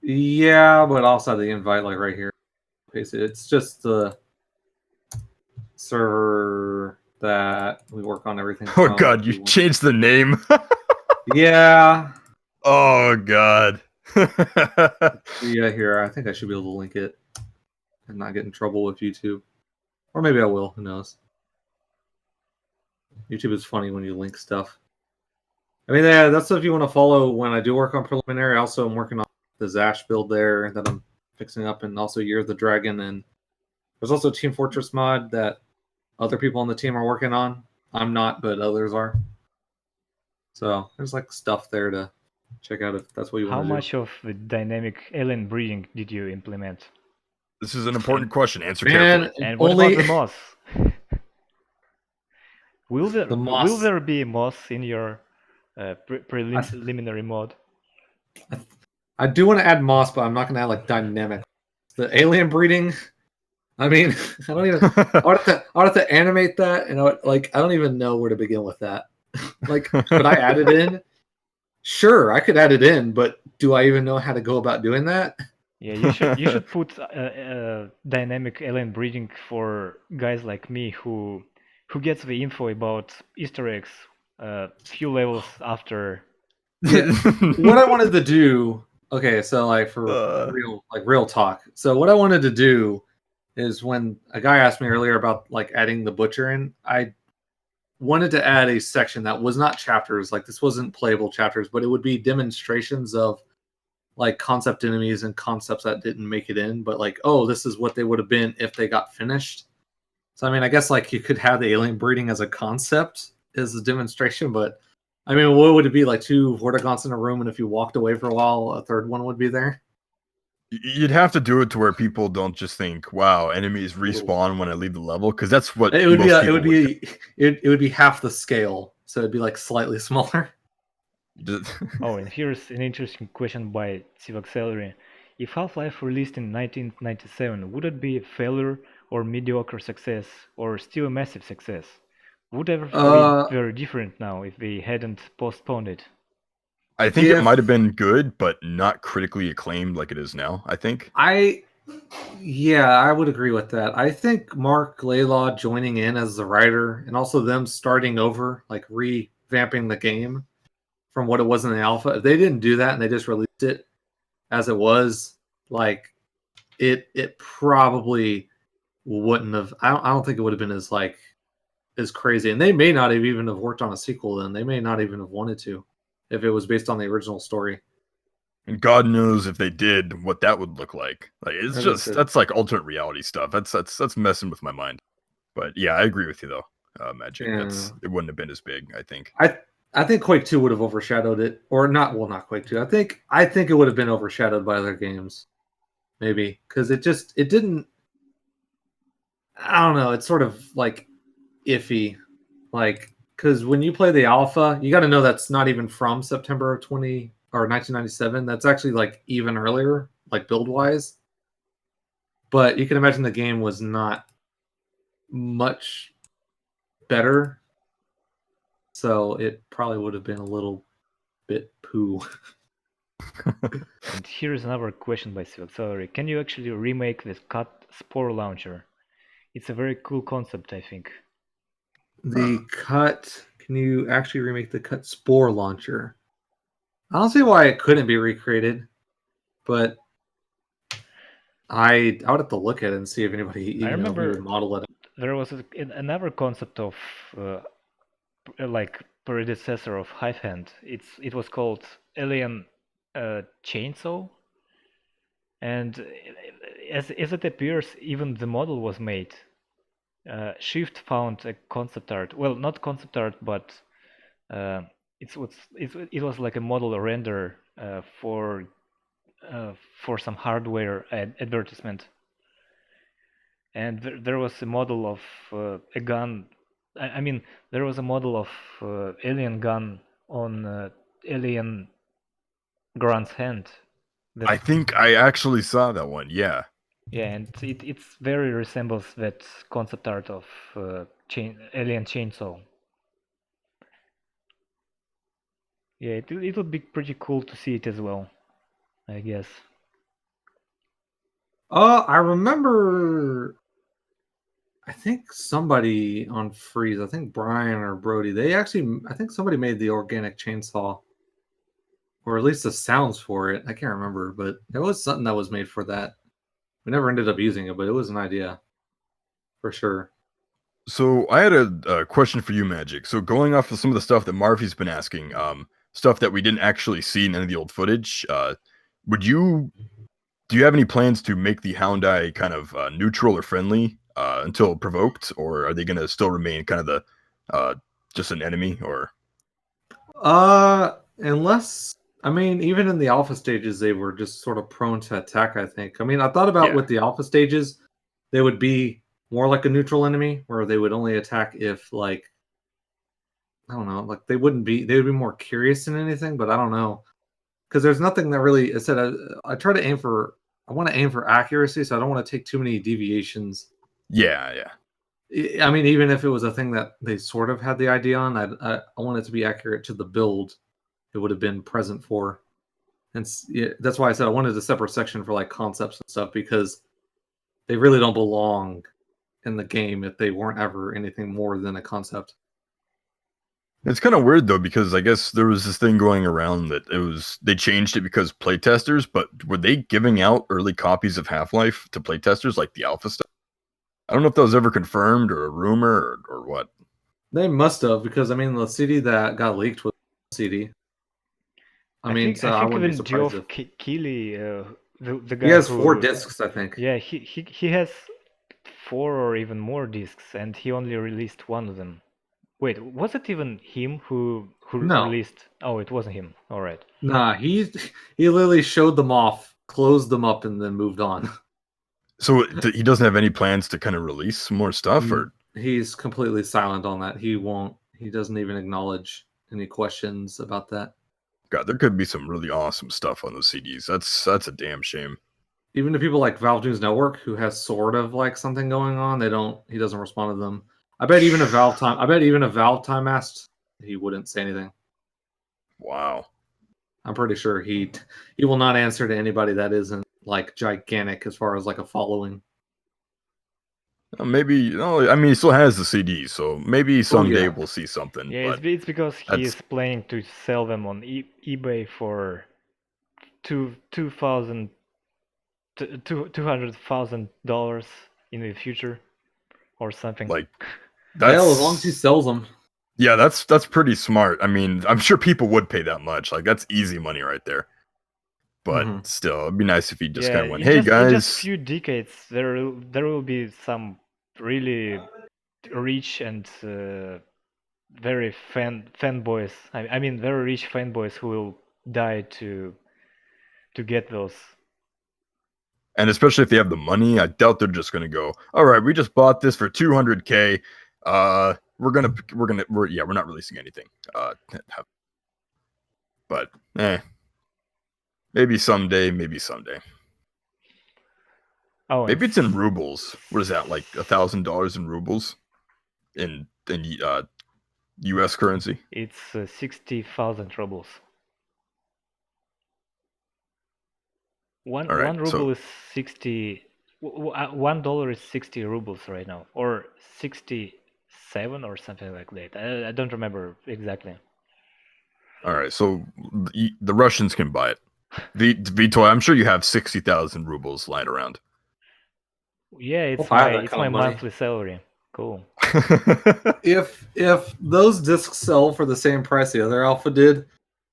Yeah, but also the invite, like, right here. Paste it. It's just the server that we work on everything Oh from. god, you changed the name. Yeah. Oh god. Yeah, here. I think I should be able to link it and not get in trouble with YouTube. Or maybe I will. Who knows? YouTube is funny when you link stuff. I mean, yeah, that's if you want to follow when I do work on preliminary. Also, I'm working on the Zash build there that I'm fixing up, and also Year of the Dragon. And there's also a Team Fortress mod that other people on the team are working on. I'm not, but others are. So there's, like, stuff there to check out if that's what you want to do. How much of the dynamic alien breeding did you implement? This is an important question. Answer Man, carefully. And what only about the moss? Will the moss. will there be moss in your preliminary mod? I do want to add moss, but I'm not going to add, like, dynamic. The alien breeding. I mean, I don't even. I would have to animate that, and I don't even know where to begin with that. Like, could I add it in? Sure, I could add it in, but do I even know how to go about doing that? Yeah, you should put dynamic alien breeding for guys like me who gets the info about Easter eggs few levels after. Yeah. What I wanted to do, okay, so like for Uh. real talk. So what I wanted to do is when a guy asked me earlier about like adding the butcher in, I wanted to add a section that was not chapters, like this wasn't playable chapters, but it would be demonstrations of like concept enemies and concepts that didn't make it in, but like, oh, this is what they would have been if they got finished. So I mean, I guess like you could have the alien breeding as a concept as a demonstration, but I mean, what would it be, like 2 Vortigaunts in a room, and if you walked away for a while, a third one would be there? You'd have to do it to where people don't just think, "Wow, enemies respawn when I leave the level," because that's what It would be most it would people would be it would be half the scale, so it'd be like slightly smaller. do. Oh, and here's an interesting question by Civaxelry. If Half-Life released in 1997, would it be a failure or mediocre success or still a massive success? Would everything be very different now if they hadn't postponed it? I think it If might have been good, but not critically acclaimed like it is now. I think. Yeah, I would agree with that. I think Mark Laylaw joining in as the writer and also them starting over, like revamping the game from what it was in the alpha. If they didn't do that and they just released it as it was, like it probably wouldn't have. I don't think it would have been as crazy. And they may not have even have worked on a sequel. Then they may not even have wanted to, if it was based on the original story. And God knows if they did, what that would look like. Like it's As I just said. that's like alternate reality stuff. That's messing with my mind. But yeah, I agree with you though, Magic. Yeah. It wouldn't have been as big. I think. I think Quake 2 would have overshadowed it, or not. Well, not Quake 2. I think it would have been overshadowed by other games, maybe because it didn't. I don't know. It's sort of like iffy, like because when you play the alpha, you got to know that's not even from September of 1997. That's actually like even earlier, like build wise. But you can imagine the game was not much better, so it probably would have been a little bit poo. And here's another question by Civaxelry. Can you actually remake this cut spore launcher? It's a very cool concept, I think. The cut. Can you actually remake the cut spore launcher? I don't see why it couldn't be recreated, but I would have to look at it and see if anybody I even if we remember would model it. there was another concept of like predecessor of Hive Hand. It was called Alien Chainsaw, and as it appears, even the model was made. Shift found a concept art. Well, not concept art, but it was like a model render for some hardware advertisement. And there was a model of a gun. I mean, there was a model of alien gun on alien Grant's hand. I think I actually saw that one. Yeah. Yeah, and it's very resembles that concept art of alien chainsaw. Yeah, it would be pretty cool to see it as well, I guess. I remember. I think somebody on Freeze. I think Brian or Brody. They actually. I think somebody made the organic chainsaw, or at least the sounds for it. I can't remember, but there was something that was made for that. We never ended up using it, but it was an idea for sure. So I had a question for you, Magic. So going off of some of the stuff that Marvy's been asking, stuff that we didn't actually see in any of the old footage, do you have any plans to make the Hound Eye kind of neutral or friendly until provoked, or are they going to still remain kind of the just an enemy? Or Unless I mean, even in the alpha stages, they were just sort of prone to attack. I think. I mean, I thought about Yeah. with the alpha stages, they would be more like a neutral enemy, where they would only attack if like I don't know, like they would be more curious than anything. But I don't know because there's nothing that really. I said I try to aim for. I want to aim for accuracy, so I don't want to take too many deviations. yeah. I mean, even if it was a thing that they sort of had the idea on, I want it to be accurate to the build it would have been present for. And that's why I said I wanted a separate section for like concepts and stuff, because they really don't belong in the game if they weren't ever anything more than a concept. It's kind of weird though, because I guess there was this thing going around that they changed it because playtesters, but were they giving out early copies of Half-Life to playtesters like the alpha stuff? I don't know if that was ever confirmed or a rumor or what. They must have, because I mean the CD that got leaked was CD. I mean, so I think wouldn't be even surprised Geoff if Keighley, the guy he has who 4 discs, I think. yeah he has 4 or even more discs, and he only released one of them. Wait, was it even him who No. released? Oh, it wasn't him. All right. Nah, he literally showed them off, closed them up, and then moved on. So he doesn't have any plans to kind of release more stuff, or He's completely silent on that. He won't. He doesn't even acknowledge any questions about that. God, there could be some really awesome stuff on those CDs. That's a damn shame. Even to people like Valve News Network, who has sort of like something going on, he doesn't respond to them. I bet even if Valve Time asked, he wouldn't say anything. Wow. I'm pretty sure he will not answer to anybody that isn't like gigantic as far as like a following. Maybe, I mean, he still has the CDs, so maybe someday we'll see something. Yeah, but it's because he is planning to sell them on eBay for $200,000 in the future, or something. Like, Hell, as long as he sells them. Yeah, that's pretty smart. I mean, I'm sure people would pay that much. Like, that's easy money right there. But still, it'd be nice if he just kind of went, "Hey guys." In just a few decades, there will be some really rich and very fanboys. I mean, very rich fanboys who will die to get those. And especially if they have the money, I doubt they're just gonna go, "All right, we just bought this for 200K. We're not releasing anything." But maybe someday. Oh, maybe it's in rubles. What is that, like $1,000 in rubles in U.S. currency? It's 60,000 rubles. One ruble is 60. $1 is 60 rubles right now, or 67 or something like that. I don't remember exactly. All right, so the Russians can buy it. Vitoy, I'm sure you have 60,000 rubles lying around. Yeah, it's my monthly salary. Cool. If those discs sell for the same price the other alpha did,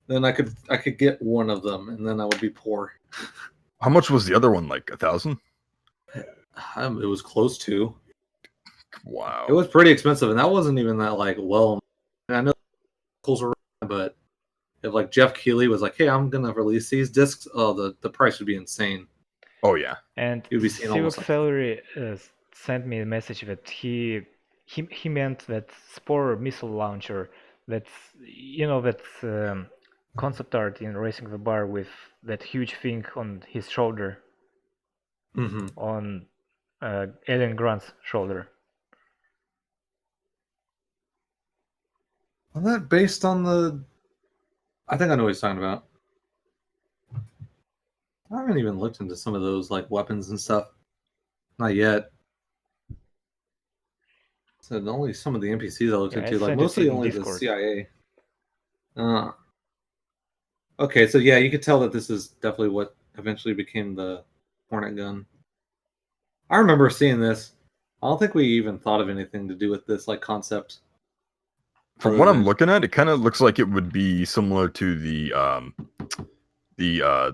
then I could get one of them, and then I would be poor. How much was the other one? Like 1,000? It was close to. Wow. It was pretty expensive, and that wasn't even that like well. And I know are, but if like Geoff Keighley was like, "Hey, I'm gonna release these discs," the price would be insane. Oh yeah. And Civic Salary sent me a message that he meant that Spore missile launcher, that's concept art in Racing the Bar with that huge thing on his shoulder, on Alien Grant's shoulder. Wasn't that based on the? I think I know what he's talking about. I haven't even looked into some of those like weapons and stuff. Not yet. So only some of the NPCs I looked into, like mostly only the CIA. Okay, so yeah, you could tell that this is definitely what eventually became the Hornet gun. I remember seeing this. I don't think we even thought of anything to do with this like concept. From what I'm looking at, it kind of looks like it would be similar to the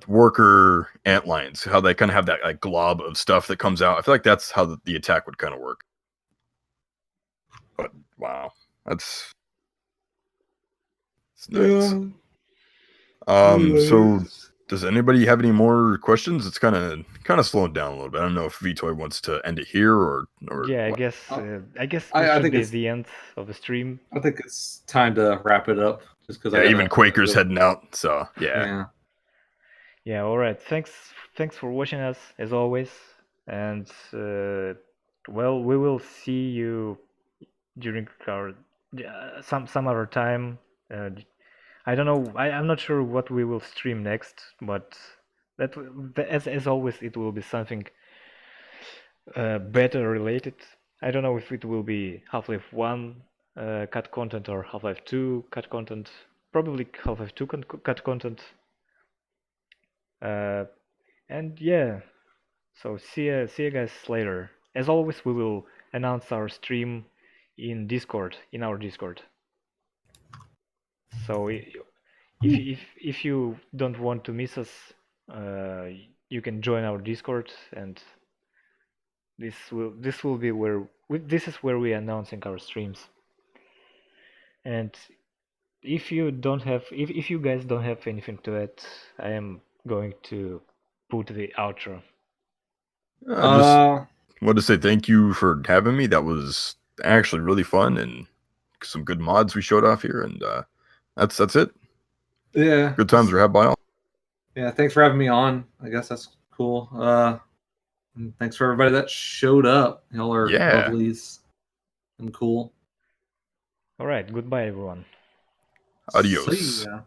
worker antlions, how they kind of have that like glob of stuff that comes out. I feel like that's how the attack would kind of work. But wow, that's nuts. So does anybody have any more questions? It's kind of slowing down a little bit. I don't know if Vitoy wants to end it here or yeah, what? I guess this should be the end of the stream. I think it's time to wrap it up, just because even Quaker's heading out. So yeah. All right. Thanks for watching us as always, and well, we will see you during our some other time. I don't know. I'm not sure what we will stream next, but as always, it will be something beta related. I don't know if it will be Half-Life 1 cut content or Half-Life 2 cut content. Probably Half-Life 2 cut content. And yeah, so see you guys later. As always, we will announce our stream in Discord, in our Discord. So if you don't want to miss us, you can join our Discord, and this will be where this is where we are announcing our streams. And if you guys don't have anything to add, I am going to put the outro. I just want to say thank you for having me. That was actually really fun and some good mods we showed off here, and that's it. Yeah. Good times were had by all. Yeah, thanks for having me on. I guess that's cool. And thanks for everybody that showed up. Y'all are lovelies and cool. All right, goodbye everyone. Adios. See ya.